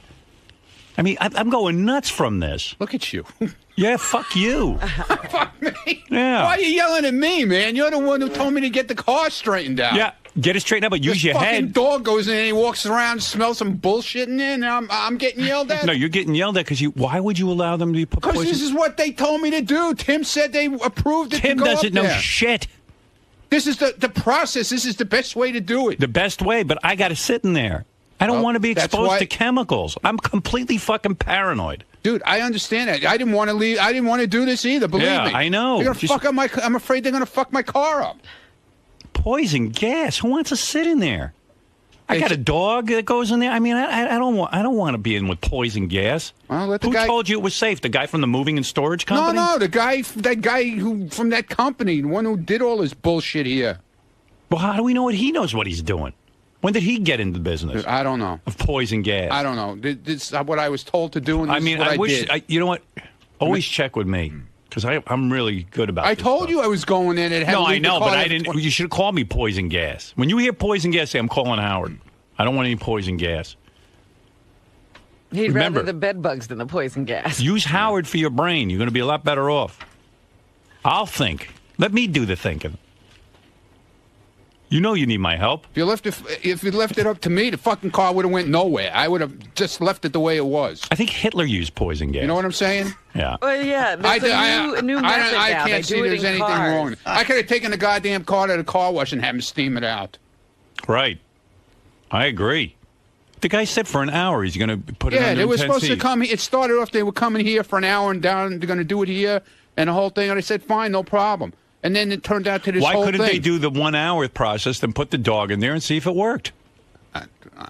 I mean, I'm going nuts from this. Look at you. Yeah, fuck you. Fuck me. Yeah. Why are you yelling at me, man? You're the one who told me to get the car straightened out. Yeah, get it straightened out, but use your head. Fucking dog goes in and he walks around, smells some bullshit in there, and I'm getting yelled at. No, you're getting yelled at because why would you allow them to be put poison? Because this is what they told me to do. Tim said they approved it. Tim to go doesn't know there. shit. This is the process. This is the best way to do it. The best way, but I got to sit in there. I don't want to be exposed to chemicals. I'm completely fucking paranoid. Dude, I understand that. I didn't want to leave. I didn't want to do this either. Believe me. I know. They're gonna fuck up my. I'm afraid they're gonna fuck my car up. Poison gas. Who wants to sit in there? I got a dog that goes in there. I mean, I don't want to be in with poison gas. Well, Who told you it was safe? The guy from the moving and storage company? No, that guy who from that company, the one who did all this bullshit here. Well, how do we know what he knows what he's doing? When did he get into the business? I don't know. Of poison gas. I don't know. This is what I was told to do, and this is what I wish. did. You know what? Always check with me. Because I'm really good about I this told stuff. you I was going in. No, I know, but I didn't. You should have called me poison gas. When you hear poison gas, say, I'm calling Howard. I don't want any poison gas. He'd rather the bed bugs than the poison gas. Use Howard for your brain. You're going to be a lot better off. I'll think. Let me do the thinking. You know you need my help. If you left it up to me, the fucking car would have went nowhere. I would have just left it the way it was. I think Hitler used poison gas. You know what I'm saying? Yeah. Well, yeah, there's a new method I now. They can't see do it there's in anything cars. wrong. I could have taken the goddamn car to the car wash and had him steam it out. Right. I agree. The guy said for an hour he's going to put it under Yeah, they were intense supposed to heat. come. It started off, they were coming here for an hour and down. They're going to do it here and the whole thing. And I said, fine, no problem. And then it turned out to this Why whole couldn't thing. they do the 1 hour process and put the dog in there and see if it worked?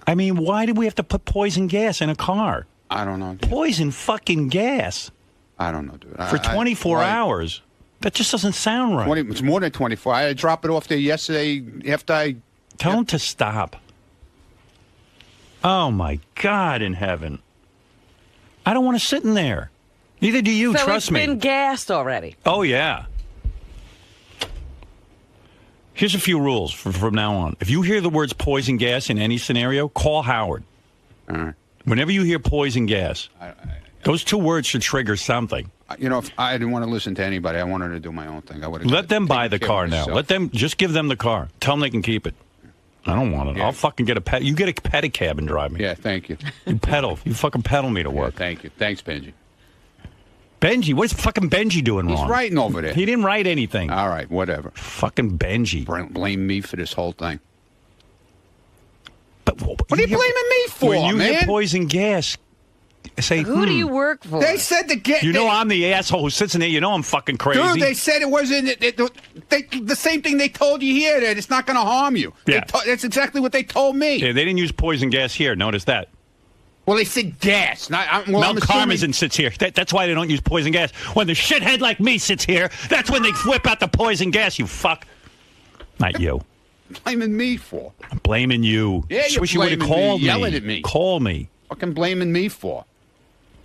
I mean, why did we have to put poison gas in a car? I don't know. Dude. Poison fucking gas. I don't know, dude. For 24 hours. That just doesn't sound right. It's more than 24. I dropped it off there yesterday after I... Tell him to stop. Oh, my God in heaven. I don't want to sit in there. Neither do you, So trust me. it's been gassed already. Oh, yeah. Here's a few rules from now on. If you hear the words poison gas in any scenario, call Howard. All right. Whenever you hear poison gas, those 2 words should trigger something. You know, if I didn't want to listen to anybody. I wanted to do my own thing. I would have Let them buy the car now. Let them just give them the car. Tell them they can keep it. I don't want it. Yeah. I'll fucking get a pet. You get a pedicab and drive me. Yeah, thank you. You pedal. You fucking pedal me to work. Yeah, thank you. Thanks, Benji. Benji, what's fucking Benji doing wrong? He's writing over there. He didn't write anything. All right, whatever. Fucking Benji. Blame me for this whole thing. But what are you blaming me for, when you man? hear poison gas, say, Who do you work for? They said to get... You know I'm the asshole who sits in there. You know I'm fucking crazy. Dude, they said it wasn't... the same thing they told you here, that it's not going to harm you. Yeah. That's exactly what they told me. Yeah, they didn't use poison gas here. Notice that. Well, they said gas. Mel Karmazin sits here. That's why they don't use poison gas. When the shithead like me sits here, that's when they whip out the poison gas, you fuck. Not you. Blaming me for? I'm blaming you. Yeah, Just you're wish you would have blaming me, called yelling at me. Call me. Fucking blaming me for?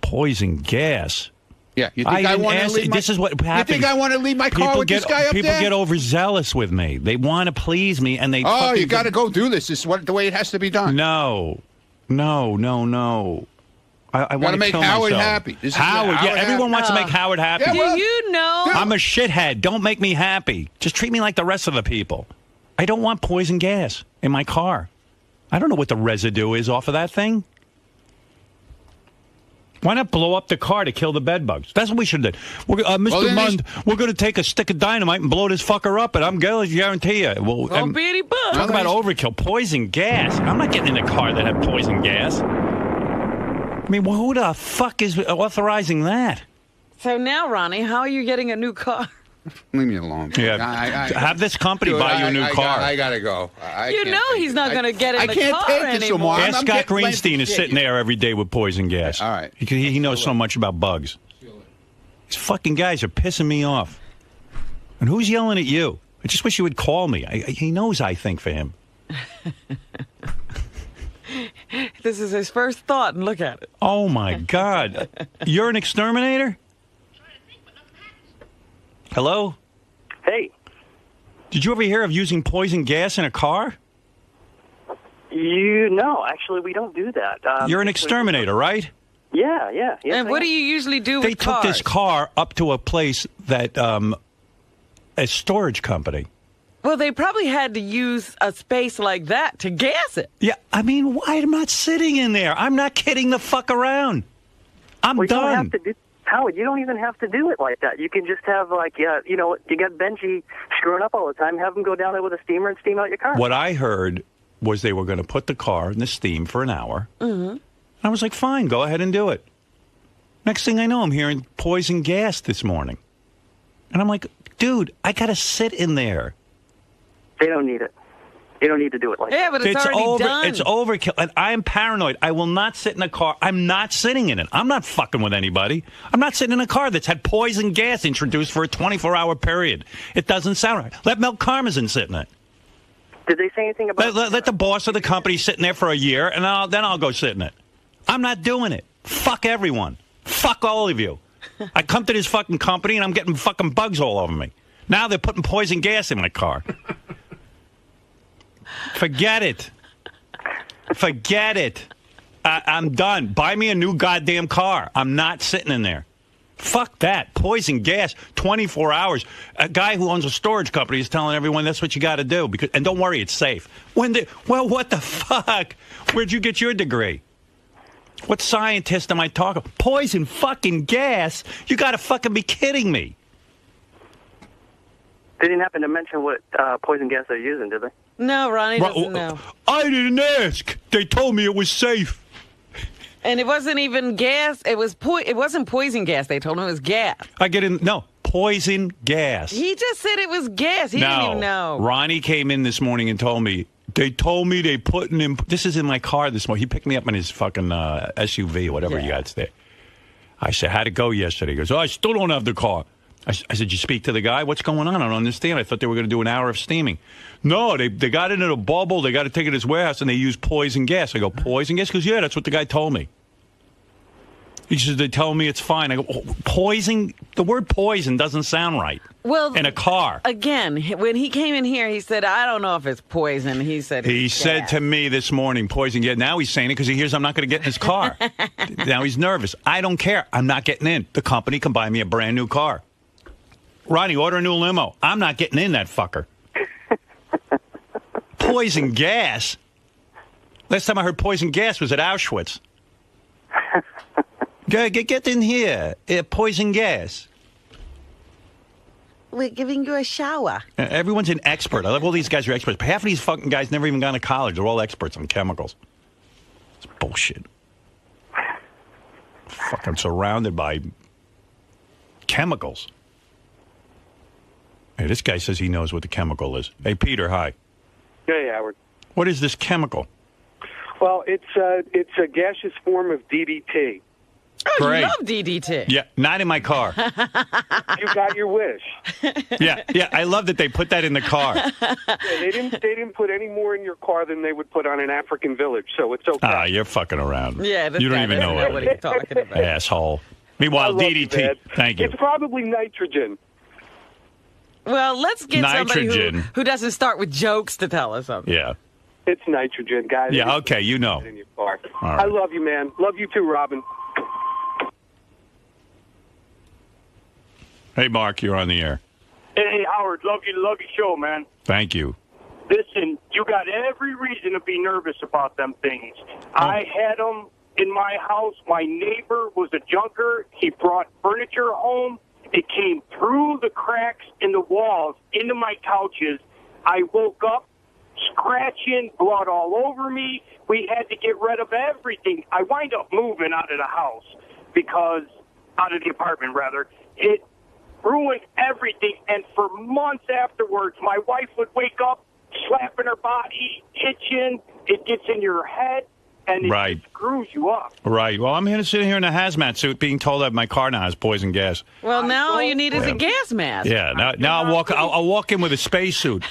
Poison gas. Yeah, you think I want to leave my... This is what happens. You think I want to leave my car with this guy up people there? get overzealous with me. They want to please me, and they... Oh, you got to go do this. This is the way it has to be done. No. I want to make Howard happy. This is Howard, Howard everyone wants to make Howard happy. Do you know? I'm a shithead. Don't make me happy. Just treat me like the rest of the people. I don't want poison gas in my car. I don't know what the residue is off of that thing. Why not blow up the car to kill the bed bugs? That's what we should do. Mr. Mund, we're going to take a stick of dynamite and blow this fucker up, and I'm going to guarantee you. Well, talk about overkill. Poison gas. I'm not getting in a car that had poison gas. I mean, well, who the fuck is authorizing that? So now, Ronnie, how are you getting a new car? Leave me alone. Yeah, have this company buy you a new car. I got to go. You know he's not going to get in the car anymore. Ask Scott Greenstein is sitting there every day with poison gas. All right. He knows so much about bugs. These fucking guys are pissing me off. And who's yelling at you? I just wish you would call me. He knows I think for him. This is his first thought, and look at it. Oh, my God. You're an exterminator? Hello? Hey. Did you ever hear of using poison gas in a car? No, actually, we don't do that. You're an exterminator, right? Yeah. Yes, And what do you usually do They with took cars? this car up to a place that, a storage company. Well, they probably had to use a space like that to gas it. Yeah, I mean, why am I not sitting in there? I'm not kidding the fuck around. I'm We don't done. have to do, Howard, you don't even have to do it like that. You can just have, you got Benji screwing up all the time. Have him go down there with a steamer and steam out your car. What I heard was they were going to put the car in the steam for an hour. Mm-hmm. I was like, fine, go ahead and do it. Next thing I know, I'm hearing poison gas this morning. And I'm like, dude, I got to sit in there. They don't need it. You don't need to do it like that. Yeah, but it's already done. It's overkill. And I'm paranoid. I will not sit in a car. I'm not sitting in it. I'm not fucking with anybody. I'm not sitting in a car that's had poison gas introduced for a 24-hour period. It doesn't sound right. Let Mel Karmazin sit in it. Did they say anything about Let the boss of the company sit in there for a year, and then I'll go sit in it. I'm not doing it. Fuck everyone. Fuck all of you. I come to this fucking company, and I'm getting fucking bugs all over me. Now they're putting poison gas in my car. Forget it. Forget it. I'm done. Buy me a new goddamn car. I'm not sitting in there. Fuck that. Poison gas, 24 hours. A guy who owns a storage company is telling everyone that's what you got to do. And don't worry, it's safe. Well, what the fuck? Where'd you get your degree? What scientist am I talking? Poison fucking gas? You got to fucking be kidding me. They didn't happen to mention what poison gas they're using, did they? No, Ronnie doesn't know. I didn't ask. They told me it was safe. And it wasn't even gas. It wasn't poison gas. They told him it was gas. Poison gas. He just said it was gas. He didn't even know. Ronnie came in this morning and told me they putting in. This is in my car this morning. He picked me up in his fucking SUV, whatever you got there. I said, how'd it go yesterday? He goes, I still don't have the car. I said, you speak to the guy? What's going on? I don't understand. I thought they were going to do an hour of steaming. No, they got it in a bubble. They got to take it to his warehouse, and they use poison gas. I go, poison gas? He goes, yeah, that's what the guy told me. He says, they tell me it's fine. I go, poison? The word poison doesn't sound right. Well, in a car. Again, when he came in here, he said, I don't know if it's poison. He said to me this morning, poison. Yeah, now he's saying it because he hears I'm not going to get in his car. Now he's nervous. I don't care. I'm not getting in. The company can buy me a brand new car. Ronnie, order a new limo. I'm not getting in that fucker. Poison gas? Last time I heard poison gas was at Auschwitz. Get in here. Poison gas. We're giving you a shower. Everyone's an expert. I love all these guys are experts. But half of these fucking guys never even gone to college. They're all experts on chemicals. It's bullshit. Fucking surrounded by chemicals. Hey, this guy says he knows what the chemical is. Hey, Peter, hi. Hey, Howard. What is this chemical? Well, it's a gaseous form of DDT. Oh, Great. You love DDT. Yeah, not in my car. You got your wish. Yeah, I love that they put that in the car. Yeah, they didn't put any more in your car than they would put on an African village, so it's okay. Ah, you're fucking around. Yeah, you don't even know what he's talking about. Asshole. Meanwhile, DDT. Thank you. It's probably nitrogen. Well, let's get somebody who doesn't start with jokes to tell us something. Yeah. It's nitrogen, guys. Yeah, okay, you know. In your car. All right. I love you, man. Love you too, Robin. Hey, Mark, you're on the air. Hey, Howard, love your show, man. Thank you. Listen, you got every reason to be nervous about them things. I had them in my house. My neighbor was a junker. He brought furniture home. It came through the cracks in the walls into my couches. I woke up scratching, blood all over me. We had to get rid of everything. I wind up moving out of the house out of the apartment, rather. It ruined everything, and for months afterwards, my wife would wake up, slapping her body, itching. It gets in your head, and it screws you up. Right. Well, I'm sitting here in a hazmat suit being told that my car now has poison gas. Well, now all you need is a gas mask. Yeah. Now I'll walk in with a spacesuit.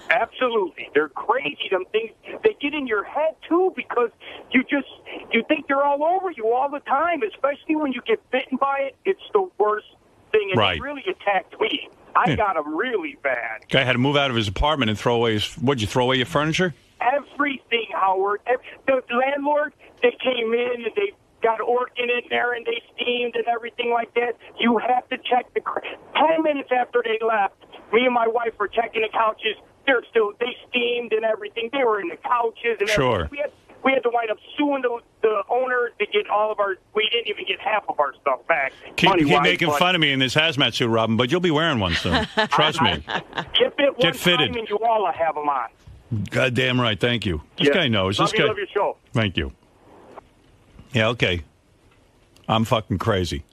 Absolutely. They're crazy. Them things, they get in your head, too, because you think they're all over you all the time, especially when you get bitten by it. It's the worst thing, and it really attacked me. I got them really bad. Guy had to move out of his apartment and throw away what'd you throw away your furniture? Everything, Howard. The landlord, they came in and they got Orkin in there and they steamed and everything like that. You have to check 10 minutes after they left, me and my wife were checking the couches. They steamed and everything. They were in the couches and everything. We had to wind up suing the owner to get we didn't even get half of our stuff back. Keep making fun of me in this hazmat suit, Robin, but you'll be wearing one soon. Trust me. Get fitted. Time and you all have them on. Goddamn right. Thank you. This guy knows. Love your show. Thank you. Yeah, okay. I'm fucking crazy.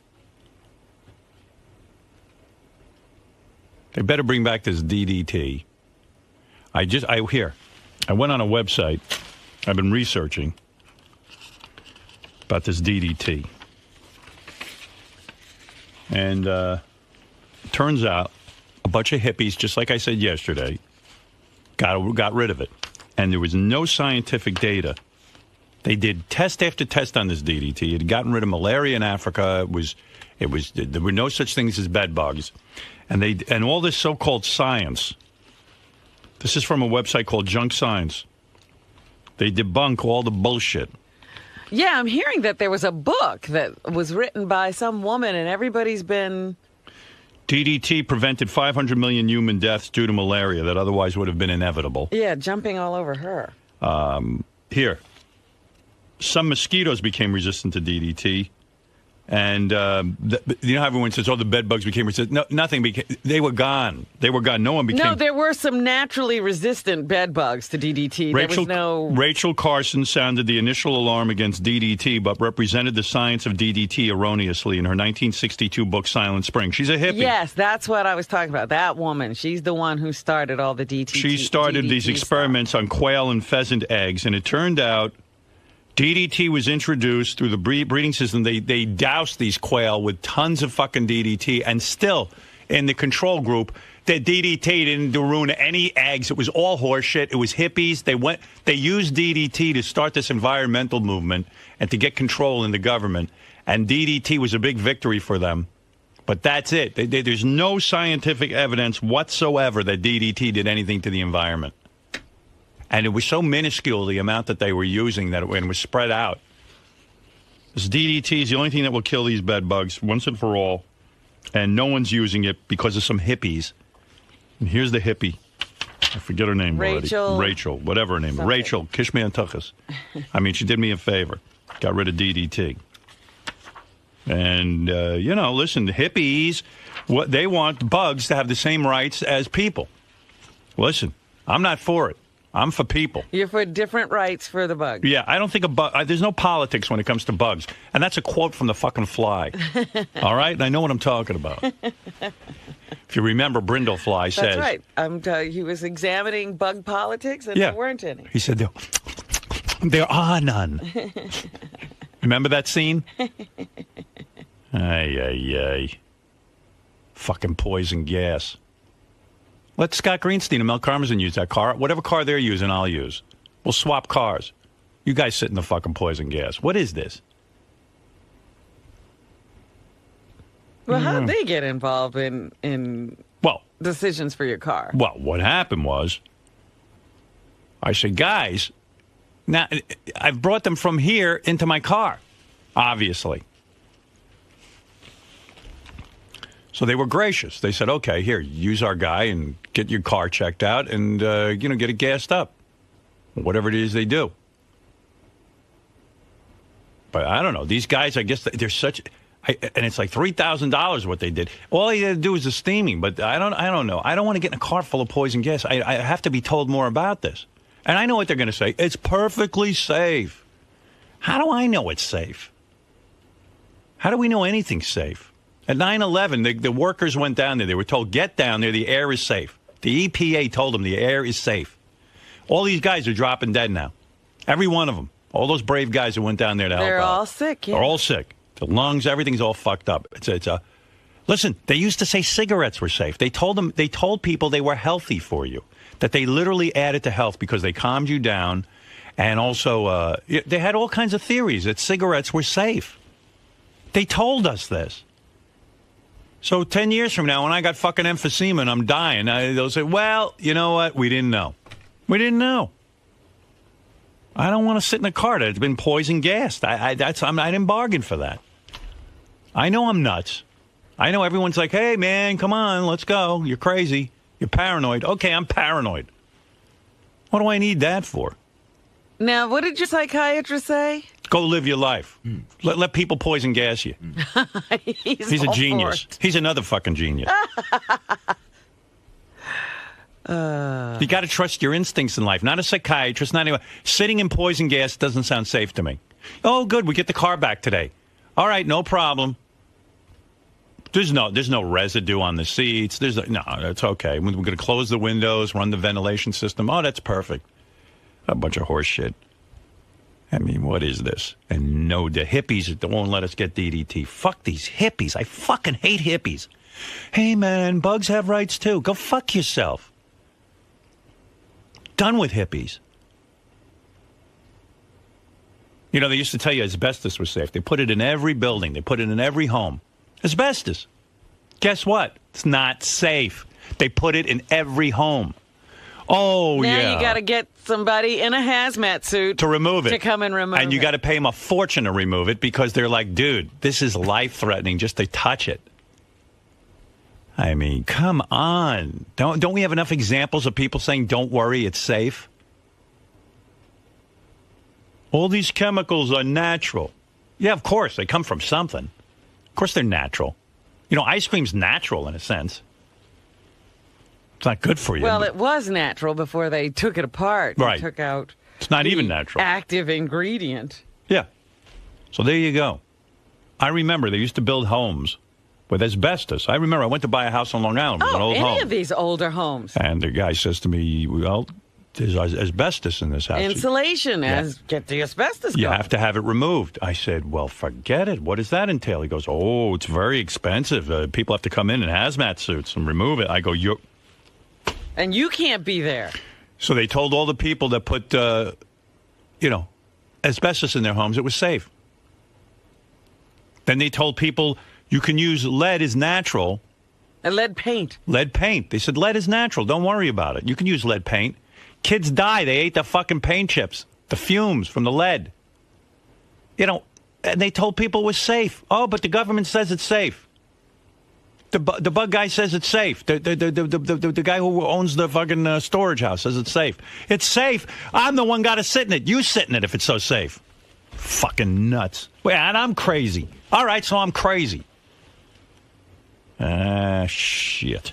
They better bring back this DDT. I went on a website. I've been researching about this DDT. And turns out a bunch of hippies, just like I said yesterday, got rid of it. And there was no scientific data. They did test after test on this DDT. It had gotten rid of malaria in Africa. There were no such things as bed bugs. And all this so-called science. This is from a website called Junk Science. They debunk all the bullshit. Yeah, I'm hearing that there was a book that was written by some woman, and everybody's been... DDT prevented 500 million human deaths due to malaria that otherwise would have been inevitable. Yeah, jumping all over her. Here. Some mosquitoes became resistant to DDT. And you know how everyone says, oh, the bed bugs became resistant? No, nothing became. They were gone. They were gone. No one became. No, there were some naturally resistant bed bugs to DDT. There was no. Rachel Carson sounded the initial alarm against DDT, but represented the science of DDT erroneously in her 1962 book, Silent Spring. She's a hippie. Yes, that's what I was talking about. That woman. She's the one who started all the DDT. She started these experiments on quail and pheasant eggs, and it turned out DDT was introduced through the breeding system. They doused these quail with tons of fucking DDT, and still, in the control group, the DDT didn't ruin any eggs. It was all horseshit. It was hippies. They used DDT to start this environmental movement and to get control in the government, and DDT was a big victory for them. But that's it. There's no scientific evidence whatsoever that DDT did anything to the environment. And it was so minuscule, the amount that they were using, that it was spread out. This DDT is the only thing that will kill these bed bugs once and for all. And no one's using it because of some hippies. And here's the hippie. I forget her name already. Rachel, whatever her name is. Rachel, Kishman Tuchas. I mean, she did me a favor. Got rid of DDT. And, listen, the hippies, they want bugs to have the same rights as people. Listen, I'm not for it. I'm for people. You're for different rights for the bugs. Yeah, I don't think there's no politics when it comes to bugs. And that's a quote from the fucking Fly. All right? And I know what I'm talking about. If you remember, Brindlefly says... That's right. He was examining bug politics, and there weren't any. He said, there are none. Remember that scene? Ay. Fucking poison gas. Let Scott Greenstein and Mel Karmazin use that car. Whatever car they're using, I'll use. We'll swap cars. You guys sit in the fucking poison gas. What is this? Well, how did they get involved in decisions for your car? Well, what happened was, I said, guys, now I've brought them from here into my car, obviously. So they were gracious. They said, okay, here, use our guy and get your car checked out and, get it gassed up. Whatever it is they do. But I don't know. These guys, I guess they're such... and it's like $3,000 what they did. All they had to do was the steaming, but I don't know. I don't want to get in a car full of poison gas. I have to be told more about this. And I know what they're going to say. It's perfectly safe. How do I know it's safe? How do we know anything's safe? At 9/11, the workers went down there. They were told, get down there. The air is safe. The EPA told them the air is safe. All these guys are dropping dead now. Every one of them. All those brave guys who went down there to help out. They're all sick, yeah. They're all sick. The lungs, everything's all fucked up. Listen, they used to say cigarettes were safe. They told people they were healthy for you. That they literally added to health because they calmed you down. And also, they had all kinds of theories that cigarettes were safe. They told us this. So 10 years from now, when I got fucking emphysema and I'm dying, they'll say, well, you know what? We didn't know. We didn't know. I don't want to sit in a car that's been poison gassed. I didn't bargain for that. I know I'm nuts. I know everyone's like, hey, man, come on, let's go. You're crazy. You're paranoid. Okay, I'm paranoid. What do I need that for? Now, what did your psychiatrist say? Go live your life. Let people poison gas you. He's a genius. He's another fucking genius. You got to trust your instincts in life. Not a psychiatrist, not anyone. Sitting in poison gas doesn't sound safe to me. Oh, good, we get the car back today. All right, no problem. There's no residue on the seats. No, that's okay. We're going to close the windows, run the ventilation system. Oh, that's perfect. A bunch of horse shit. I mean, what is this? And no, the hippies that won't let us get DDT. Fuck these hippies. I fucking hate hippies. Hey, man, bugs have rights too. Go fuck yourself. Done with hippies. You know, they used to tell you asbestos was safe. They put it in every building. They put it in every home. Asbestos. Guess what? It's not safe. They put it in every home. Oh, now yeah. you got to get somebody in a hazmat suit to remove it. To come and remove it. And you got to pay them a fortune to remove it because they're like, dude, this is life-threatening just to touch it. I mean, come on. Don't we have enough examples of people saying, don't worry, it's safe? All these chemicals are natural. Yeah, of course. They come from something. Of course they're natural. You know, ice cream's natural in a sense. It's not good for you. Well, it was natural before they took it apart. Right. And took out it's not even natural. Active ingredient. Yeah. So there you go. I remember they used to build homes with asbestos. I remember I went to buy a house on Long Island. It was an old any home. of these older homes. And the guy says to me, well, there's asbestos in this house. Insulation, get the asbestos You gone. have to have it removed. I said, well, forget it. What does that entail? He goes, oh, it's very expensive. People have to come in hazmat suits and remove it. I go, you're... And you can't be there. So they told all the people that put, asbestos in their homes it was safe. Then they told people you can use lead is natural. And lead paint. Lead paint. They said lead is natural. Don't worry about it. You can use lead paint. Kids die. They ate the fucking paint chips, the fumes from the lead. And they told people it was safe. Oh, but the government says it's safe. The bug guy says it's safe. The guy who owns the fucking storage house says it's safe. It's safe. I'm the one got to sit in it. You sit in it if it's so safe. Fucking nuts. Well, and I'm crazy. All right, so I'm crazy. Shit.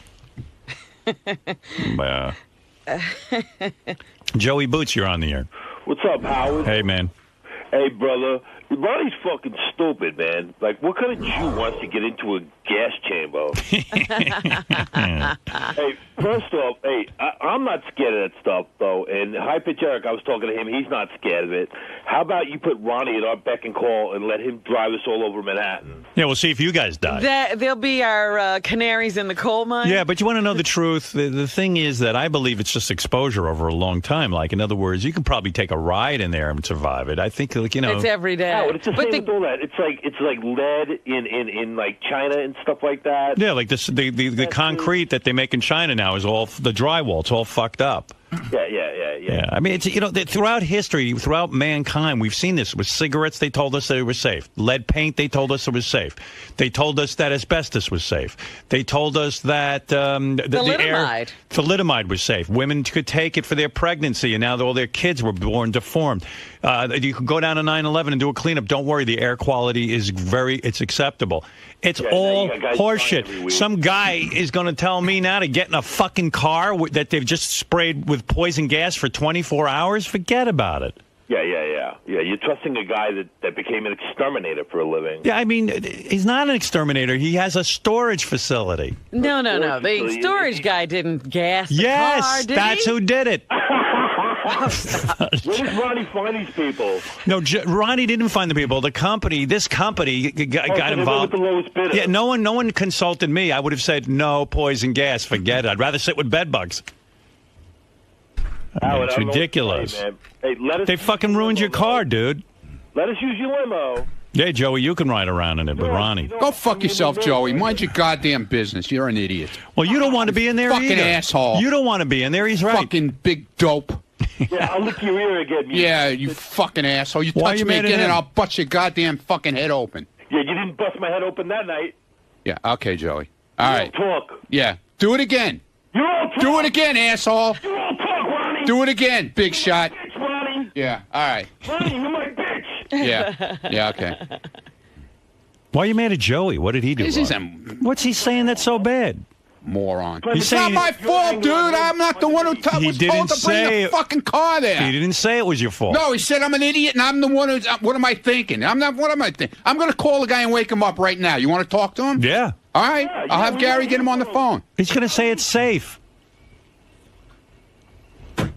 Joey Boots, you're on the air. What's up, Howard? Hey, man. Hey, brother. Ronnie's fucking stupid, man. Like, what kind of Jew wants to get into a gas chamber? Hey, first off, I'm not scared of that stuff, though. And High-Pitch Eric, I was talking to him. He's not scared of it. How about you put Ronnie at our beck and call and let him drive us all over Manhattan? Yeah, we'll see if you guys die. They'll be our canaries in the coal mine. Yeah, but you want to know the truth? The thing is that I believe it's just exposure over a long time. Like, in other words, you can probably take a ride in there and survive it. I think, It's every day. It's the same with all that. It's like lead in like China and stuff like that. Yeah, like the concrete that they make in China now is all the drywall. It's all fucked up. Yeah. I mean, it's throughout history, throughout mankind, we've seen this with cigarettes. They told us that it was safe. Lead paint. They told us it was safe. They told us that asbestos was safe. They told us that thalidomide was safe. Women could take it for their pregnancy, and now all their kids were born deformed. You could go down to 9/11 and do a cleanup. Don't worry, the air quality is it's acceptable. It's all horseshit. Some guy is going to tell me now to get in a fucking car that they've just sprayed with poison gas for 24 hours? Forget about it. Yeah. You're trusting a guy that became an exterminator for a living. Yeah, I mean, he's not an exterminator. He has a storage facility. No. The storage guy didn't gas the car, did that's he? who did it. Where did Ronnie find these people? No, Ronnie didn't find the people. This company got involved. With the lowest bidder. Yeah, no one consulted me. I would have said no poison gas. Forget it. I'd rather sit with bed bugs. I mean, it's ridiculous. They fucking ruined your car, dude. Let us use your limo. Yeah, Joey, you can ride around in it with Ronnie. Go fuck yourself, Joey. Mind your goddamn business. You're an idiot. Well, you don't want to be in there fucking either. Asshole. You don't want to be in there. He's right. Fucking big dope. Yeah, I'll lick your ear again. Yeah, you fucking asshole. You Why touch you me mad at again him? and I'll bust your goddamn fucking head open. Yeah, you didn't bust my head open that night. Yeah, okay, Joey. All right. Talk. Yeah, do it again. You all talk. Do it again, asshole. You all talk, Ronnie. Do it again, big shot. Ronnie. Yeah, all right. Ronnie, you're my bitch. Yeah, okay. Why are you mad at Joey? What did he do? This is wrong? What's he saying that's so bad? Moron. He's It's not saying- my fault, dude. I'm not the one who was He told didn't to bring say- the fucking car there. He didn't say it was your fault. No, he said I'm an idiot and I'm the one who's... What am I thinking? I'm not... What am I thinking? I'm going to call the guy and wake him up right now. You want to talk to him? Yeah. All right. I'll have Gary get him on the phone. He's going to say it's safe.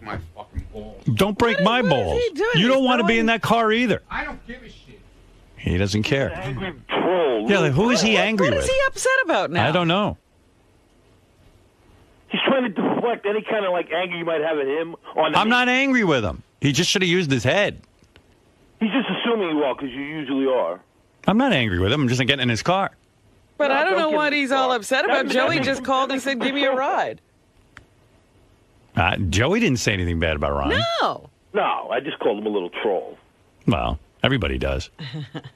My fucking balls. Don't break my balls. he doing? You don't He's want to be throwing- in that car either. I don't give a shit. He doesn't care. Angry troll. Yeah, like, who is he angry What with? is he upset about now? I don't know. He's trying to deflect any kind of like anger you might have at him. I'm not angry with him. He just should have used his head. He's just assuming you are because you usually are. I'm not angry with him. I'm just getting in his car. But No, I don't don't know give what him he's a all car. upset That- about. that Joey makes just him- called and said, give me a ride. Joey didn't say anything bad about Ronnie. No. No, I just called him a little troll. Well, everybody does.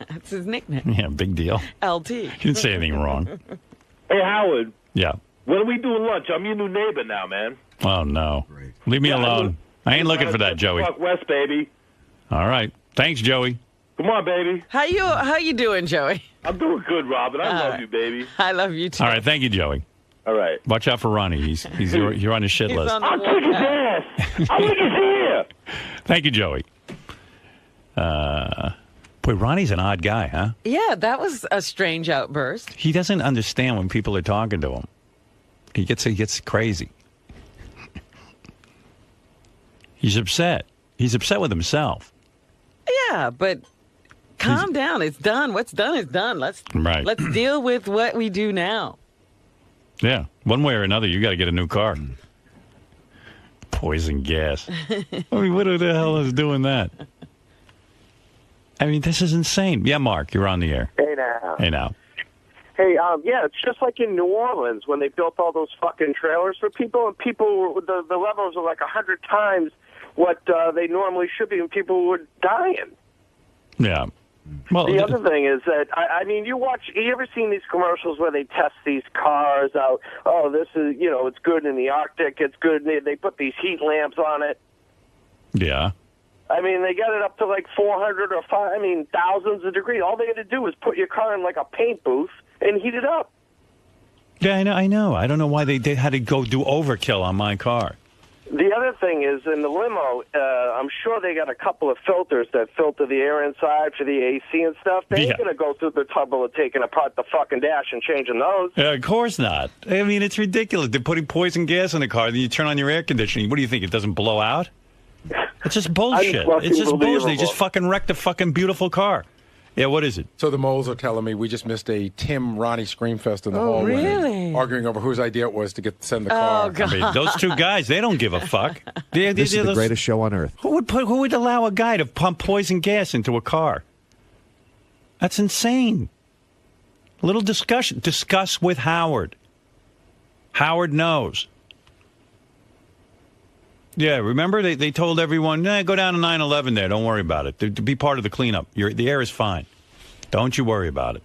That's his nickname. Yeah, big deal. LT. He didn't say anything wrong. Hey, Howard. Yeah. When are we doing lunch? I'm your new neighbor now, man. Oh, no. Leave me alone. I ain't looking for that, Joey. Fuck West, baby. All right. Thanks, Joey. Come on, baby. How you doing, Joey? I'm doing good, Robin. I love you, baby. I love you, too. All right. Thank you, Joey. All right. Watch out for Ronnie. You're on his shit list. I'll kick his ass. I'll lick his ear. Thank you, Joey. Boy, Ronnie's an odd guy, huh? Yeah, that was a strange outburst. He doesn't understand when people are talking to him. He gets crazy. He's upset. He's upset with himself. Yeah, but calm down. It's done. What's done is done. Let's deal with what we do now. Yeah, one way or another, you got to get a new car. Poison gas. I mean, what the hell is doing that? I mean, this is insane. Yeah, Mark, you're on the air. Hey now. Hey now. Hey, yeah, it's just like in New Orleans when they built all those fucking trailers for people, and the levels are like 100 times what they normally should be, and people were dying. Yeah. Well, the other thing is that, I mean, you ever seen these commercials where they test these cars out? Oh, this is, it's good in the Arctic, it's good, they put these heat lamps on it. Yeah. I mean, they got it up to like 400 or thousands of degrees. All they had to do was put your car in like a paint booth and heat it up. Yeah, I know. I don't know why they had to go do overkill on my car. The other thing is, in the limo, I'm sure they got a couple of filters that filter the air inside for the AC and stuff. They ain't going to go through the trouble of taking apart the fucking dash and changing those. Yeah, of course not. I mean, it's ridiculous. They're putting poison gas in the car, then you turn on your air conditioning. What do you think? It doesn't blow out? It's just bullshit. It's just bullshit. They just fucking wrecked a fucking beautiful car. Yeah, what is it? So the moles are telling me we just missed a Tim Ronnie Screamfest in the hallway. Really? Arguing over whose idea it was to send the car. Oh, God. I mean, those two guys, they don't give a fuck. This is the greatest show on earth. Who would allow a guy to pump poison gas into a car? That's insane. A little discussion. Discuss with Howard. Howard knows. Yeah, remember they told everyone, go down to 9/11 there. Don't worry about it. To be part of the cleanup. The air is fine. Don't you worry about it.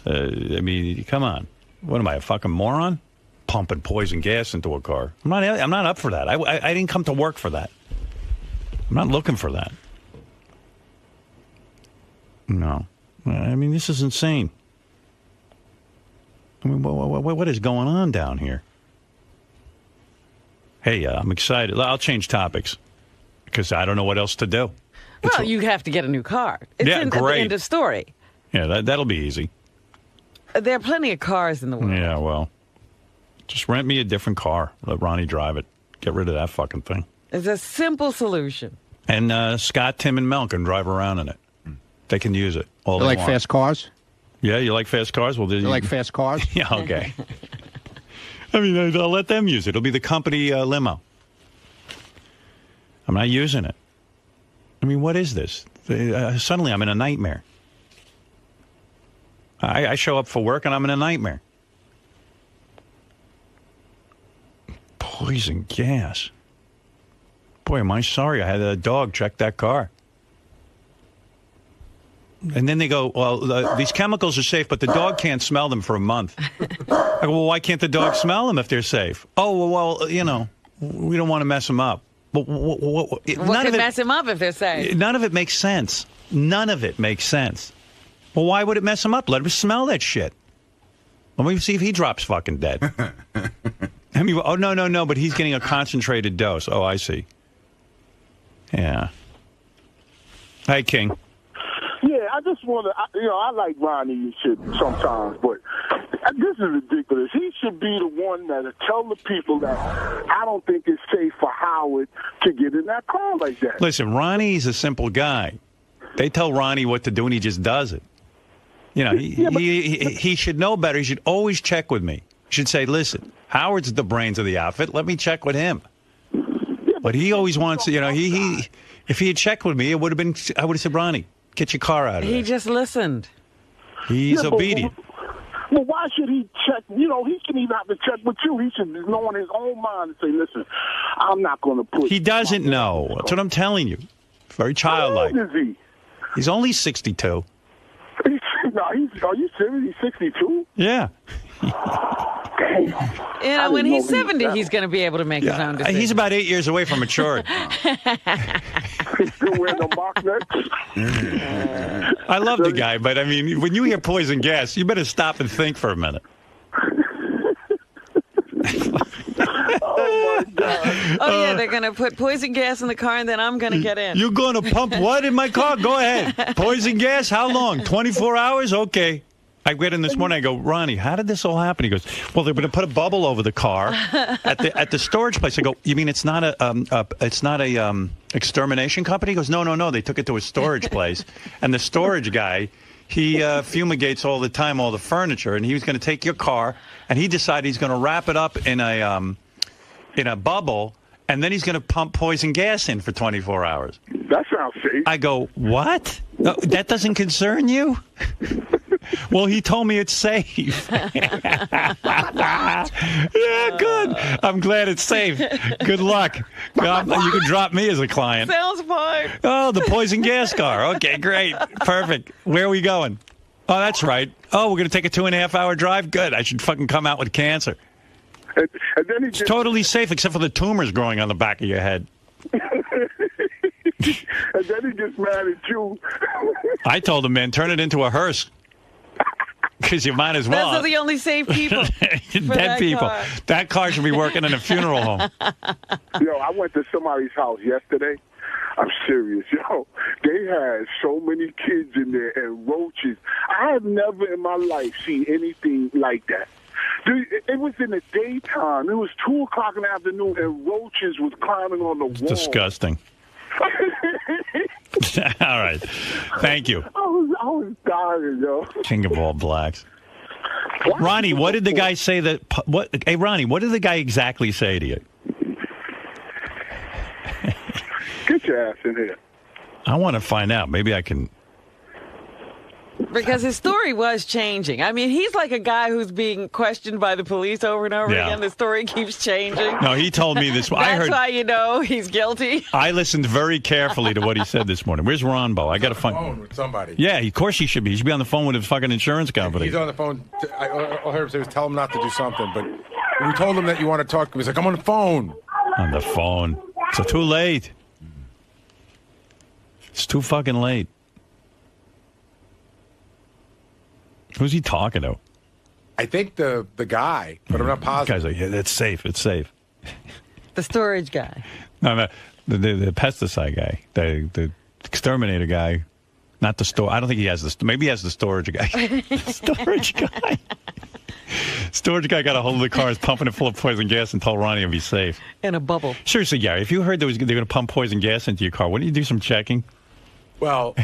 I mean, come on. What am I, a fucking moron? Pumping poison gas into a car. I'm not up for that. I didn't come to work for that. I'm not looking for that. No. I mean, this is insane. I mean, what is going on down here? Hey, I'm excited. I'll change topics because I don't know what else to do. Well, you have to get a new car. It's great. At the end of story. Yeah, that'll be easy. There are plenty of cars in the world. Yeah, well, just rent me a different car. Let Ronnie drive it. Get rid of that fucking thing. It's a simple solution. And Scott, Tim, and Mel can drive around in it. They can use it all You they like want. fast cars? Yeah, you like fast cars? Well, You like fast cars? Yeah, okay. I mean, I'll let them use it. It'll be the company limo. I'm not using it. I mean, what is this? Suddenly I'm in a nightmare. I show up for work and I'm in a nightmare. Poison gas. Boy, am I sorry I had a dog check that car. And then they go, well, these chemicals are safe, but the dog can't smell them for a month. I go, well, why can't the dog smell them if they're safe? Oh, well, we don't want to mess them up. But what could mess him up if they're safe? None of it makes sense. None of it makes sense. Well, why would it mess him up? Let him smell that shit. Let me see if he drops fucking dead. I mean, oh, no, but he's getting a concentrated dose. Oh, I see. Yeah. Hey, King. Yeah, I just want to, I like Ronnie and shit sometimes, but this is ridiculous. He should be the one that tell the people that I don't think it's safe for Howard to get in that car like that. Listen, Ronnie's a simple guy. They tell Ronnie what to do, and he just does it. He should know better. He should always check with me. He should say, listen, Howard's the brains of the outfit. Let me check with him. But he always wants, if he had checked with me, I would have said, Ronnie, get your car out of there. He just listened. He's obedient. Well, why should he check? You know, he shouldn't even have to check with you. He should know in his own mind and say, listen, I'm not going to put... He doesn't know. That's what I'm telling you. Very childlike. How old is he? He's only 62. Are you serious? He's 62? Yeah. You know, when he's 70, he's going to be able to make his own decisions. He's about 8 years away from maturity. He's still wearing the mock necks? I love the guy, but I mean, when you hear poison gas, you better stop and think for a minute. Oh, my God. Oh, yeah, they're going to put poison gas in the car, and then I'm going to get in. You're going to pump what in my car? Go ahead. Poison gas? How long? 24 hours? Okay. I get in this morning. I go, Ronnie, how did this all happen? He goes, well, they're going to put a bubble over the car at the storage place. I go, you mean it's not a extermination company? He goes, no. They took it to a storage place, and the storage guy, he fumigates all the time, all the furniture, and he was going to take your car, and he decided he's going to wrap it up in a bubble, and then he's going to pump poison gas in for 24 hours. That sounds safe. I go, what? That doesn't concern you? Well, he told me it's safe. Yeah, good. I'm glad it's safe. Good luck. God, you can drop me as a client. Sounds fine. Oh, the poison gas car. Okay, great. Perfect. Where are we going? Oh, that's right. Oh, we're going to take a 2.5-hour drive? Good. I should fucking come out with cancer. And then it's totally safe except for the tumors growing on the back of your head. And then he gets mad at you. I told him, man, turn it into a hearse. Because you might as well. Those are the only safe people. Dead people. Car. That car should be working in a funeral home. Yo, I went to somebody's house yesterday. I'm serious. Yo, they had so many kids in there and roaches. I have never in my life seen anything like that. Dude, it was in the daytime. It was 2 o'clock in the afternoon, and roaches was climbing on the wall. Disgusting. All right. Thank you. I was dying, yo. King of all blacks. Ronnie, what did the guy say that... Hey, Ronnie, what did the guy exactly say to you? Get your ass in here. I want to find out. Maybe I can... Because his story was changing. I mean, he's like a guy who's being questioned by the police over and over again. The story keeps changing. No, he told me this. That's why you know he's guilty. I listened very carefully to what he said this morning. Where's Ronbo? I got to find... On the phone with somebody. Yeah, of course he should be. He should be on the phone with his fucking insurance company. He's on the phone. I heard him say, tell him not to do something. But we told him that you want to talk. He's like, I'm on the phone. On the phone. It's too late. It's too fucking late. Who's he talking to? I think the guy, but I'm not positive. The guy's like, yeah, it's safe. It's safe. The storage guy. No, the pesticide guy. The exterminator guy. Not the store. I don't think he has the... Maybe he has the storage guy. Storage guy. Storage guy got a hold of the cars, pumping it full of poison gas, and told Ronnie it'd be safe. In a bubble. Seriously, Gary, if you heard they're going to pump poison gas into your car, wouldn't you do some checking? Well,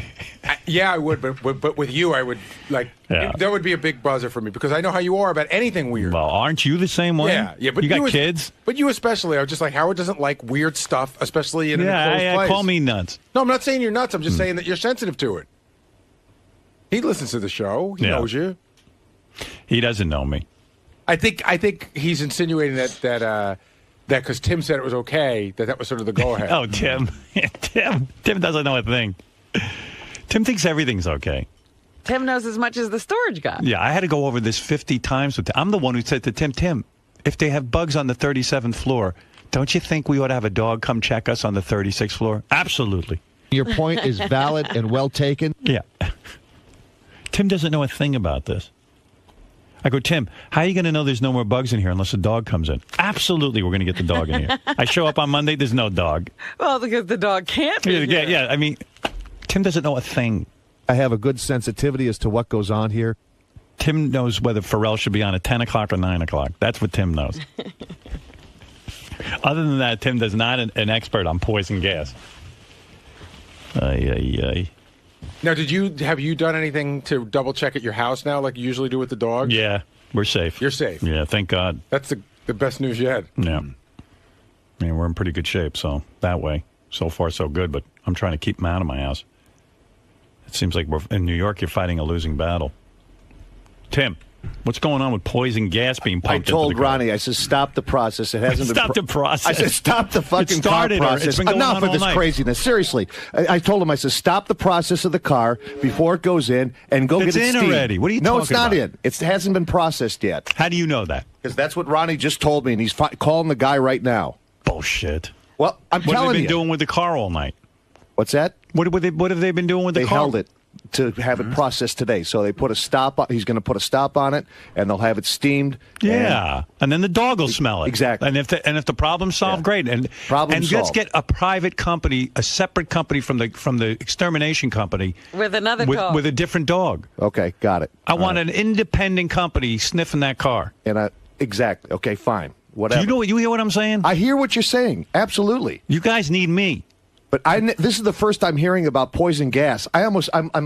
yeah, I would, but with you, I would, like, that would be a big buzzer for me, because I know how you are about anything weird. Well, aren't you the same way? Yeah, but you got kids? But you especially, I was just like, Howard doesn't like weird stuff, especially in an enclosed place. Call me nuts. No, I'm not saying you're nuts. I'm just saying that you're sensitive to it. He listens to the show. He knows you. He doesn't know me. I think he's insinuating that because Tim said it was okay, that was sort of the go-ahead. Oh, Tim. Tim doesn't know a thing. Tim thinks everything's okay. Tim knows as much as the storage guy. Yeah, I had to go over this 50 times with Tim. I'm the one who said to Tim, if they have bugs on the 37th floor, don't you think we ought to have a dog come check us on the 36th floor? Absolutely. Your point is valid and well taken. Yeah. Tim doesn't know a thing about this. I go, Tim, how are you going to know there's no more bugs in here unless a dog comes in? Absolutely, we're going to get the dog in here. I show up on Monday, there's no dog. Well, because the dog can't be here. Yeah, I mean, Tim doesn't know a thing. I have a good sensitivity as to what goes on here. Tim knows whether Pharrell should be on at 10 o'clock or 9 o'clock. That's what Tim knows. Other than that, Tim is not an expert on poison gas. Ay. Now, have you done anything to double check at your house now, like you usually do with the dogs? Yeah, we're safe. You're safe. Yeah, thank God. That's the best news yet. Yeah. I mean, we're in pretty good shape, so that way. So far, so good, but I'm trying to keep them out of my house. It seems like in New York, you're fighting a losing battle. Tim. What's going on with poison gas being I pumped told into the car? Ronnie, I said, stop the process. It hasn't been Stop the process. I said, stop the fucking car process. It's been going Enough on of this all night. craziness. Seriously. I told him, I said, stop the process of the car before it goes in and go It's get it in steamed. already. What are you No, talking it's not about? in. It hasn't been processed yet. How do you know that? Because that's what Ronnie just told me, and he's calling the guy right now. Bullshit. Well, I'm What have telling they been you. doing with the car all night? What's that? What have they been doing with the They car? held it to have it processed today. So they put a stop on. He's going to put a stop on it, and they'll have it steamed. Yeah, and then the dog will smell it. Exactly. And if the problem's solved, great. And let's solved. get a private company, a separate company from the extermination company With another dog. with a different dog. Okay, got it. I want an independent company sniffing that car. And exactly. Okay, fine. Whatever. Do you hear what I'm saying? I hear what you're saying. Absolutely. You guys need me. But this is the first I'm hearing about poison gas. I'm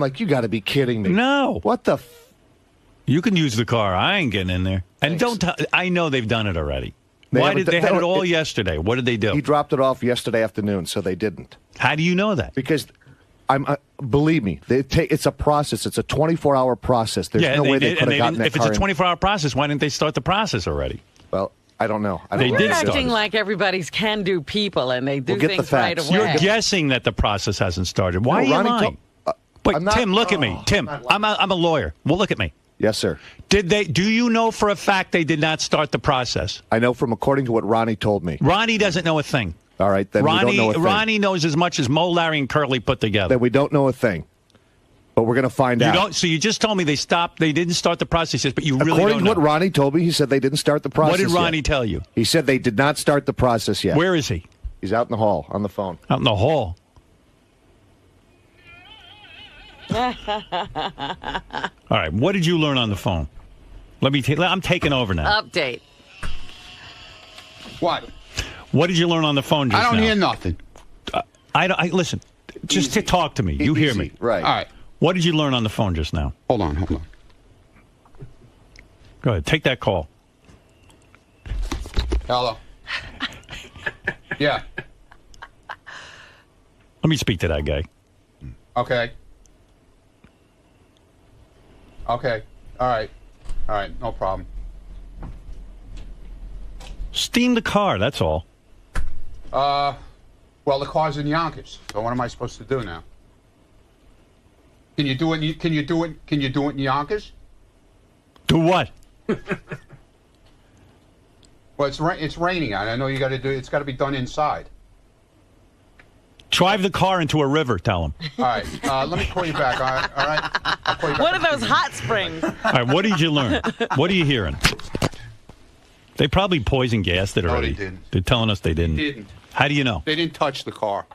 like, you got to be kidding me. No. What the? You can use the car. I ain't getting in there. And I know they've done it already. Why did they had it all yesterday? What did they do? He dropped it off yesterday afternoon, so they didn't. How do you know that? Because believe me, it's a process. It's a 24-hour process. There's no way they could have gotten that If it's car a in. 24-hour process, why didn't they start the process already? Well, I don't know. You're acting like everybody's can-do people, and they do We'll get the things right facts. away. You're guessing that the process hasn't started. Why are you lying? Wait, Tim, look at me. Tim, I'm a lawyer. Well, look at me. Yes, sir. Do you know for a fact they did not start the process? I know from according to what Ronnie told me. Ronnie doesn't know a thing. All right, then we don't know a thing. Ronnie knows as much as Mo, Larry, and Curly put together. Then we don't know a thing. But we're going to find out. So you just told me they didn't start the process yet, but you really According don't to know. what Ronnie told me, he said they didn't start the process What did Ronnie yet. tell you? He said they did not start the process yet. Where is he? He's out in the hall on the phone. Out in the hall. All right, what did you learn on the phone? I'm taking over now. Update. What? What did you learn on the phone just I don't now? hear nothing. Listen, just to talk to me. You hear me. Right. All right. What did you learn on the phone just now? Hold on. Go ahead. Take that call. Hello. Yeah. Let me speak to that guy. Okay. Okay. All right. No problem. Steam the car, that's all. Well, the car's in Yonkers. So what am I supposed to do now? Can you do it? Can you do it in Yonkers? Do what? Well, it's raining out. I know you got to do. It's got to be done inside. Drive the car into a river, tell him. All right. Let me call you back. All right. I'll call you back. What are those hot springs? All right, what did you learn? What are you hearing? They probably poison gassed it already. they didn't. They're telling us they didn't. They didn't. How do you know? They didn't touch the car.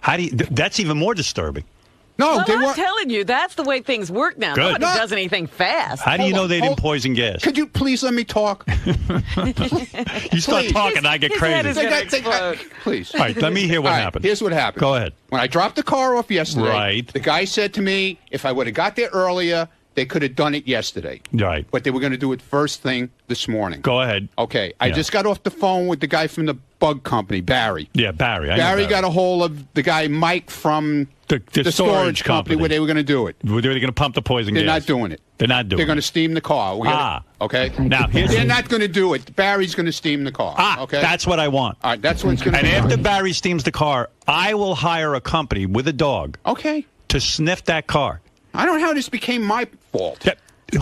That's even more disturbing. No, well, they I'm weren't. telling you, that's the way things work now. Good. Nobody does anything fast. How do you know they didn't poison gas? Could you please let me talk? You start talking, I get his crazy. head is gonna explode. Please. All right, let me hear what All right, happened. Here's what happened. Go ahead. When I dropped the car off yesterday, Right. the guy said to me, if I would have got there earlier, they could have done it yesterday. Right. But they were going to do it first thing this morning. Go ahead. Okay. I Yeah. just got off the phone with the guy from the bug company, Barry. Yeah, Barry. I know Barry got a hold of the guy, Mike, from the storage company where they were going to do it. Were they going to pump the poison They're gas? not doing it. They're not doing They're going it. to steam the car. Okay. Now, here's They're not going to do it. Barry's going to steam the car. Okay. That's what I want. All right. That's what it's going to And be. after Barry steams the car, I will hire a company with a dog. Okay. To sniff that car. I don't know how this became my fault.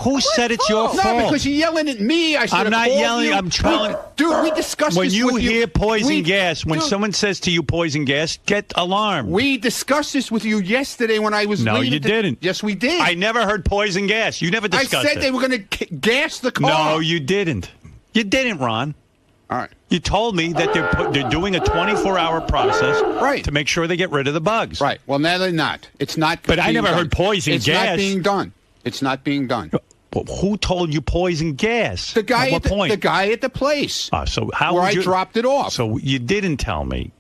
Who said it's your fault? No, because you're yelling at me. I'm not yelling. You. I'm trying. Dude, we discussed when this you with hear poison gas, when someone says to you poison gas, get alarmed. We discussed this with you yesterday when I was No, leaving you didn't. Yes, we did. I never heard poison gas. You never discussed I said it. they were going to gas the car. No, you didn't. You didn't, Ron. All right. You told me that they're doing a 24-hour process to make sure they get rid of the bugs. Right. Well, now they're not. It's not. But I being never done. heard poison it's gas. It's not being done. It's not being done. But who told you poison gas? The guy at what point? The guy at the place. So how where would I dropped it off. So you didn't tell me.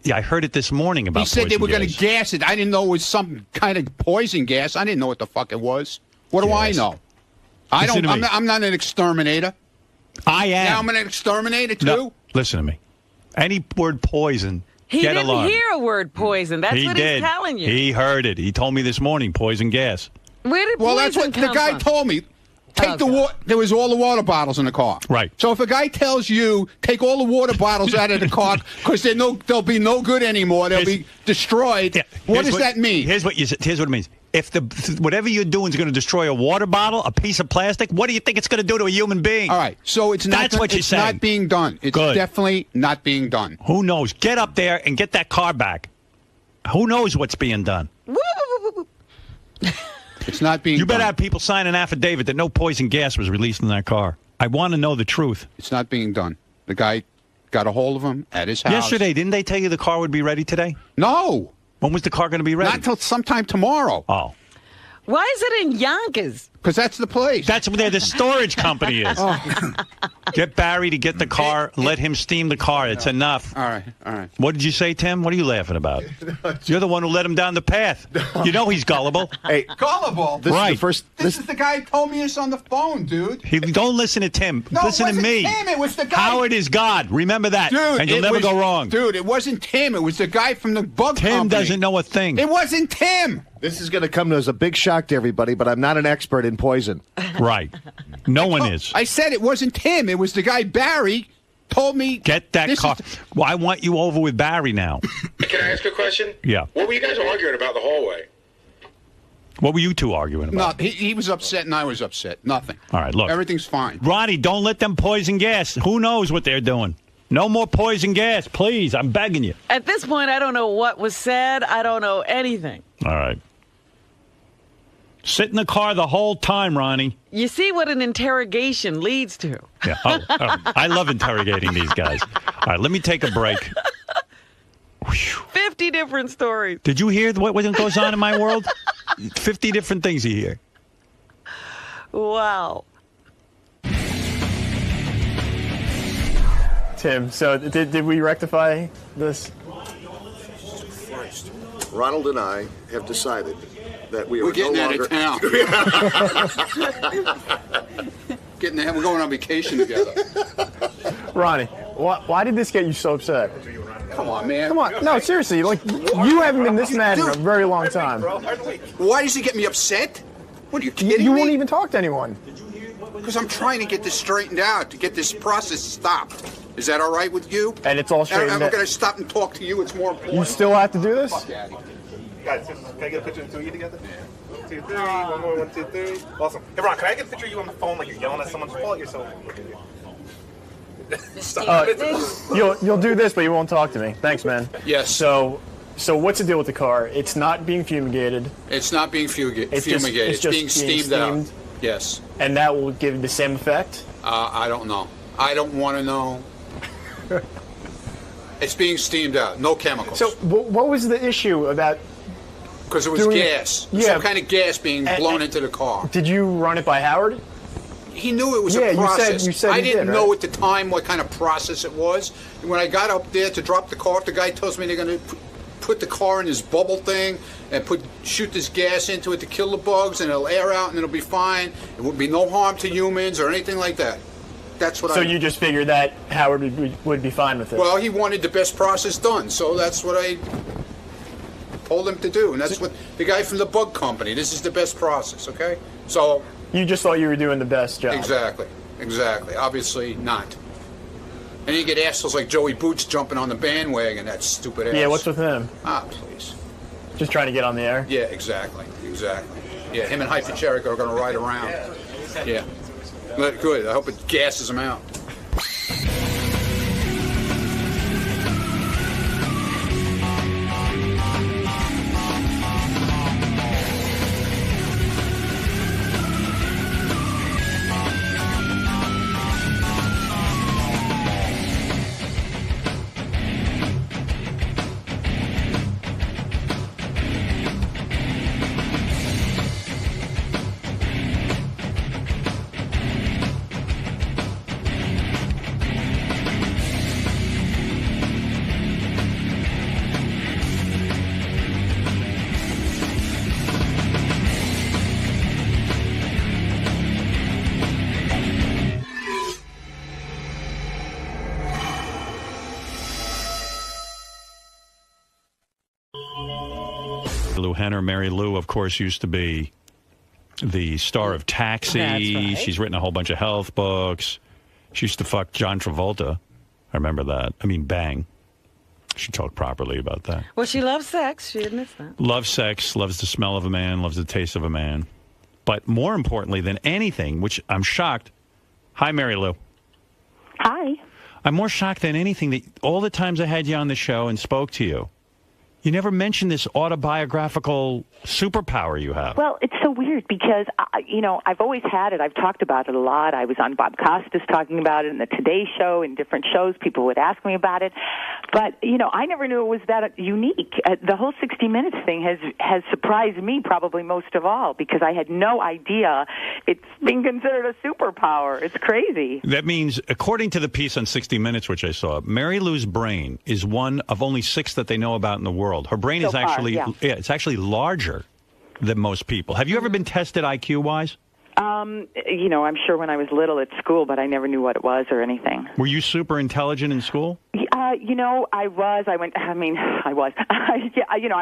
Yeah, I heard it this morning about. He said they poison were going gas. to gas it. I didn't know it was some kind of poison gas. I didn't know what the fuck it was. What do I know? I Listen don't. to me. I'm not an exterminator. I am. Now I'm an exterminator too. No, listen to me. Any word poison, He get didn't alarmed. hear a word poison. That's he what did. he's telling you. He heard it. He told me this morning poison gas. Where did Well, that's poison what the come guy from? told me. There was all the water bottles in the car. Right. So if a guy tells you take all the water bottles out of the car because they'll be no good anymore, they'll be destroyed. Yeah. What does that mean? Here's what it means. If whatever you're doing is going to destroy a water bottle, a piece of plastic, what do you think it's going to do to a human being? All right. So it's not. That's what you're saying. Not being done. It's definitely not being done. Who knows? Get up there and get that car back. Who knows what's being done? It's not being. You better done. have people sign an affidavit that no poison gas was released in that car. I want to know the truth. It's not being done. The guy got a hold of him at his house. Yesterday, didn't they tell you the car would be ready today? No. When was the car going to be ready? Not till sometime tomorrow. Oh. Why is it in Yonkers? Because that's the place. That's where the storage company is. Get Barry to get the car. Let him steam the car. It's enough. All right. What did you say, Tim? What are you laughing about? You're the one who led him down the path. You know he's gullible. Hey, gullible? Right. This is the guy who told me this on the phone, dude. Don't listen to Tim. No, listen it to me. wasn't Tim. It was the guy. Howard is God. Remember that. Dude, and you'll never go wrong. Dude, it wasn't Tim. It was the guy from the bug company. Tim doesn't know a thing. It wasn't Tim. This is going to come as a big shock to everybody, but I'm not an expert in poison. Right. No one is. I said it wasn't Tim. It was the guy Barry told me. Get that car. Well, I want you over with Barry now. Can I ask a question? Yeah. What were you guys arguing about the hallway? What were you two arguing about? No, he was upset and I was upset. Nothing. All right, look. Everything's fine. Ronnie, don't let them poison gas. Who knows what they're doing? No more poison gas, please. I'm begging you. At this point, I don't know what was said. I don't know anything. All right. Sit in the car the whole time, Ronnie. You see what an interrogation leads to. Yeah. I love interrogating these guys. All right, let me take a break. 50 different stories. Did you hear what goes on in my world? 50 different things you hear. Wow. Tim, so did we rectify this? Ronald and I have decided that we are We're getting no out longer... of town. We're going on vacation together. Ronnie, why did this get you so upset? Come on, man. Come on. No, seriously. Like, you haven't been this mad in a very long time. Why does he get me upset? What are you kidding me? You won't even talk to anyone. Because I'm trying to get this straightened out, to get this process stopped. Is that all right with you? And it's all straightened out. I'm going to stop and talk to you. It's more important. You still have to do this? Guys, can I get a picture of the two of you together? 1, 2, 3. One more, 1, 2, 3. Awesome. Hey, Ron, can I get a picture of you on the phone like you're yelling at someone? Just pull out your cell phone. You'll do this, but you won't talk to me. Thanks, man. Yes. So what's the deal with the car? It's not being fumigated. It's not being fumigated. It's It's just being steamed out. Yes. And that will give the same effect? I don't know. I don't want to know. It's being steamed out. No chemicals. So what was the issue about? Because it was gas. Yeah. Some kind of gas being blown into the car. Did you run it by Howard? He knew it was a process. You said I he didn't did, know right? at the time what kind of process it was. And when I got up there to drop the car off, the guy tells me they're going to put the car in this bubble thing and shoot this gas into it to kill the bugs, and it'll air out and it'll be fine. It would be no harm to humans or anything like that. That's what So you just figured that Howard would be fine with it? Well, he wanted the best process done, so that's what I told him to do. And that's what the guy from the bug company, this is the best process, okay? So you just thought you were doing the best job. Exactly. Obviously not. And you get assholes like Joey Boots jumping on the bandwagon, that stupid ass. Yeah, what's with him? Please. Just trying to get on the air? Yeah, exactly. Yeah, him and Hyper Jericho are going to ride around. Yeah. Good. I hope it gasses them out. Lou Henner, Mary Lou, of course, used to be the star of Taxi. That's right. She's written a whole bunch of health books. She used to fuck John Travolta. I remember that. I mean, bang. She talked properly about that. Well, she loves sex. She admits that. Loves sex, loves the smell of a man, loves the taste of a man. But more importantly than anything, which I'm shocked. Hi, Mary Lou. Hi. I'm more shocked than anything that all the times I had you on the show and spoke to you, you never mentioned this autobiographical superpower you have. Well, it's so weird because, I've always had it. I've talked about it a lot. I was on Bob Costas talking about it in the Today Show, in different shows. People would ask me about it. But, I never knew it was that unique. The whole 60 Minutes thing has surprised me probably most of all because I had no idea it's being considered a superpower. It's crazy. That means, according to the piece on 60 Minutes, which I saw, Mary Lou's brain is one of only 6 that they know about in the world. Her brain is actually, it's actually larger than most people. Have you ever been tested IQ-wise? I'm sure when I was little at school, but I never knew what it was or anything. Were you super intelligent in school? I was. I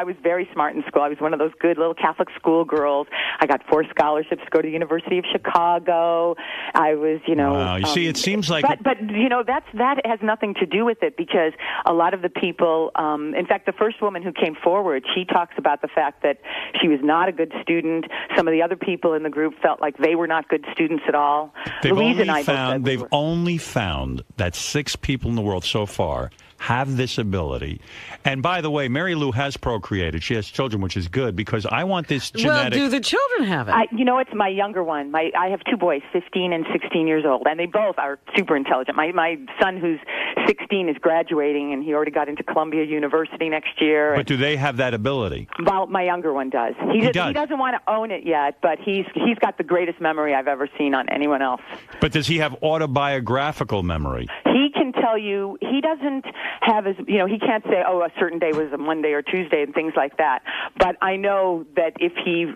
was very smart in school. I was one of those good little Catholic school girls. I got 4 scholarships to go to the University of Chicago. I was, Wow, you see, it seems like... But that has nothing to do with it because a lot of the people, in fact, the first woman who came forward, she talks about the fact that she was not a good student. Some of the other people in the group felt like they were not good students at all. They've only found that 6 people in the world so far have this ability. And by the way, Mary Lou has procreated. She has children, which is good because I want this genetic... Well, do the children have it? It's my younger one. I have 2 boys, 15 and 16 years old, and they both are super intelligent. My son, who's 16, is graduating, and he already got into Columbia University next year. But do they have that ability? Well, my younger one does. He doesn't want to own it yet, but he's got the greatest memory I've ever seen on anyone else. But does he have autobiographical memory? He can tell you, he doesn't have he can't say, a certain day was a Monday or Tuesday and things like that. But I know that if he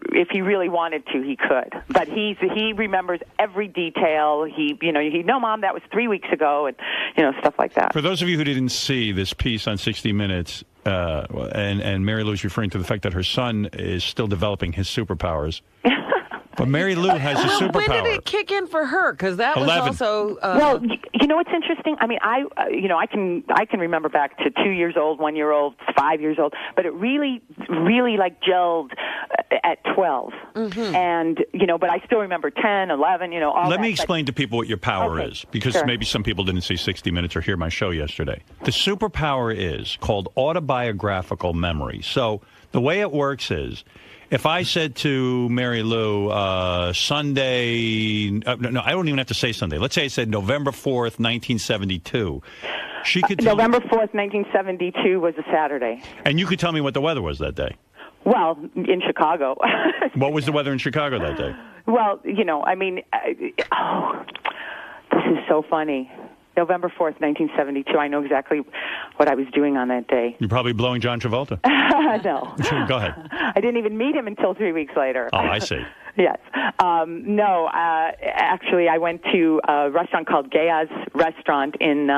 really wanted to, he could. But he remembers every detail. No, Mom, that was 3 weeks ago, and stuff like that. For those of you who didn't see this piece on 60 Minutes, and Mary Lou's referring to the fact that her son is still developing his superpowers. But Mary Lou has a superpower. When did it kick in for her? Because that 11. was also... Well, what's interesting? I mean, I can remember back to 2 years old, 1 year old, 5 years old, but it really gelled at 12. Mm-hmm. And, but I still remember 10, 11, all that. Let me explain to people what your power is, because maybe some people didn't see 60 Minutes or hear my show yesterday. The superpower is called autobiographical memory. So the way it works is... If I said to Mary Lou, Sunday, no, I don't even have to say Sunday. Let's say I said November 4th, 1972. She could November 4th, 1972 was a Saturday. And you could tell me what the weather was that day. Well, in Chicago. What was the weather in Chicago that day? Well, this is so funny. November 4th, 1972. I know exactly what I was doing on that day. You're probably blowing John Travolta. No. Go ahead. I didn't even meet him until 3 weeks later. Oh, I see. Yes. No, actually, I went to a restaurant called Gaya's Restaurant in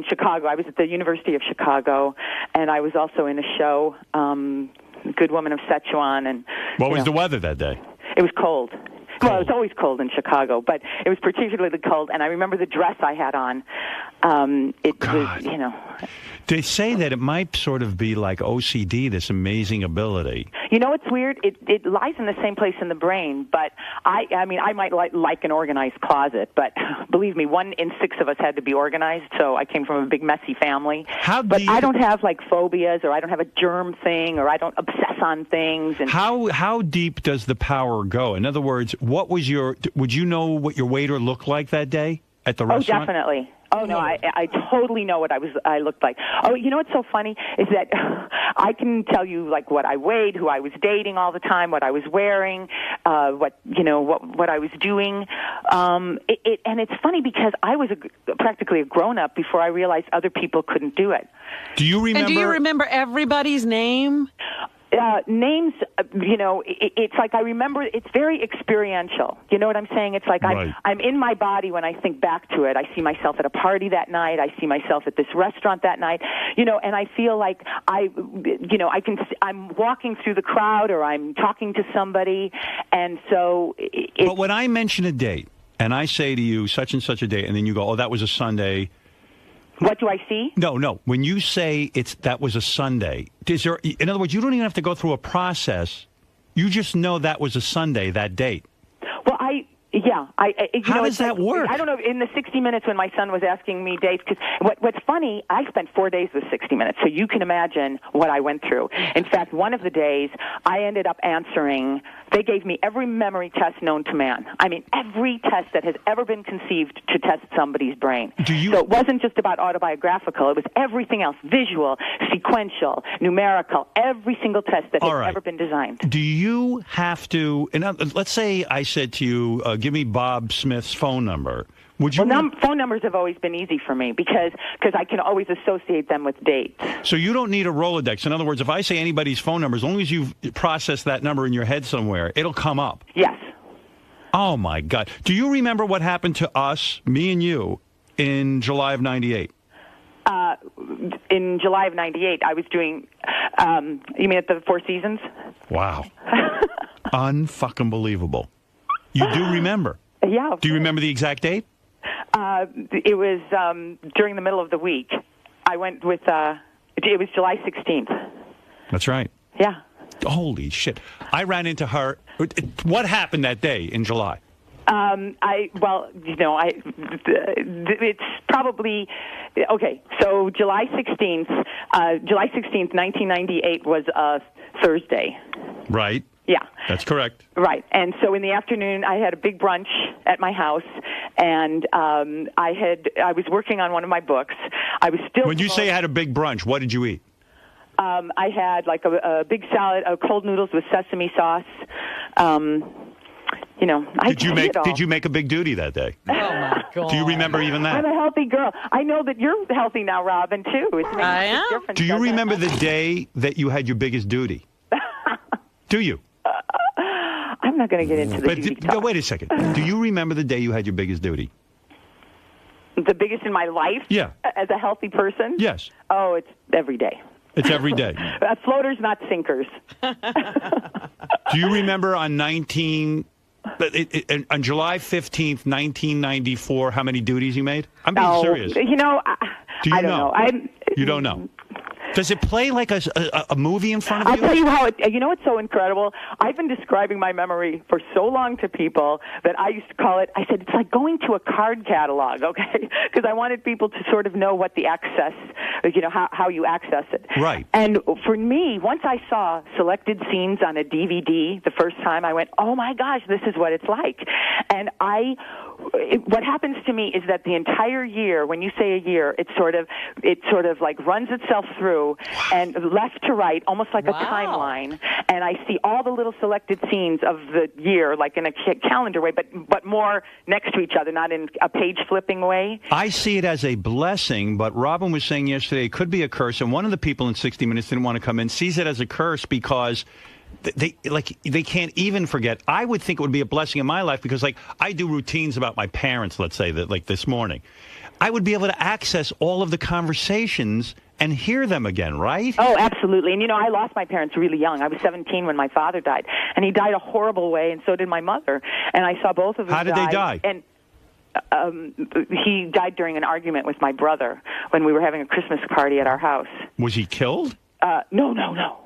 Chicago. I was at the University of Chicago, and I was also in a show, Good Woman of Szechuan. And what was the weather that day? It was cold. Well, it's always cold in Chicago, but it was particularly cold, and I remember the dress I had on. It was, They say that it might sort of be like OCD, this amazing ability. It's weird. It lies in the same place in the brain, but I might like an organized closet, but believe me, 1 in 6 of us had to be organized, so I came from a big, messy family. I don't have, phobias, or I don't have a germ thing, or I don't obsess on things. And How deep does the power go? In other words, would you know what your waiter looked like that day at the restaurant? Oh, definitely. Oh, no, I totally know what I looked like. Oh, what's so funny is that I can tell you, what I weighed, who I was dating all the time, what I was wearing, what I was doing. And it's funny because I was practically a grown-up before I realized other people couldn't do it. Do you remember? And do you remember everybody's name? Names, it's like I remember, it's very experiential. You know what I'm saying? It's like I'm in my body when I think back to it. I see myself at a party that night. I see myself at this restaurant that night, and I feel like I'm walking through the crowd or I'm talking to somebody. And so but when I mention a date and I say to you such and such a date, and then you go, oh, that was a Sunday. What do I see? No. When you say that was a Sunday, in other words, you don't even have to go through a process. You just know that was a Sunday, that date. Well, how does that work? I don't know. In the 60 Minutes when my son was asking me dates, because what's funny, I spent 4 days with 60 Minutes, so you can imagine what I went through. In fact, one of the days, I ended up answering, they gave me every memory test known to man. I mean, every test that has ever been conceived to test somebody's brain. So it wasn't just about autobiographical. It was everything else, visual, sequential, numerical, every single test that has ever been designed. Do you have to, let's say I said to you, give me Bob Smith's phone number. Would you? Well, phone numbers have always been easy for me because I can always associate them with dates. So you don't need a Rolodex. In other words, if I say anybody's phone number, as long as you've processed that number in your head somewhere, it'll come up. Yes. Oh, my God. Do you remember what happened to us, me and you, in July of 98? In July of 98, I was doing, you mean at the Four Seasons? Wow. Unfucking believable. You do remember? Yeah. Do you remember the exact date? It was during the middle of the week. I went with, it was July 16th. That's right. Yeah. Holy shit. I ran into her. What happened that day in July? It's probably, okay, so July 16th, 1998 was a Thursday. Right. Yeah. That's correct. Right. And so in the afternoon, I had a big brunch at my house, and I was working on one of my books. I was still. When you say you had a big brunch, what did you eat? I had like a big salad, cold noodles with sesame sauce. Did you make a big duty that day? Oh my God! Do you remember even that? I'm a healthy girl. I know that you're healthy now, Robin, too. I am. Difference. Do you remember the day that you had your biggest duty? Do you? I'm not going to get into the duty talk. No, wait a second. Do you remember the day you had your biggest duty? The biggest in my life? Yeah. As a healthy person? Yes. Oh, it's every day. It's every day. Floaters, not sinkers. Do you remember on on July 15th, 1994, how many duties you made? I'm being serious. Do you know? I don't know. You don't know. Does it play like a movie in front of you? I'll tell you how it's so incredible. I've been describing my memory for so long to people that I used to call it, I said, it's like going to a card catalog, okay? Because I wanted people to sort of know what the access, how you access it. Right. And for me, once I saw selected scenes on a DVD the first time, I went, oh my gosh, this is what it's like. And what happens to me is that the entire year, when you say a year, it sort of like runs itself through and left to right, almost like a timeline. And I see all the little selected scenes of the year, like in a calendar way, but more next to each other, not in a page flipping way. I see it as a blessing, but Robin was saying yesterday it could be a curse. And one of the people in 60 Minutes didn't want to come in, sees it as a curse because they can't even forget. I would think it would be a blessing in my life because, like, I do routines about my parents, let's say, that like this morning. I would be able to access all of the conversations and hear them again, right? Oh, absolutely. And, I lost my parents really young. I was 17 when my father died. And he died a horrible way, and so did my mother. And I saw both of them die. How did they die? And he died during an argument with my brother when we were having a Christmas party at our house. Was he killed? No, not at all.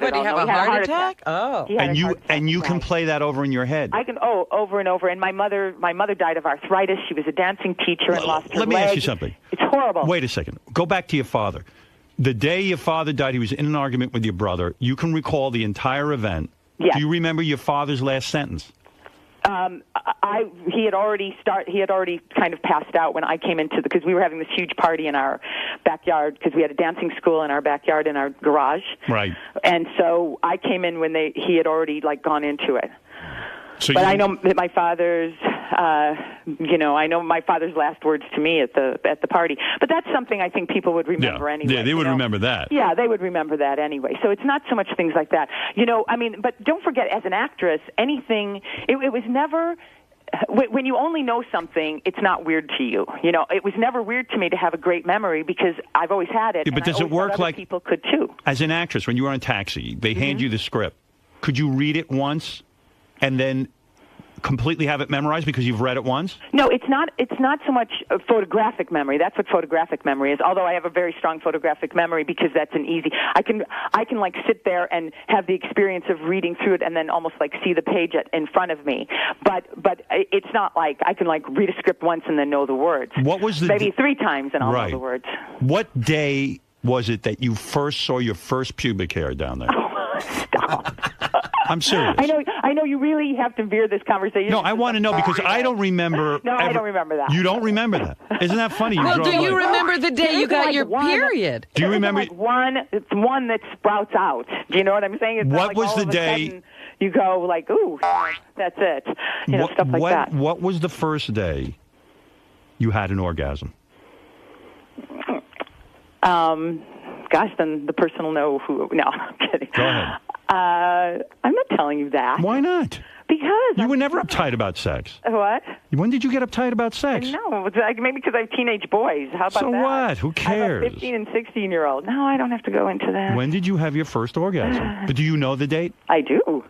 Did he have a heart attack? Oh. And you can play that over in your head. I can, over and over. And my mother died of arthritis. She was a dancing teacher and lost her leg. Let me ask you something. It's horrible. Wait a second. Go back to your father. The day your father died, he was in an argument with your brother. You can recall the entire event. Yes. Do you remember your father's last sentence? He had already kind of passed out when I came because we were having this huge party in our backyard because we had a dancing school in our backyard in our garage. Right. And so I came in when he had already gone into it. So but I know that my father's I know my father's last words to me at the party. But that's something I think people would remember anyway. Yeah, they would remember that. Yeah, they would remember that anyway. So it's not so much things like that. But don't forget, as an actress, anything, it was never... When you only know something, it's not weird to you. It was never weird to me to have a great memory because I've always had it. Yeah, but does it work like people could too? As an actress, when you were on Taxi, they hand you the script. Could you read it once and then completely have it memorized because you've read it once? No, it's not so much a photographic memory. That's what photographic memory is. Although I have a very strong photographic memory because that's an easy. I can like sit there and have the experience of reading through it and then almost like see the page in front of me. But it's not like I can like read a script once and then know the words. What was the maybe 3 times and I'll know the words. What day was it that you first saw your first pubic hair down there? Stop. I'm serious. I know you really have to veer this conversation. No, I want to know because I don't remember. No, I don't remember that. You don't remember that? Isn't that funny? Well, do you remember the day you got your period? Do you remember? It's one that sprouts out. Do you know what I'm saying? It's what like was all the of a day? sudden you go like, ooh, that's it. Stuff like that. What was the first day you had an orgasm? Gosh, then the person will know who. No, I'm kidding. Go ahead. I'm not telling you that. Why not? Because you were never uptight about sex. What? When did you get uptight about sex? No, maybe because I have teenage boys. How about so that? What? Who cares? I have a 15 and 16-year-old. No, I don't have to go into that. When did you have your first orgasm? But do you know the date? I do.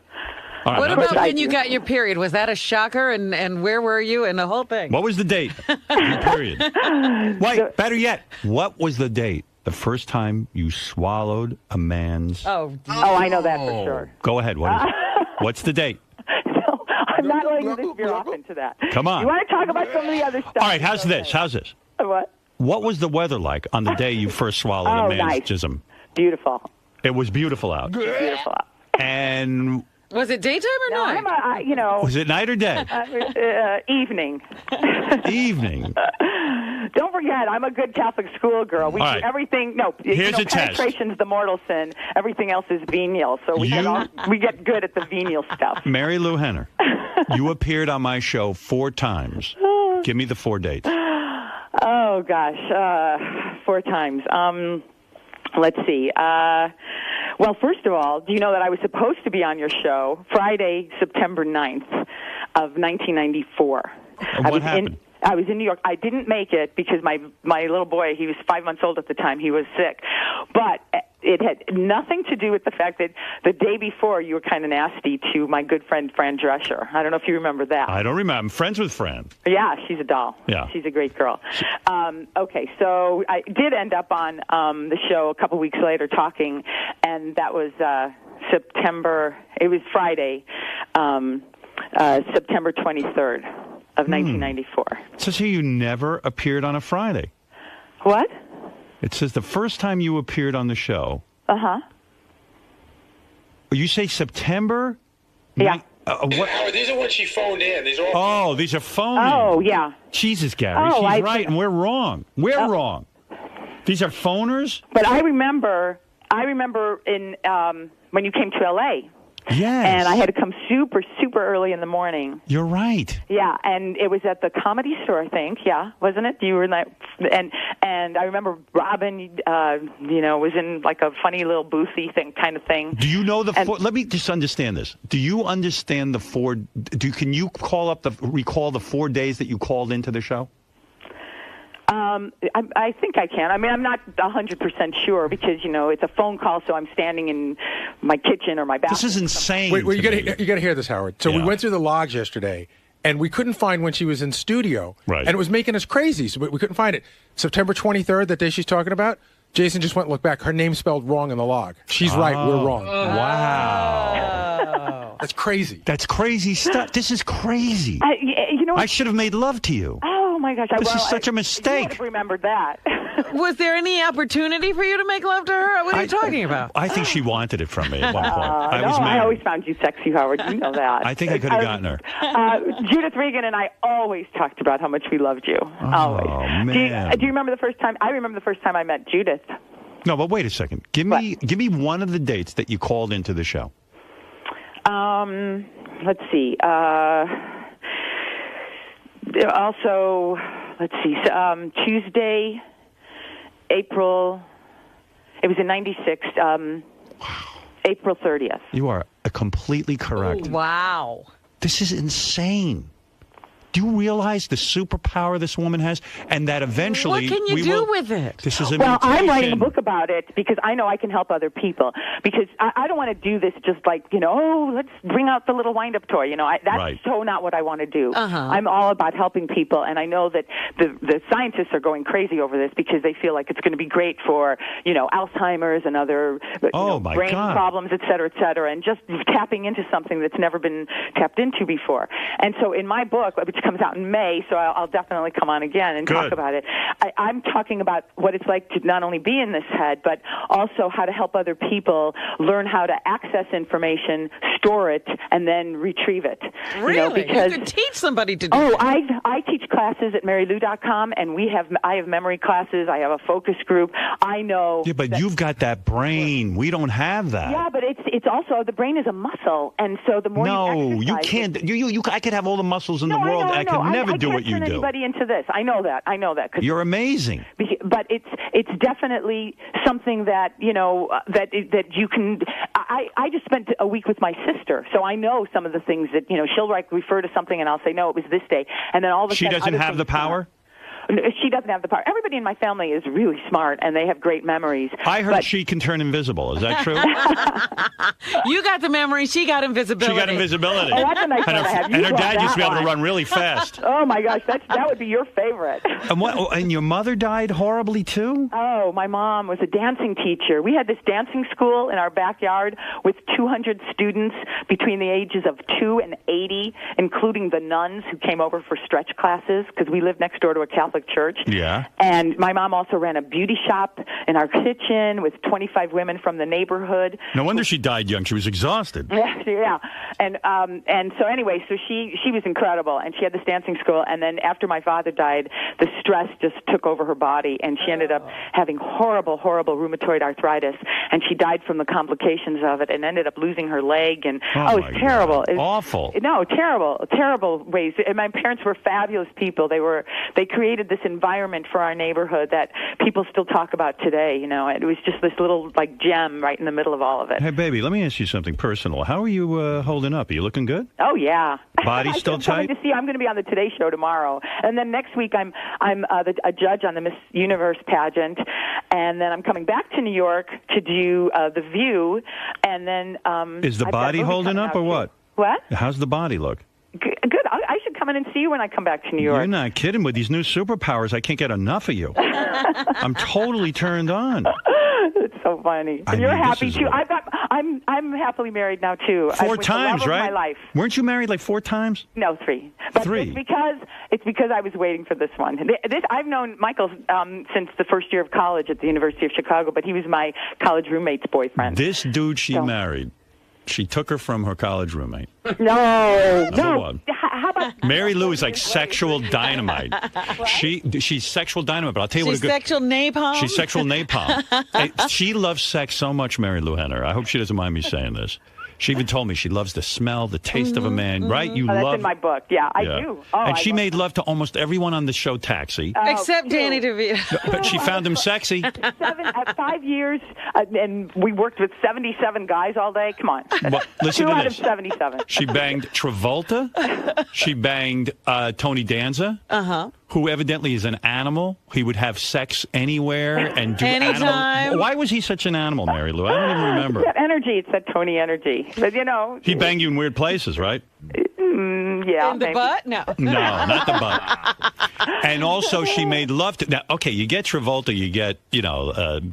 Right, what about when you got your period? Was that a shocker? And where were you? And the whole thing? What was the date? Your period. Wait, better yet, what was the date? The first time you swallowed a man's... Oh, I know that for sure. Go ahead. What is it? What's the date? No, I'm not letting you veer off into that. Come on. You want to talk about some of the other stuff? All right, how's this? What? What was the weather like on the day you first swallowed a man's jism? Beautiful. It was beautiful out. Beautiful out. And... Was it daytime or night? Was it night or day? Evening. Evening. Don't forget, I'm a good Catholic schoolgirl. We do everything. No, here's a test. Penetration's the mortal sin. Everything else is venial. So we get good at the venial stuff. Mary Lou Henner, you appeared on my show 4 times. Give me the 4 dates. Oh gosh, 4 times. Let's see. Well, first of all, do you know that I was supposed to be on your show Friday, September 9th of 1994? What happened? I was in New York. I didn't make it because my little boy, he was 5 months old at the time, he was sick. But it had nothing to do with the fact that the day before you were kind of nasty to my good friend Fran Drescher. I don't know if you remember that. I don't remember. I'm friends with Fran. Yeah, she's a doll. Yeah. She's a great girl. Okay, so I did end up on the show a couple weeks later talking, and that was September. It was Friday, September 23rd. Of 1994. It says here you never appeared on a Friday. What? It says the first time you appeared on the show. Uh-huh. You say September? Yeah. What? Howard, these are when she phoned in. These are all. Oh, these are phone-ins. Oh, yeah. Jesus, Gary. She's right, and we're wrong. We're wrong. These are phoners? But I remember in when you came to L.A., yes. And I had to come super, super early in the morning. You're right. Yeah, and it was at the Comedy Store, I think. Yeah, wasn't it? You were in that, and I remember Robin, was in like a funny little boothy kind of thing. Do you know let me just understand this. Do you understand the 4? Can you recall the 4 days that you called into the show? I think I can. I mean, I'm not 100% sure because, it's a phone call, so I'm standing in my kitchen or my bathroom. This is insane. Wait, you got to hear this, Howard. So we went through the logs yesterday, and we couldn't find when she was in studio. Right. And it was making us crazy, so we couldn't find it. September 23rd, that day she's talking about, Jason just went and looked back. Her name's spelled wrong in the log. She's right. We're wrong. Wow. That's crazy. That's crazy stuff. This is crazy. I should have made love to you. Oh, my gosh. This is such a mistake. You would have remembered that. Was there any opportunity for you to make love to her? What are you talking about? I think she wanted it from me at one point. I always found you sexy, Howard. You know that. I think I could have gotten her. Judith Regan and I always talked about how much we loved you. Always. Oh, man. Do you remember the first time? I remember the first time I met Judith. No, but wait a second. Give me one of the dates that you called into the show. Let's see. Also, let's see, Tuesday, April, it was in 96, April 30th. You are completely correct. Oh, wow. This is insane. Do you realize the superpower this woman has, and that eventually what can you do with it? This is a well, mutation. I'm writing a book about it because I know I can help other people. Because I don't want to do this just like, let's bring out the little wind-up toy. That's so not what I want to do. I'm all about helping people, and I know that the scientists are going crazy over this because they feel like it's going to be great for, Alzheimer's and other brain problems, et cetera, and just tapping into something that's never been tapped into before. And so in my book, which comes out in May, so I'll definitely come on again and talk about it. I'm talking about what it's like to not only be in this head, but also how to help other people learn how to access information, store it, and then retrieve it. Really? Because, you could teach somebody to do that. I teach classes at marylou.com, and I have memory classes. I have a focus group. I know. Yeah, but you've got that brain. We don't have that. Yeah, but it's also, the brain is a muscle, and so the more you can't. I could have all the muscles in the world. I could never do what you do. I can't turn anybody into this. I know that. You're amazing. But it's definitely something that that you can. I just spent a week with my sister, so I know some of the things that she'll refer to something, and I'll say no, it was this day, and then all of a sudden she doesn't have the power. She doesn't have the power. Everybody in my family is really smart, and they have great memories. I heard she can turn invisible. Is that true? You got the memory. She got invisibility. Oh, that's a nice one to have. And her dad used to be able to run really fast. Oh, my gosh. That would be your favorite. And your mother died horribly, too? Oh, my mom was a dancing teacher. We had this dancing school in our backyard with 200 students between the ages of 2 and 80, including the nuns who came over for stretch classes, because we lived next door to a Catholic church. Yeah. And my mom also ran a beauty shop in our kitchen with 25 women from the neighborhood. No wonder she died young. She was exhausted. Yeah. And so anyway, so she was incredible, and she had this dancing school, and then after my father died, the stress just took over her body, and she ended up having horrible rheumatoid arthritis, and she died from the complications of it and ended up losing her leg, and it was terrible. It was awful. No, terrible ways. And my parents were fabulous people. They created this environment for our neighborhood that people still talk about today. It was just this little gem right in the middle of all of it. Hey, baby, let me ask you something personal. How are you holding up? Are you looking good? Oh yeah. Body still tight? To see, I'm going to be on the Today Show tomorrow, and then next week I'm a judge on the Miss Universe pageant, and then I'm coming back to New York to do The View, and then is the body holding up or what? What? How's the body look? Good. I should come in and see you when I come back to New York. You're not kidding. With these new superpowers, I can't get enough of you. I'm totally turned on. It's so funny. And you're happy too. I'm happily married now too. 4 times, the love right? Of my life. Weren't you married like 4 times? No, 3. But 3. It's because I was waiting for this one. I've known Michael since the first year of college at the University of Chicago, but he was my college roommate's boyfriend. This dude she married. She took her from her college roommate. No. How about Mary Lou is like sexual dynamite. She's sexual dynamite, but I'll tell you what. She's sexual napalm. She's sexual napalm. She loves sex so much, Mary Lou Henner. I hope she doesn't mind me saying this. She even told me she loves the smell, the taste of a man. Right? You that's love. in my book. Yeah, I do. Oh, and she made love to almost everyone on the show Taxi. Except Danny DeVito. But she found him sexy. 5 years, and we worked with 77 guys all day. Come on. Well, listen 2 to out this. of 77. She banged Travolta. She banged Tony Danza. Who evidently is an animal. He would have sex anywhere and do animal. Why was he such an animal, Mary Lou? I don't even remember. It's that energy. It's that Tony energy. But, he banged you in weird places, right? Yeah. In the butt? No. No, not the butt. And also, she made love to. Now, okay, you get Travolta, you get,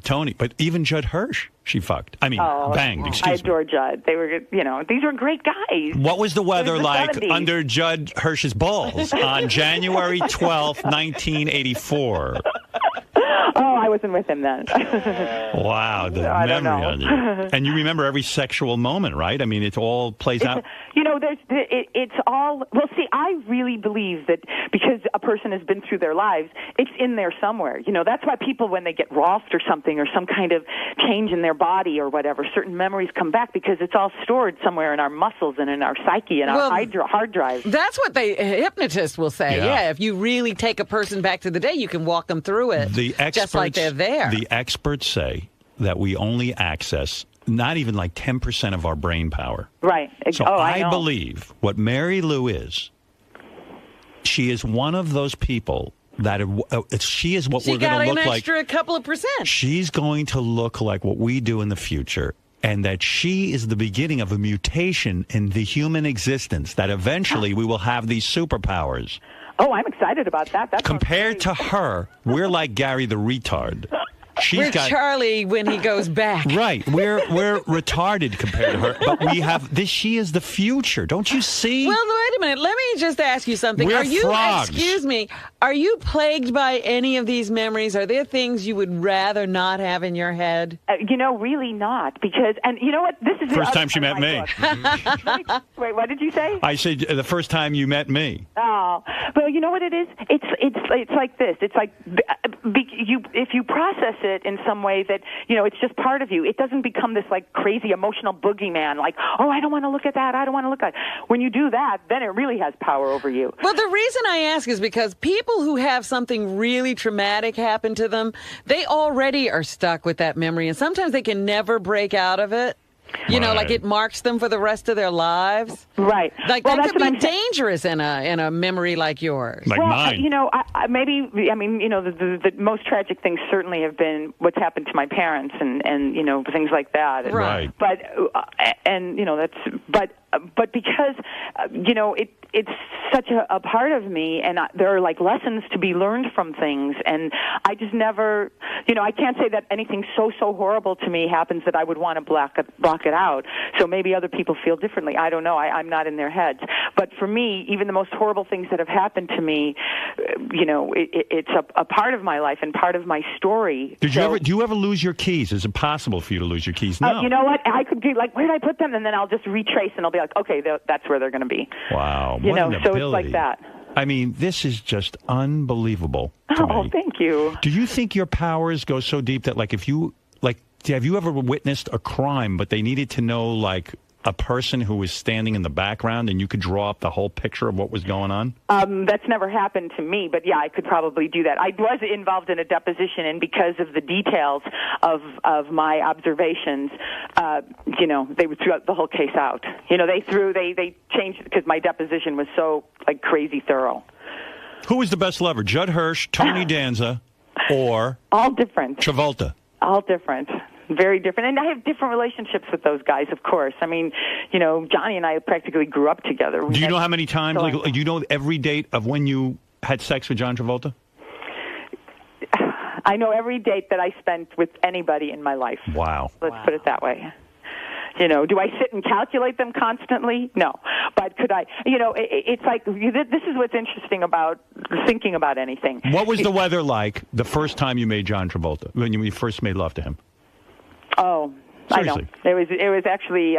Tony, but even Judd Hirsch, she fucked. I mean, banged. Excuse me. I adore Judd. They were, these were great guys. What was the weather like 70s. under Judd Hirsch's balls on January 12th, 1984? Oh, I wasn't with him then. Wow, the I don't memory know. on you. And you remember every sexual moment, right? I mean, it all plays out. You know, it's all. Well, see, I really believe that because a person has been through their lives, it's in there somewhere. You know, that's why people, when they get Rolfed or something, or some kind of change in their body or whatever, certain memories come back because it's all stored somewhere in our muscles and in our psyche and our hard drive. That's what a hypnotist will say. Yeah, if you really take a person back to the day, you can walk them through it just like they're there. The experts say that we only access not even like 10% of our brain power. Right. So I believe what Mary Lou is, she is one of those people that she is what we're going to look like. She got an extra couple of percent. She's going to look like what we do in the future. And that she is the beginning of a mutation in the human existence, that eventually we will have these superpowers. Oh, I'm excited about that. Compared to her, we're like Gary the retard. We're Charlie when he goes back. Right. We're retarded compared to her. But we have this. She is the future. Don't you see? Well, wait a minute. Let me just ask you something. We're frogs. Excuse me. Are you plagued by any of these memories? Are there things you would rather not have in your head? You know, really not. Because, and you know what? This is first time she met me. Wait, what did you say? I said the first time you met me. Oh, well, you know what it is? It's like this. It's like if you process it in some way that, you know, it's just part of you. It doesn't become this like crazy emotional boogeyman, like, oh, I don't want to look at that. I don't want to look at it. When you do that, then it really has power over you. Well, the reason I ask is because people who have something really traumatic happen to them, they already are stuck with that memory, and sometimes they can never break out of it. You know, like it marks them for the rest of their lives. Right. Like that could be dangerous in a memory like yours. Like mine. You know, I mean, you know, the most tragic things certainly have been what's happened to my parents and you know, things like that. Right. But and you know, but because you know, it's such a part of me, and there are like lessons to be learned from things, and I just never, you know, I can't say that anything so horrible to me happens that I would want to block it out. So maybe other people feel differently. I don't know. I'm not in their heads. But for me, even the most horrible things that have happened to me, you know, it's a part of my life and part of my story. Do you ever lose your keys? Is it possible for you to lose your keys? No. You know what? I could be like, where did I put them? And then I'll just retrace, and I'll be like, okay, that's where they're going to be. Wow. You know, an so ability. it's like that. I mean, this is just unbelievable to Oh, me. thank you. Do you think your powers go so deep that, like, if you, like, have you ever witnessed a crime, but they needed to know, like, a person who was standing in the background and you could draw up the whole picture of what was going on? That's never happened to me, but yeah, I could probably do that. I was involved in a deposition, and because of the details of my observations, you know, they threw the whole case out. You know, they changed it because my deposition was so, like, crazy thorough. Who was the best lover, Judd Hirsch, Tony Danza, or all different Travolta? All different. Very different. And I have different relationships with those guys, of course. I mean, you know, Johnny and I practically grew up together. Do you know how many times, like, do you know every date of when you had sex with John Travolta? I know every date that I spent with anybody in my life. Wow. Let's put it that way. You know, do I sit and calculate them constantly? No. But could I, you know, it's like, this is what's interesting about thinking about anything. What was the weather like the first time you made John Travolta, when you first made love to him? Oh, seriously? I know. It was actually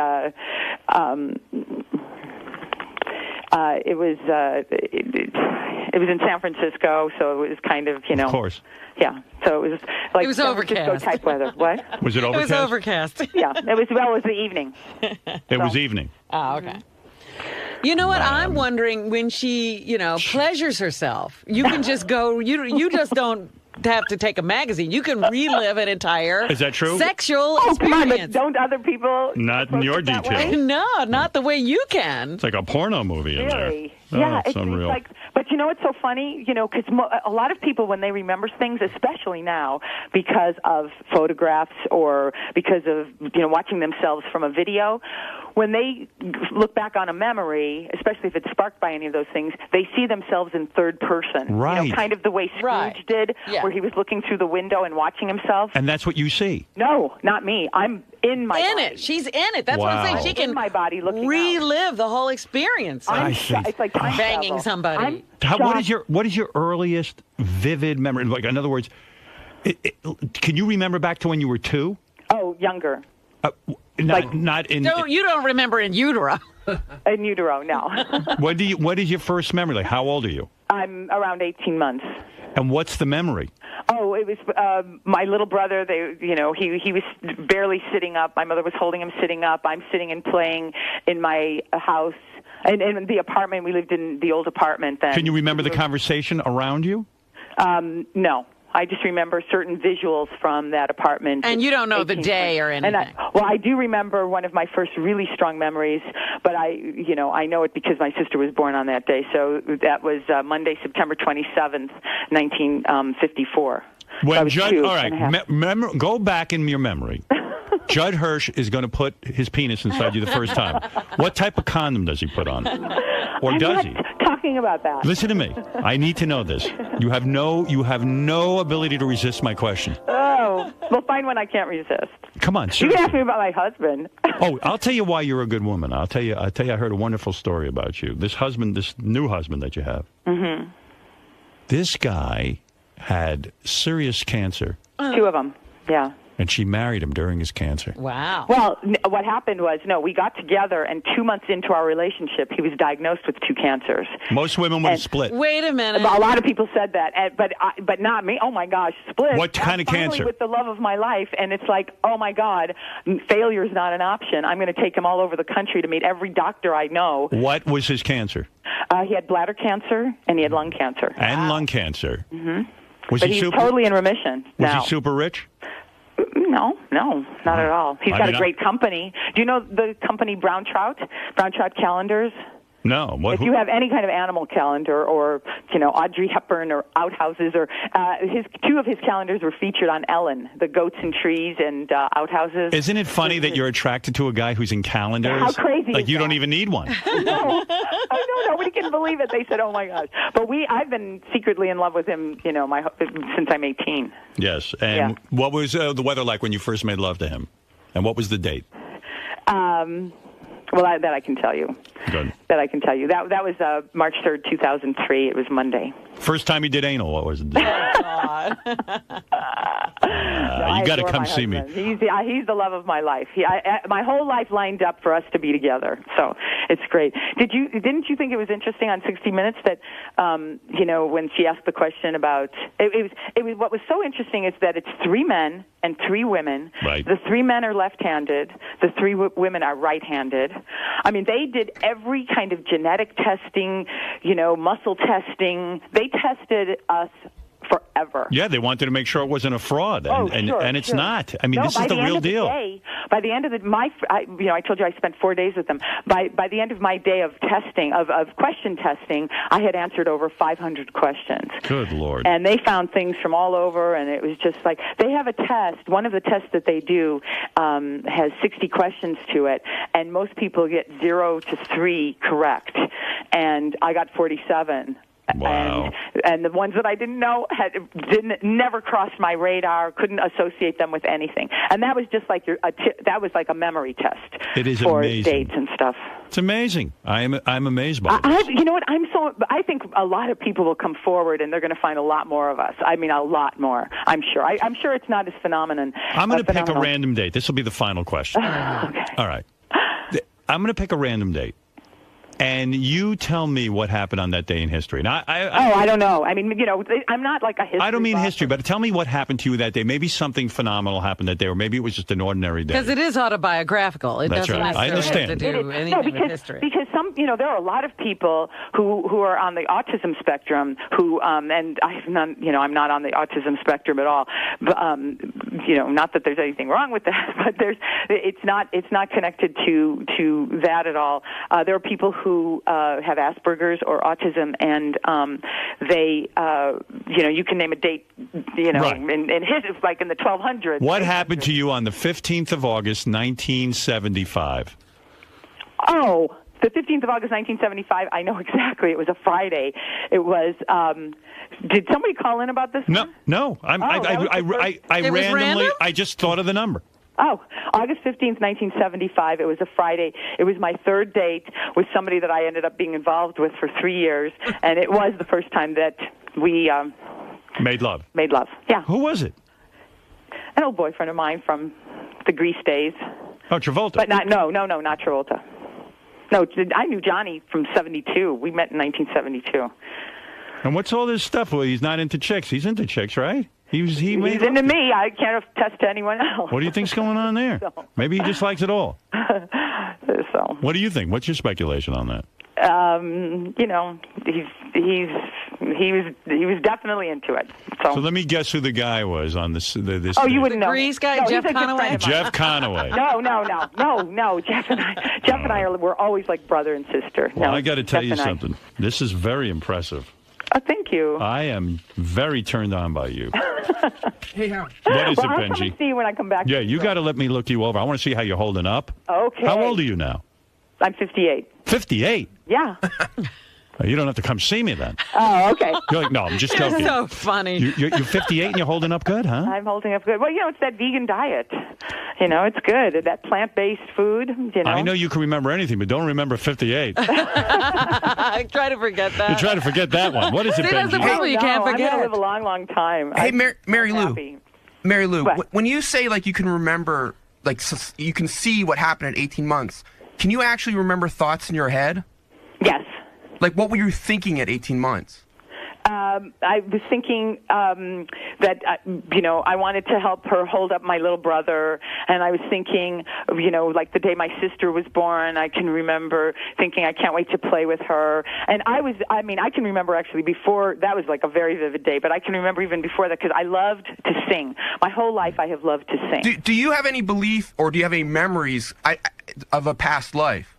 it was in San Francisco, so it was kind of, you know. Of course. Yeah. So it was like it was San overcast. Francisco type weather. What? Was it overcast? It was overcast. Yeah. It was the evening. It was evening. Oh, okay. You know what? I'm wondering, when she, you know, pleasures herself, you can just go, you just don't have to take a magazine. You can relive an entire Is that true? sexual Come on, experience. but don't other people? Not in your detail. No, not the way you can. It's like a porno movie in there. Really? Oh, Yeah, it's unreal. like, but you know what's so funny? You know, because a lot of people, when they remember things, especially now, because of photographs or because of, you know, watching themselves from a video, when they look back on a memory, especially if it's sparked by any of those things, they see themselves in third person. Right. You know, kind of the way Scrooge did, where he was looking through the window and watching himself. And that's what you see. No, not me. I'm in my body. it. She's in it. That's what I'm saying. She can in my body looking relive the whole experience. I see. It's like time banging travel. somebody. What is your earliest vivid memory? Like, in other words, Can you remember back to when you were 2? Oh, younger. Not in. No, you don't remember in utero. In utero, no. What is your first memory? Like, how old are you? I'm around 18 months. And what's the memory? Oh, it was my little brother. He was barely sitting up. My mother was holding him sitting up. I'm sitting and playing in my house. And in the apartment, we lived in the old apartment then. Can you remember the conversation around you? No. I just remember certain visuals from that apartment. And you don't know the day or anything. I do remember one of my first really strong memories, but I know it because my sister was born on that day. So that was Monday, September 27th, 1954. When Judd, all right, go back in your memory. Judd Hirsch is going to put his penis inside you the first time. What type of condom does he put on? Or does he? Talking about that. Listen to me. I need to know this. You have no ability to resist my question. Oh, well, find one I can't resist. Come on, You seriously. can ask me about my husband. Oh, I'll tell you why you're a good woman. I heard a wonderful story about you. This new husband that you have. Mm-hmm. This guy had serious cancer. 2 of them, yeah. And she married him during his cancer. Wow. Well, what happened was, we got together, and 2 months into our relationship, he was diagnosed with 2 cancers. Most women would have split. Wait a minute. A lot of people said that, but not me. Oh, my gosh, split. What kind of cancer? With the love of my life, and it's like, oh, my God, failure's not an option. I'm going to take him all over the country to meet every doctor I know. What was his cancer? He had bladder cancer, and he had lung cancer. And lung cancer. Mm-hmm. Was but he he's totally in remission now. Was he super rich? No, not at all. He's got a great company. Do you know the company Brown Trout calendars? No. If you have any kind of animal calendar, or Audrey Hepburn or Outhouses, or 2 of his calendars were featured on Ellen, the Goats and Trees and Outhouses. Isn't it funny that you're attracted to a guy who's in calendars? How crazy! Like you don't even need one. No, I know, nobody can believe it. They said, "Oh my gosh!" But I've been secretly in love with him, since I'm 18. Yes. And what was the weather like when you first made love to him? And what was the date? Well, that I can tell you. Good. That I can tell you. That was March 3rd, 2003. It was Monday. First time you did anal, what was it? No, you got to come see me. He's the love of my life. My whole life lined up for us to be together. So it's great. Didn't you think it was interesting on 60 Minutes that when she asked the question about it was what was so interesting is that it's 3 men and 3 women. Right. The 3 men are left-handed. The 3 women are right-handed. I mean, they did every kind of genetic testing, muscle testing. They tested us forever. Yeah, they wanted to make sure it wasn't a fraud, and it's not. I mean, this is the real deal. By the end of I told you I spent 4 days with them. By the end of my day of testing, of question testing, I had answered over 500 questions. Good Lord. And they found things from all over, and it was just like, they have a test. One of the tests that they do has 60 questions to it, and most people get 0 to 3 correct. And I got 47. Wow. And the ones that I didn't know never crossed my radar, couldn't associate them with anything. And that was just like that was like a memory test. It is for amazing. Dates and stuff. It's amazing. I'm amazed by it. You know what? I think a lot of people will come forward and they're going to find a lot more of us. I mean, a lot more. I'm sure. I'm sure it's not as phenomenon. I'm going to pick a random date. This will be the final question. Okay. All right. I'm going to pick a random date. And you tell me what happened on that day in history. Now, I don't know. I mean, I'm not like a history. I don't mean history, but tell me what happened to you that day. Maybe something phenomenal happened that day, or maybe it was just an ordinary day. Because it is autobiographical. That's doesn't right. I understand. have to do anything with history. Because there are a lot of people who are on the autism spectrum who, and I have none. I'm not on the autism spectrum at all. But, not that there's anything wrong with that, but it's not connected to that at all. There are people who have Asperger's or autism, and they, you can name a date, right. in his, like in the 1200s. What happened to you on the 15th of August, 1975? Oh, the 15th of August, 1975, I know exactly. It was a Friday. It was, did somebody call in about this? No. I randomly, I just thought of the number. Oh, August 15th, 1975. It was a Friday. It was my 3rd date with somebody that I ended up being involved with for 3 years, and it was the first time that we made love. Made love, yeah. Who was it? An old boyfriend of mine from the Grease days. Oh, Travolta. But not Travolta. No, I knew Johnny from 72. We met in 1972. And what's all this stuff? Well, he's not into chicks. He's into chicks, right? He's into me. I can't attest to anyone else. What do you think's going on there? Maybe he just likes it all. So. What do you think? What's your speculation on that? You know, he was definitely into it. So let me guess who the guy was on this. Oh, you wouldn't know. Grease guy, no, Jeff Conaway. Jeff Conaway. No. Jeff and I were always like brother and sister. Well, no, I got to tell Jeff you and I. something. This is very impressive. Oh, thank you. I am very turned on by you. Hey, Howard. What is it, I'll come Benji? and see you when I come back. Yeah, you got to let me look you over. I want to see how you're holding up. Okay. How old are you now? I'm 58. 58? Yeah. You don't have to come see me then. Oh, okay. You're like, no, I'm just joking. So funny. You're 58 and you're holding up good, huh? I'm holding up good. Well, you know, it's that vegan diet. You know, it's good. That plant-based food, you know. I know you can remember anything, but don't remember 58. I try to forget that. You try to forget that one. What is it, See, that's the Benji? problem. You can't I'm forget. going to live a long, long time. Hey, Mary Lou. happy. Mary Lou, What? when you say, like, you can remember, like, you can see what happened at 18 months, can you actually remember thoughts in your head? Yes. Like, what were you thinking at 18 months? I was thinking that, you know, I wanted to help her hold up my little brother. And I was thinking, you know, like the day my sister was born, I can remember thinking I can't wait to play with her. And I can remember actually before, that was like a very vivid day, but I can remember even before that because I loved to sing. My whole life I have loved to sing. Do you have any belief or do you have any memories of a past life?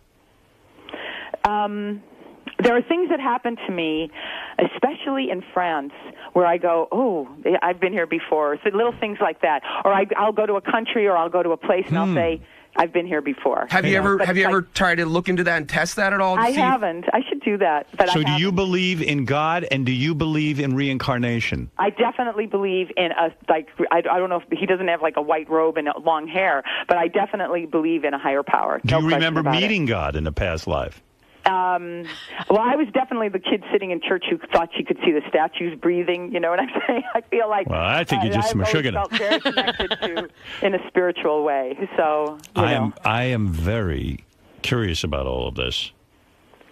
There are things that happen to me, especially in France, where I go, oh, I've been here before. So little things like that. Or I'll go to a country or I'll go to a place and I'll say, I've been here before. Have you ever tried to look into that and test that at all? I haven't. I should do that. But So do you believe in God and do you believe in reincarnation? I definitely believe in I don't know if he doesn't have like a white robe and long hair, but I definitely believe in a higher power. Do you remember meeting God in a past life? Well, I was definitely the kid sitting in church who thought she could see the statues breathing. You know what I'm saying? I feel like. Well, I think you're just I've always sugar. felt very connected to in a spiritual way. So I am very curious about all of this.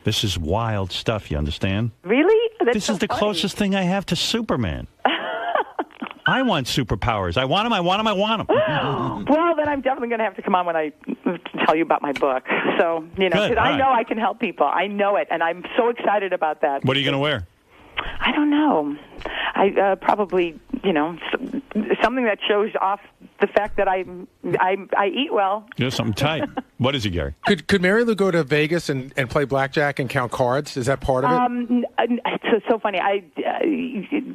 This is wild stuff. You understand? Really? This is the closest thing I have to Superman. I want superpowers. I want them. I want them. I want them. Well, then I'm definitely going to have to come on when I tell you about my book. So, you know, Good. because I All know right. I can help people. I know it, and I'm so excited about that. What are you going to wear? I don't know. I probably, you know, something that shows off the fact that I eat well. Yeah, something tight. What is it, Gary? Could Mary Lou go to Vegas and play blackjack and count cards? Is that part of it? It's so funny.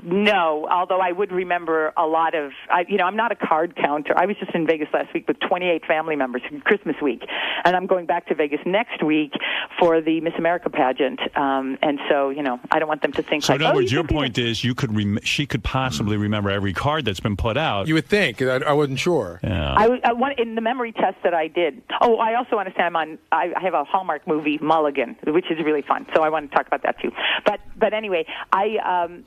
No, although I would remember a lot of, I'm not a card counter. I was just in Vegas last week with 28 family members, Christmas week, and I'm going back to Vegas next week for the Miss America pageant. And so, you know, I don't want them to think So like, in other oh, words, your point is she could possibly remember every card that's been put out. You would think. I wasn't sure. Yeah. In the memory test that I did. Oh, I also want to say I have a Hallmark movie, Mulligan, which is really fun. So I want to talk about that too. But anyway, I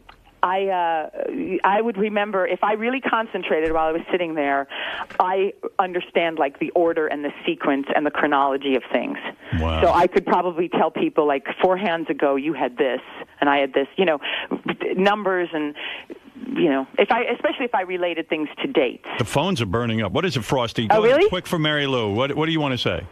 would remember if I really concentrated while I was sitting there. I understand like the order and the sequence and the chronology of things. Wow. So I could probably tell people like 4 hands ago you had this and I had this. You know, numbers and. You know, especially if I related things to dates. The phones are burning up. What is it, Frosty? Oh, Go ahead, really? quick for Mary Lou. What do you want to say?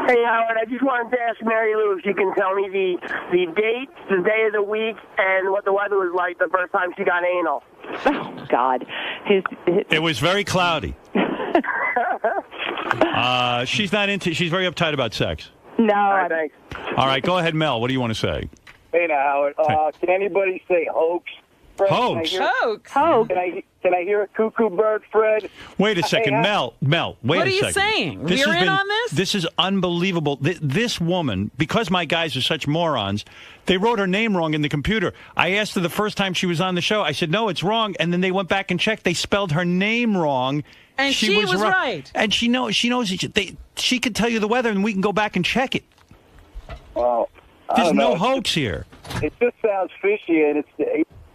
Hey, Howard, I just wanted to ask Mary Lou if she can tell me the date, the day of the week, and what the weather was like the first time she got anal. Oh, God. It was very cloudy. She's not into. She's very uptight about sex. No. All right, thanks. All right, go ahead, Mel. What do you want to say? Hey now, Howard. Can anybody say hoax? Fred, Hoax? Hoax. Can I hear a cuckoo bird, Fred? Wait a second, Hey, Mel, wait What a are you second. saying? This We're has in been- on this? This is unbelievable. This woman, because my guys are such morons, they wrote her name wrong in the computer. I asked her the first time she was on the show. I said, no, it's wrong. And then they went back and checked. They spelled her name wrong. And she was right. And she knows. She could tell you the weather, and we can go back and check it. Well, I There's don't no know. hoax here. It just sounds fishy, and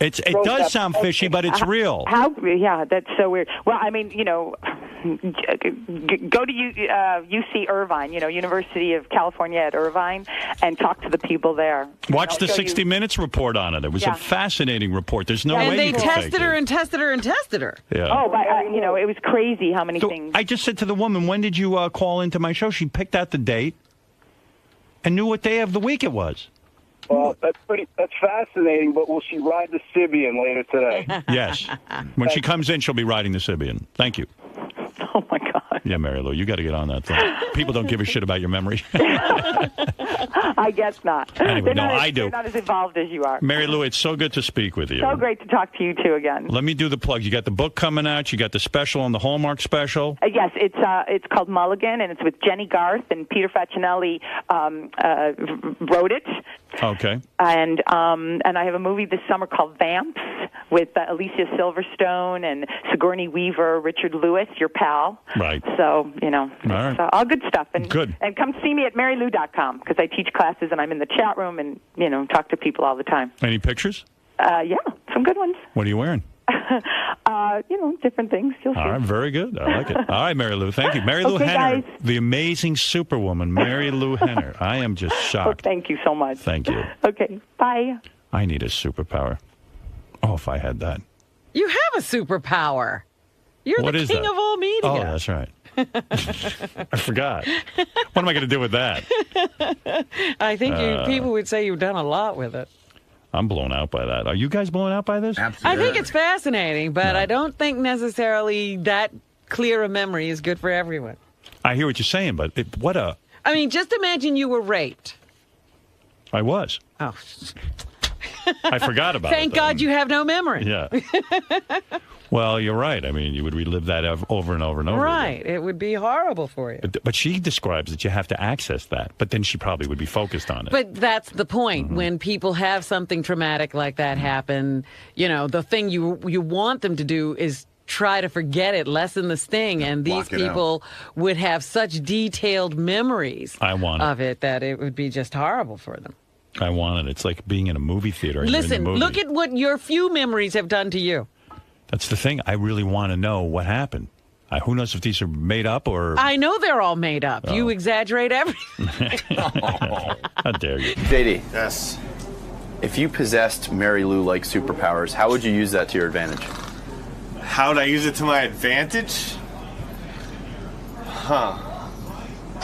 It does sound fishy, but it's real. Yeah, that's so weird. Well, I mean, go to UC Irvine, University of California at Irvine, and talk to the people there. Watch the 60 Minutes report on it. It was a fascinating report. There's no way and they you could tested fake her it. and tested her and tested her. Yeah. Oh, but it was crazy how many things. I just said to the woman, when did you call into my show? She picked out the date and knew what day of the week it was. Well, that's fascinating, but will she ride the Sibian later today? Yes. When she comes in, she'll be riding the Sibian. Thank you. Oh, my God. Yeah, Mary Lou, you got to get on that thing. People don't give a shit about your memory. I guess not. Anyway, I do. They're not as evolved as you are. Mary Lou, it's so good to speak with you. So great to talk to you, too, again. Let me do the plug. You got the book coming out. You got the special on the Hallmark special. Yes, it's called Mulligan, and it's with Jenny Garth, and Peter Facinelli wrote it. Okay. And I have a movie this summer called Vamps with Alicia Silverstone and Sigourney Weaver, Richard Lewis, your pal. Right. So, right. so all good stuff. And, good. And come see me at marylou.com because I teach classes and I'm in the chat room and, talk to people all the time. Any pictures? Yeah, some good ones. What are you wearing? Different things. You'll see. All right, very good. I like it. All right, Mary Lou, thank you. Mary Lou Henner, guys. the amazing superwoman, Mary Lou Henner. I am just shocked. Thank you so much. Thank you. Okay, bye. I need a superpower. Oh, if I had that. You have a superpower. You're What the is king that? of all media. Oh, that's right. I forgot. What am I going to do with that? I think people would say you've done a lot with it. I'm blown out by that. Are you guys blown out by this? I think it's fascinating, but I don't think necessarily that clear a memory is good for everyone. I hear what you're saying, but I mean, just imagine you were raped. I was. Oh. I forgot about it. Thank God you have no memory. Yeah. Well, you're right. I mean, you would relive that over and over and over. Right. Again. It would be horrible for you. But she describes that you have to access that. But then she probably would be focused on it. But that's the point. Mm-hmm. When people have something traumatic like that happen, the thing you want them to do is try to forget it, lessen the sting. And these people would have such detailed memories of it that it would be just horrible for them. I want it. It's like being in a movie theater. And Listen, you're in the movie. look at what your few memories have done to you. That's the thing. I really want to know what happened. Who knows if these are made up or... I know they're all made up. Oh. You exaggerate everything. How dare you? JD. Yes. If you possessed Mary Lou-like superpowers, how would you use that to your advantage? How would I use it to my advantage? Huh.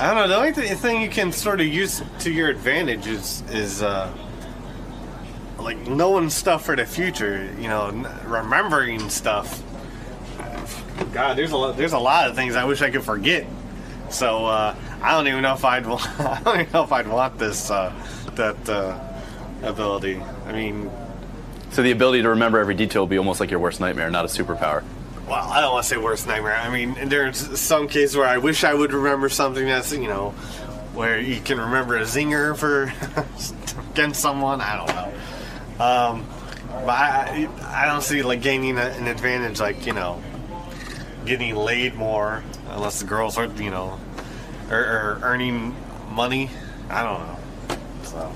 I don't know. The only thing you can sort of use to your advantage is like knowing stuff for the future. Remembering stuff. God, there's a lot of things I wish I could forget. So I don't even know if I'd want this that ability. I mean, so the ability to remember every detail would be almost like your worst nightmare, not a superpower. Well, I don't want to say worst nightmare. I mean, there's some cases where I wish I would remember something that's, where you can remember a zinger for against someone. I don't know. But I don't see like gaining an advantage, like, getting laid more, unless the girls are, or earning money. I don't know. So.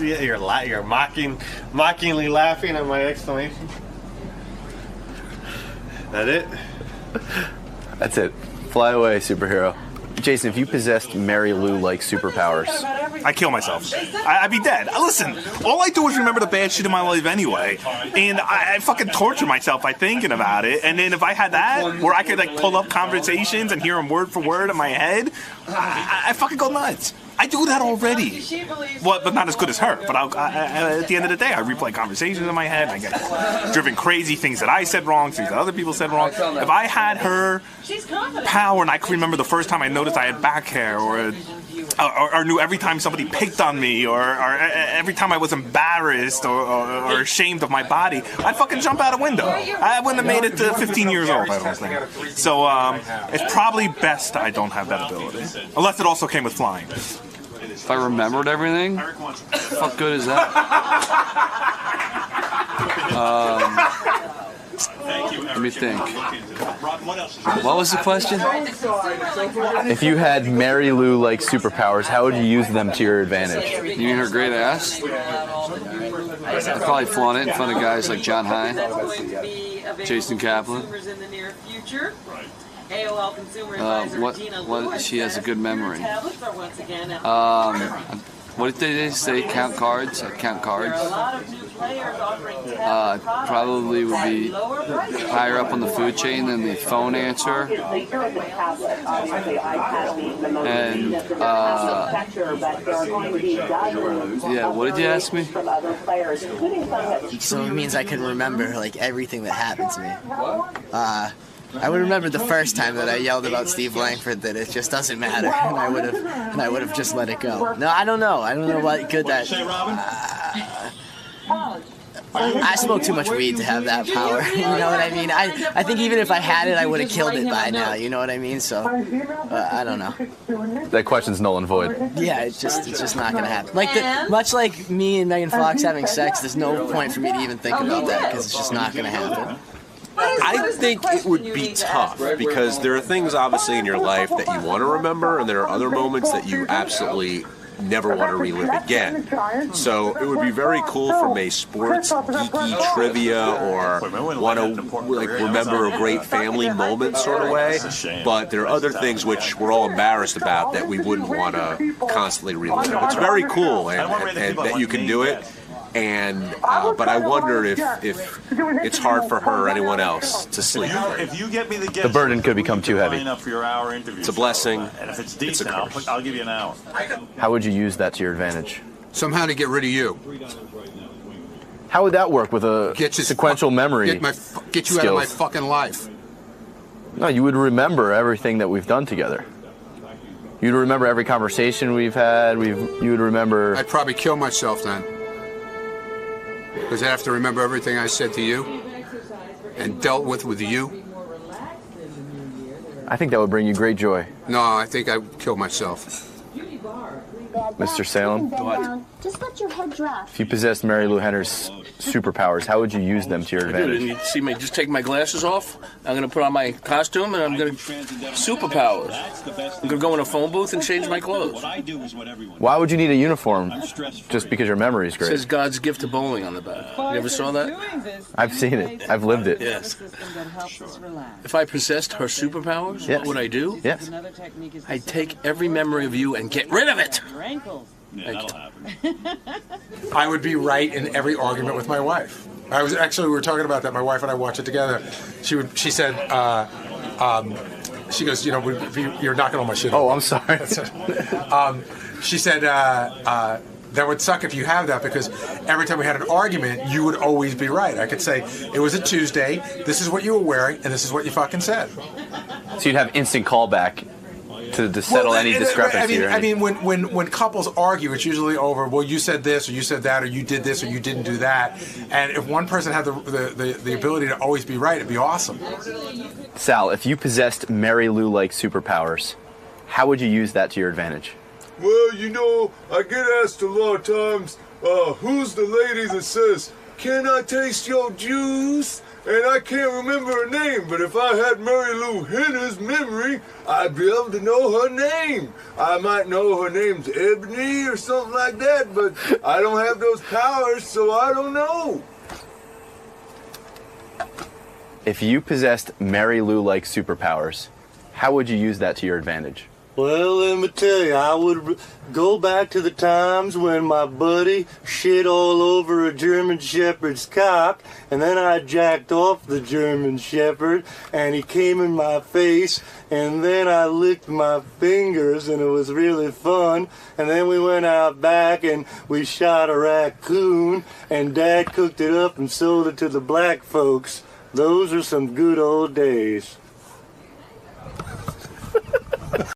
You're mockingly laughing at my exclamation. That it? That's it. Fly away, superhero. Jason, if you possessed Mary Lou-like superpowers... I kill myself. I'd be dead. Listen, all I do is remember the bad shit in my life anyway. And I fucking torture myself by thinking about it. And then if I had that, where I could like pull up conversations and hear them word for word in my head, I fucking go nuts. I do that already. Well, but not as good as her. But at the end of the day, I replay conversations in my head. I get driven crazy, things that I said wrong, things that other people said wrong. If I had her power and I could remember the first time I noticed I had back hair, or knew every time somebody picked on me, or every time I was embarrassed or ashamed of my body, I'd fucking jump out a window. I wouldn't have made it to 15 years old, I don't think. So it's probably best I don't have that ability. Unless it also came with flying. If I remembered everything, what good is that? Let me think. What was the question? If you had Mary Lou-like superpowers, how would you use them to your advantage? You mean her great ass? I'd probably flaunt it in front of guys like John Hine, Jason Kaplan. What she has a good memory. What did they say? Count cards? Count cards. Probably would be higher up on the food chain than the phone answer. And yeah, what did you ask me? So it means I could remember like everything that happened to me. I would remember the first time that I yelled about Steve Langford that it just doesn't matter, and I would have just let it go. No, I don't know. I don't know what good that. I smoke too much weed to have that power. You know what I mean? I think even if I had it, I would have killed it by now. You know what I mean? So I don't know. That question's null and void. Yeah, it's just not gonna happen. Much like me and Megan Fox having sex, there's no point for me to even think about that because it's just not gonna happen. I think it would be tough because there are things obviously in your life that you want to remember, and there are other moments that you absolutely never want to relive again. So it would be very cool from a sports geeky trivia or want to like remember a great family moment sort of way. But there are other things which we're all embarrassed about that we wouldn't want to constantly relive. It's very cool and that you can do it. And but I wonder if it's hard for her or anyone else to sleep. If you get me the burden could become too heavy. It's a blessing. And if it's decent, I'll give you an hour. How would you use that to your advantage? Somehow to get rid of you. How would that work with a sequential memory? Get you out of my fucking life. No, you would remember everything that we've done together. You'd remember every conversation we've had. You would remember. I'd probably kill myself then. Because I have to remember everything I said to you and dealt with you. I think that would bring you great joy. No, I think I'd kill myself. Mr. Salem? Just let your head drop. If you possessed Mary Lou Henner's superpowers, how would you use them to your advantage? You see me just take my glasses off. I'm going to put on my costume and I'm going to superpowers. I'm going to go in a phone booth and change my clothes. Why would you need a uniform just because your memory is It great? says God's gift to bowling on the back. You ever saw that? I've seen it. I've lived it. Yes. If I possessed her superpowers, what would I do? Yes. I'd take every memory of you and get rid of it. I would be right in every argument with my wife. We were talking about that. My wife and I watched it together. She said, she goes, you're knocking on my shit. Oh, I'm sorry. She said, that would suck if you have that because every time we had an argument, you would always be right. I could say, it was a Tuesday, this is what you were wearing, and this is what you fucking said. So you'd have instant callback to settle any discrepancy. I mean, when couples argue, it's usually over, well, you said this, or you said that, or you did this, or you didn't do that. And if one person had the ability to always be right, it'd be awesome. Sal, if you possessed Mary Lou-like superpowers, how would you use that to your advantage? Well, I get asked a lot of times, who's the lady that says, "Can I taste your juice?" And I can't remember her name, but if I had Mary Lou Henner's memory, I'd be able to know her name. I might know her name's Ebony or something like that, but I don't have those powers, so I don't know. If you possessed Mary Lou-like superpowers, how would you use that to your advantage? Well, let me tell you, I would go back to the times when my buddy shit all over a German Shepherd's cock, and then I jacked off the German Shepherd, and he came in my face, and then I licked my fingers, and it was really fun, and then we went out back, and we shot a raccoon, and Dad cooked it up and sold it to the black folks. Those are some good old days.